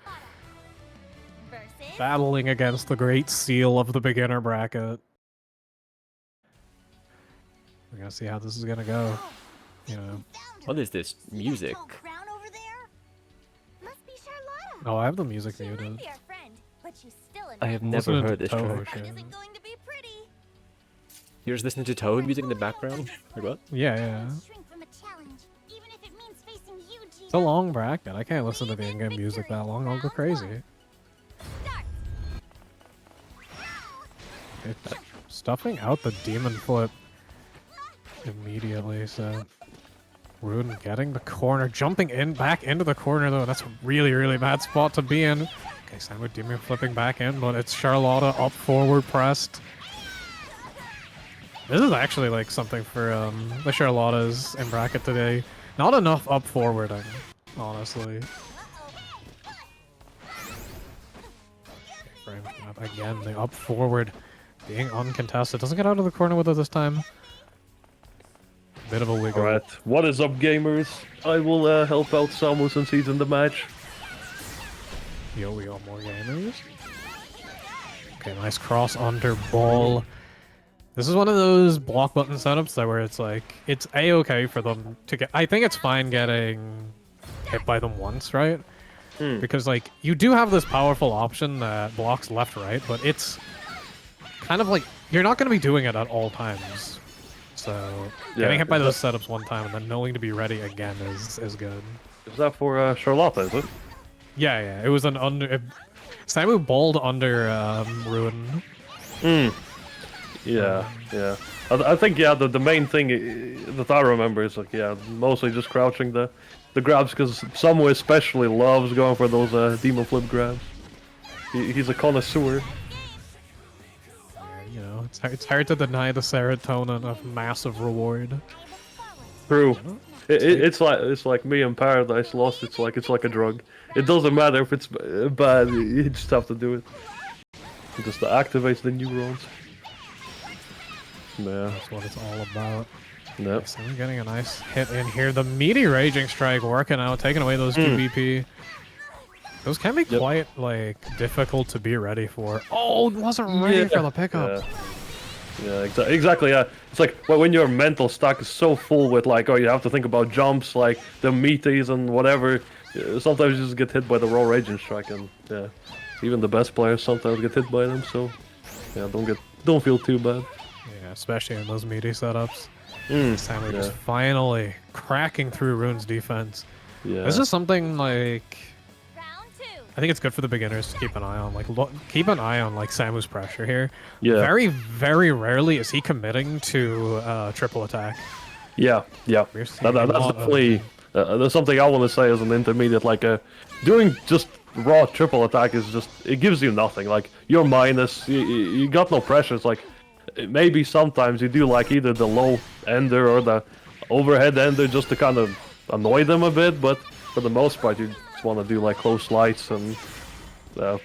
Versus battling against the Great Seal of the beginner bracket. We're gonna see how this is gonna go. You know. What is this music? Tall crown over there? Must be Charlotta. Oh, I have the music She might muted. be our friend, but she's still an I have enemy. never Listening to heard this Toho track. shit. Isn't going to be pretty. You're just listening to Toad music in the background? Like what? Yeah, yeah. Shrink from a challenge, even if it means facing you, Gina. It's a long bracket. I can't listen to the in-game music that long. I'll go crazy. Start. It's stuffing out the demon flip immediately, so Rune getting the corner, jumping in back into the corner though. That's a really, really bad spot to be in. Okay, Samu demon flipping back in, but it's Charlotta up forward pressed. This is actually like something for the Charlottas in bracket today. Not enough up forwarding, honestly. Frame up again, the up forward being uncontested. Doesn't get out of the corner with it this time. Bit of a wiggle. Alright, what is up, gamers? I will help out Samu since he's in the match. Yo, we got more gamers. Okay, nice cross under ball. This is one of those block button setups that where it's like, it's a-okay for them to get, I think it's fine getting hit by them once, right? Because like, you do have this powerful option that blocks left-right, but it's kind of like, you're not going to be doing it at all times. So, getting hit by those setups one time and then knowing to be ready again is good. Is that for Charlotta, is it? Yeah, yeah, it was an under... Samu balled under Ruin. Yeah, yeah. I think, yeah, the main thing that I remember is, like, yeah, mostly just crouching the grabs, because Samu especially loves going for those demon flip grabs. He's a connoisseur. Yeah, you know, it's hard to deny the serotonin of massive reward. True. It's like me in Paradise Lost. It's like a drug. It doesn't matter if it's bad. You just have to do it. It just activates the neurons. Yeah. That's what it's all about. Yep. So we're getting a nice hit in here. The meaty Raging Strike working out, taking away those 2 BP. Those can be quite, like, difficult to be ready for. Oh, wasn't ready for the pickup. Yeah, exactly, yeah. It's like, well, when your mental stack is so full with, like, oh, you have to think about jumps, like, the meaties and whatever, sometimes you just get hit by the raw Raging Strike, and, yeah. Even the best players sometimes get hit by them, so, yeah, don't feel too bad. Yeah, especially in those meaty setups. Samu just finally cracking through Rune's defense. Yeah. This is something, like... Round 2. I think it's good for the beginners to keep an eye on. Like, keep an eye on, like, Samu's pressure here. Yeah. Very, very rarely is he committing to triple attack. Yeah. We're seeing That's a lot of- definitely there's something I want to say as an intermediate. Like, doing just raw triple attack is just, it gives you nothing. Like, you're minus, you got no pressure. It's like, maybe sometimes you do like either the low ender or the overhead ender just to kind of annoy them a bit, but for the most part you just want to do like close lights and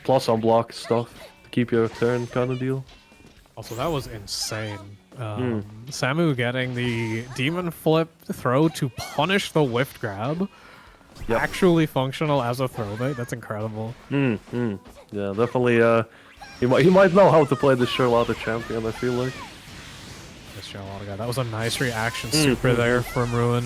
plus unblock stuff to keep your turn kind of deal. Also, that was insane. Samu getting the demon flip throw to punish the whiffed grab. Actually functional as a throw bait. That's incredible. Yeah, definitely He might know how to play the Charlotte champion, I feel like. This Charlotte guy. That was a nice reaction super there from Ruin.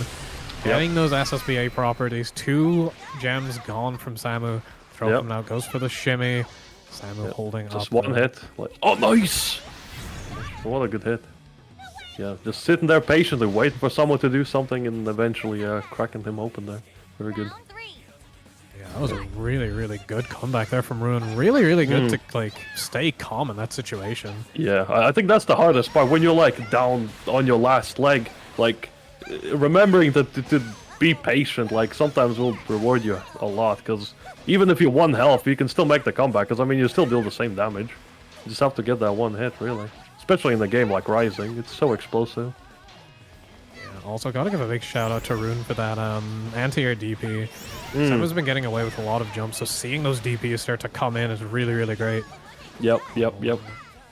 Getting those SSBA properties. 2 gems gone from Samu. Throw him out. Goes for the shimmy. Samu holding just up. one hit. Like, oh, nice! What a good hit. Yeah, just sitting there patiently, waiting for someone to do something, and eventually cracking him open there. Very good. Yeah, that was a really, really good comeback there from Ruin. Really, really good to like stay calm in that situation. Yeah, I think that's the hardest part. When you're like down on your last leg, like remembering that to be patient, like sometimes will reward you a lot. Because even if you're 1 health, you can still make the comeback. Because I mean, you still deal the same damage. You just have to get that 1 hit, really. Especially in a game like Rising, it's so explosive. Yeah, also gotta give a big shout out to Rune for that anti-air DP. Samu's been getting away with a lot of jumps, so seeing those DPs start to come in is really, really great. Yep. Yeah,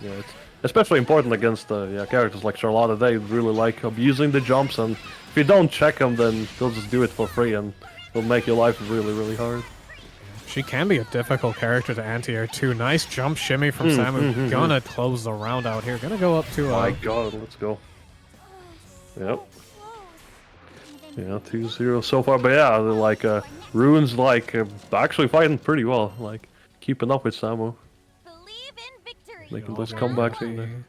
it's especially important against characters like Charlotte. They really like abusing the jumps, and if you don't check them, then they'll just do it for free, and it'll make your life really, really hard. She can be a difficult character to anti-air too. Nice jump shimmy from Samu. Gonna close the round out here. Gonna go up to... My god, let's go. Yep. Yeah, 2-0 so far, but yeah, like, Rune's like, actually fighting pretty well, like, keeping up with Samu. Believe in victory. Making those comebacks in there.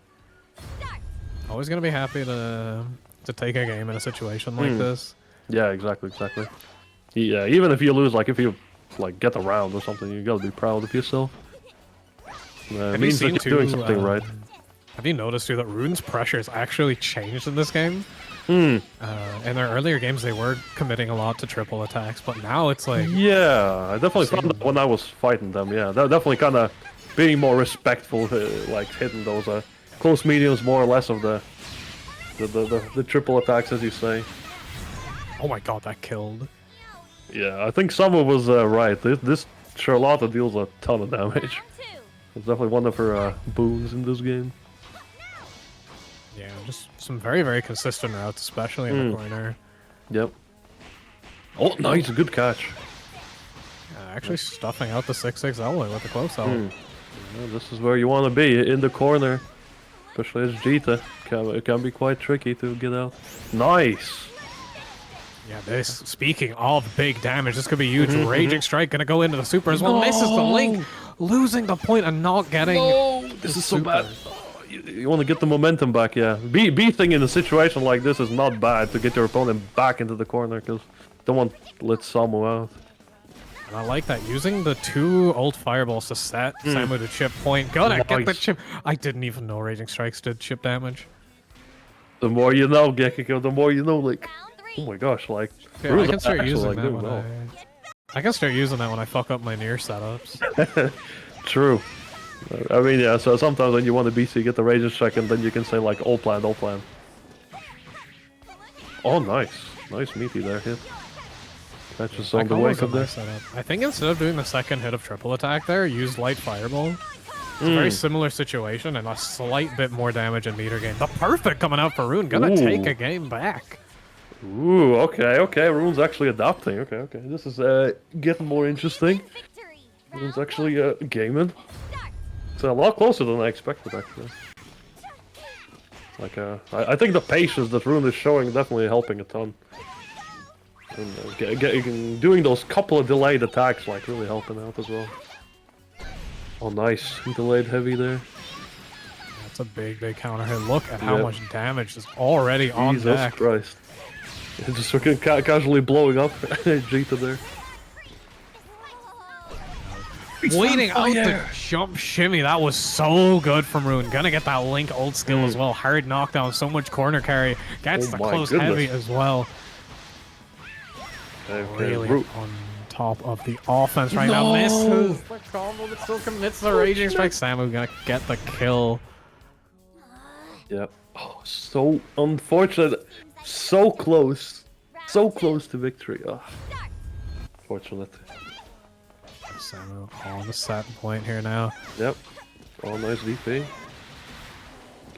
Always gonna be happy to take a game in a situation like this. Yeah, exactly. Yeah, even if you lose, like, if you, like, get the round or something, you gotta be proud of yourself. It means that you're doing something right. Have you noticed too that Rune's pressure has actually changed in this game? In their earlier games, they were committing a lot to triple attacks, but now it's like... Yeah, I definitely found that when I was fighting them, yeah. They're definitely kind of being more respectful, like hitting those close mediums more or less of the triple attacks, as you say. Oh my god, that killed. Yeah, I think Summer was right. This Charlotte deals a ton of damage. It's definitely one of her boons in this game. Yeah, just some very, very consistent routes, especially in the corner. Yep. Oh, nice, good catch. Actually stuffing out the 6-6 Elway with the close out. Yeah, this is where you want to be, in the corner. Especially as Jita. It can be quite tricky to get out. Nice! Yeah, this, speaking of big damage, this could be huge. Raging Strike gonna go into the super as well. Misses the link, losing the point and not getting... This is so bad. You want to get the momentum back, yeah. Beating in a situation like this is not bad to get your opponent back into the corner, because don't want to let Samu out. And I like that, using the 2 ult fireballs to set Samu to chip point. Gonna get the chip. I didn't even know Raging Strikes did chip damage. The more you know, Gekiko, the more you know, like... Oh my gosh, like... Yeah, I can start using that when I can start using that when I fuck up my near setups. True. I mean, yeah, so sometimes when you want to BC, you get the Raging Strike, and then you can say, like, all planned. Oh, nice. Nice meaty there, hit. Catches on the wake up there. I think instead of doing the second hit of triple attack there, use light fireball. It's a very similar situation and a slight bit more damage and meter gain. The perfect coming out for Rune. Gonna take a game back. Ooh, okay. Rune's actually adapting. Okay. This is getting more interesting. Rune's actually gaming. It's a lot closer than I expected, actually. Like, I think the patience that Rune is showing is definitely helping a ton. And doing those couple of delayed attacks, like, really helping out as well. Oh, nice. Delayed heavy there. That's a big counter hit. Look at how much damage is already on deck. Jesus Christ. It's just fucking casually blowing up Jita there. Waiting out the jump shimmy. That was so good from Rune. Gonna get that Link ult skill as well. Hard knockdown. So much corner carry. Gets the close heavy as well. Really on top of the offense right now. Misses the combo, but still commits the Raging Strike. Samu gonna get the kill. Yep. Oh, so unfortunate. So close. So close to victory. Oh. Fortunate. Samu on the set point here now. Yep. Oh, nice DP.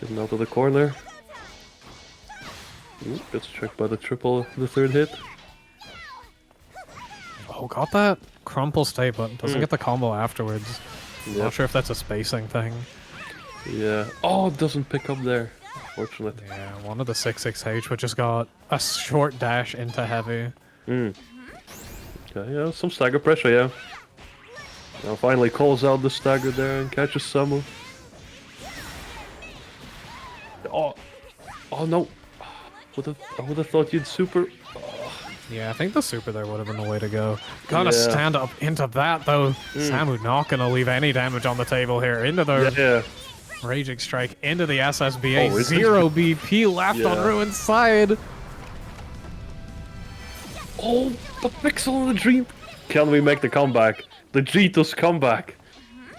Getting out of the corner. Ooh, gets checked by the third hit. Oh, got that crumple stay, but doesn't get the combo afterwards. Not sure if that's a spacing thing. Yeah. Oh, it doesn't pick up there. Fortunate. Yeah, one of the 6-6H, but just got a short dash into heavy. Okay, yeah, some stagger pressure, yeah. Now finally calls out the stagger there and catches Samu. Oh, oh no! I would have thought you'd super. Yeah, I think the super there would have been the way to go. Gotta Yeah. stand up into that though. Samu not gonna leave any damage on the table here. Into the Yeah. Raging Strike, into the SSBA. Oh, is this- 0 BP left on Yeah. Ruin's side. Oh, the pixel in the dream! Can we make the comeback? The Jitos comeback!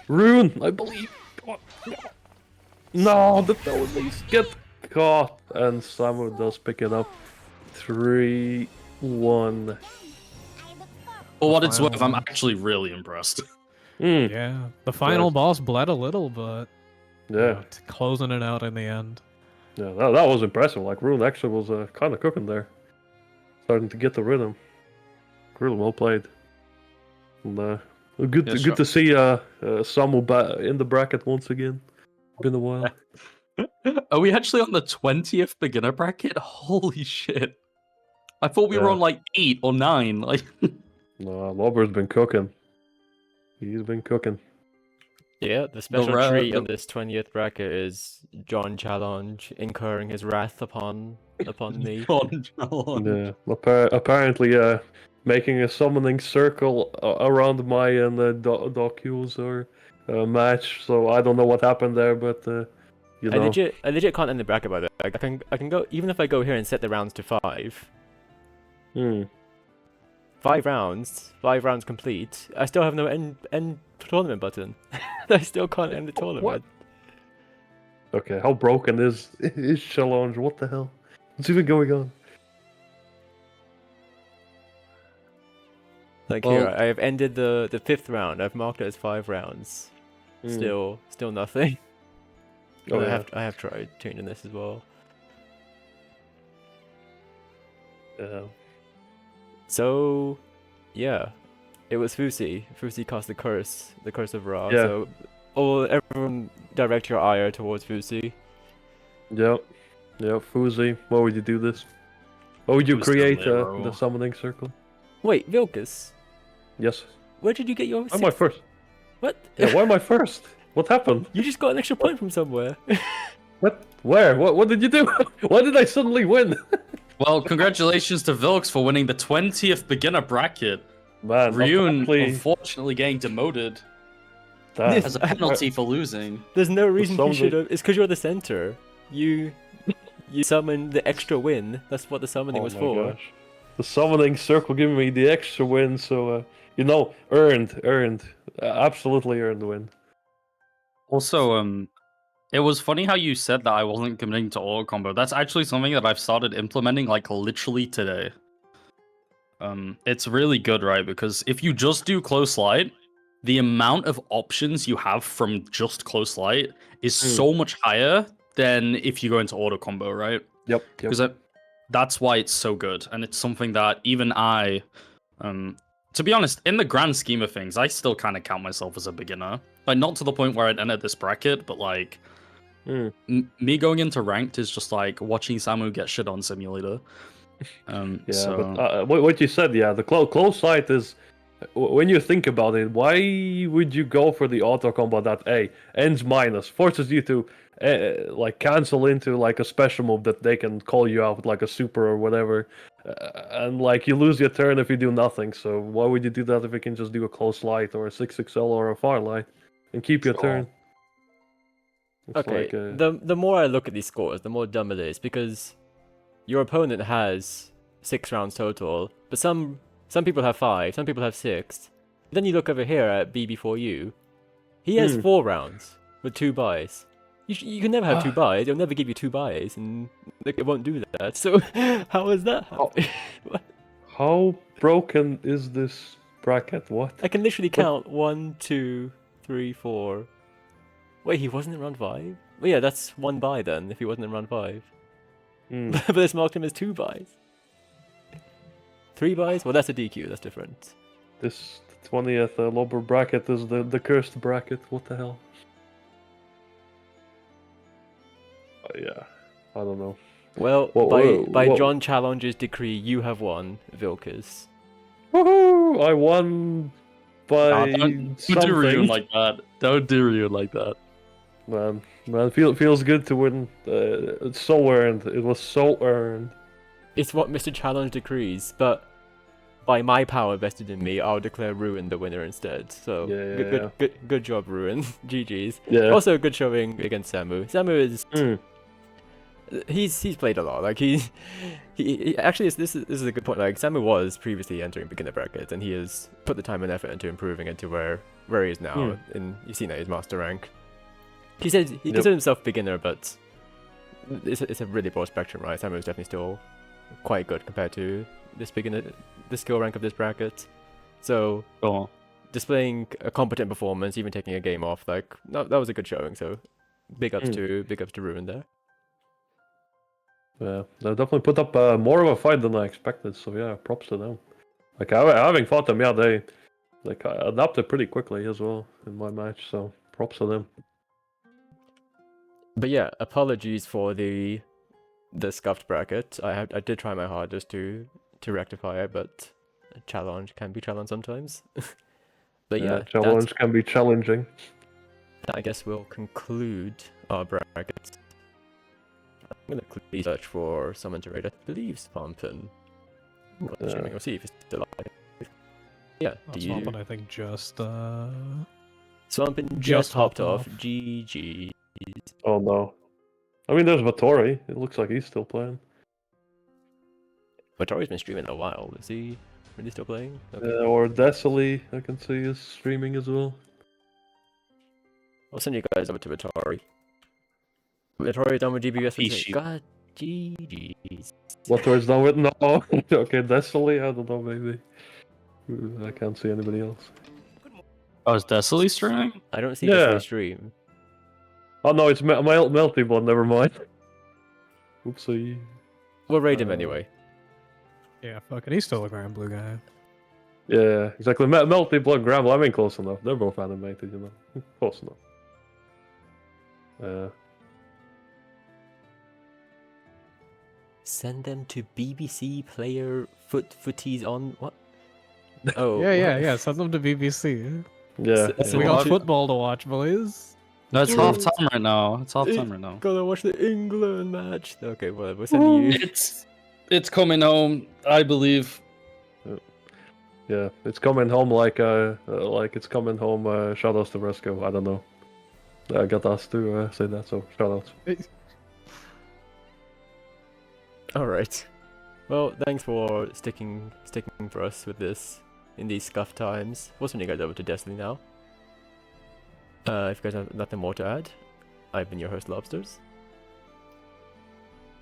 Rune, I believe! Oh, no, the penalties get caught! And Samu does pick it up. 3-1. For what it's worth, I'm actually really impressed. Yeah, the final boss bled a little, but Yeah, closing it out in the end. yeah, that was impressive. Like, Rune actually was kind of cooking there. Starting to get the rhythm. Really well played. And, good, Yeah, good to see Samu in the bracket once again. Been a while. Are we actually on the 20th beginner bracket? Holy shit. I thought we were Yeah. on like 8 or 9. Like, No, Lobber's been cooking. He's been cooking. Yeah, the special ra- treat the- on this 20th bracket is John Challenge incurring his wrath upon me. Yeah, apparently, making a summoning circle around my and Docu's or match. So I don't know what happened there, but you I know. legit can't end the bracket by that. I can go even if I go here and set the rounds to 5. Hmm. 5 rounds complete. I still have no end tournament button. I still can't end the tournament. Okay, how broken is challenge? What the hell? What's even going on? Like Well- here, I have ended the 5th round. I've marked it as 5 rounds. Still nothing. Oh, And yeah. I have tried changing this as well. Yeah. So, yeah, it was Fusi. Fusi cast the curse of Ra. Yeah. So, everyone direct your ire towards Fusi. Yep. Yep. Fuzi, why would you do this? Why would you Fuzi create Lero. the summoning circle? Wait, Vilkas, Yes. where did you get your? Why am I first? What? Yeah, why am I first? What happened? You just got an extra point from somewhere. What? Where? What did you do? Why did I suddenly win? Well, congratulations to Vilks for winning the 20th beginner bracket. Man, Ryun, apparently unfortunately, getting demoted that- as a penalty for losing. There's no reason you somebody- should have. It's because you're the center. You summoned the extra win. That's what the summoning was my for. gosh. The summoning circle giving me the extra win, so earned, absolutely earned the win. Also, it was funny how you said that I wasn't committing to auto combo. That's actually something that I've started implementing like literally today. It's really good, right? Because if you just do close light, the amount of options you have from just close light is so much higher than if you go into auto combo, right? Yep. Because that's why it's so good, and it's something that even I, to be honest, in the grand scheme of things, I still kind of count myself as a beginner. Like, not to the point where I'd enter this bracket, but like, me going into ranked is just like watching Samu get shit on simulator. Yeah, So but what you said, yeah, the close sight is, when you think about it, why would you go for the auto combo that ends minus, forces you to like cancel into like a special move that they can call you out with like a super or whatever, and like you lose your turn if you do nothing. So why would you do that if you can just do a close light or a 6XL or a far light and keep your turn? It's Okay, like, the more I look at these scores, the more dumb it is, because your opponent has 6 rounds total, but some people have 5, some people have 6. Then you look over here at BB4U, he has 4 rounds with 2 buys. You can never have 2 buys, it'll never give you 2 buys, and like, it won't do that. So how is that happen? how broken is this bracket? What? I can literally count 1, 2, 3, 4. Wait, he wasn't in round 5? Well, yeah, that's 1 buy then, if he wasn't in round 5. But it's marked him as 2 buys. 3 buys? Well, that's a DQ, that's different. This 20th lower bracket is the cursed bracket. What the hell? Yeah, I don't know. Well, Whoa, by whoa. John Challenge's decree, you have won, Vilkas. Woohoo! I won by Don't do something. Ryun like that. Don't do Ryun like that. Man, feels good to win. It's so earned. It was so earned. It's what Mr. Challenge decrees, but by my power vested in me, I'll declare Ruin the winner instead. So good job, Ruin. GG's. Yeah. Also, good showing against Samu. Samu is he's played a lot. Like he actually this is a good point. Like Samu was previously entering beginner brackets, and he has put the time and effort into improving it to where he is now. And you've seen that he's master rank. He said he considers himself beginner, but it's a really broad spectrum, right? Samu is definitely still quite good compared to this beginner, the skill rank of this bracket. So displaying a competent performance, even taking a game off, like that was a good showing. So big ups to Ruin there. Yeah, they definitely put up more of a fight than I expected. So yeah, props to them. Like having fought them, yeah, they adapted pretty quickly as well in my match. So props to them. But yeah, apologies for the scuffed bracket. I did try my hardest to rectify it, but a challenge can be challenged sometimes. But yeah, challenge can be challenging. I guess we'll conclude our bracket. I'm gonna quickly search for someone to raid. I believe Swampin. We'll see if he's still alive. Yeah, Swampin, I think just Swampin just hopped hopped off. off. GG. Oh no. I mean, there's Vittori. It looks like he's still playing. Vittori's been streaming a while. Is he really still playing? Okay. Or Desily, I can see is streaming as well. I'll send you guys over to Vittori. Vittori done with GBVSR. God, GG's. Vittori's done with no. Okay, Desily, I don't know, maybe. I can't see anybody else. Oh, is Desily streaming? I don't see Desily stream. Oh no, it's Melty Blood, never mind. Oopsie. We'll raid him anyway. Yeah, fuck it, he's still a Grand Blue guy. Yeah, exactly. Melty Blood, Gramble, I mean close enough. They're both animated, you know. Close enough. Send them to BBC player footies on what? Oh yeah. Send them to BBC. Yeah. We got football to watch, boys. No, it's half time right now. It's half time right now. Gotta watch the England match. Okay, whatever. We'll send you. It's coming home, I believe. Yeah, it's coming home like it's coming home. Shoutouts to Resco. I don't know. I got asked to say that, so shoutouts. All right. Well, thanks for sticking for us with this in these scuff times. We'll send you guys over to Destiny now. If you guys have nothing more to add, I've been your host, Lobsters.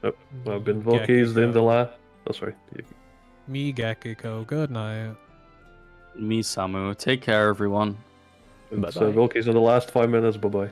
Yep, I've been Volkies in the last. Oh, sorry. Me, Gekiko. Good night. Me, Samu. Take care, everyone. It's Volkies in the last 5 minutes. Bye bye.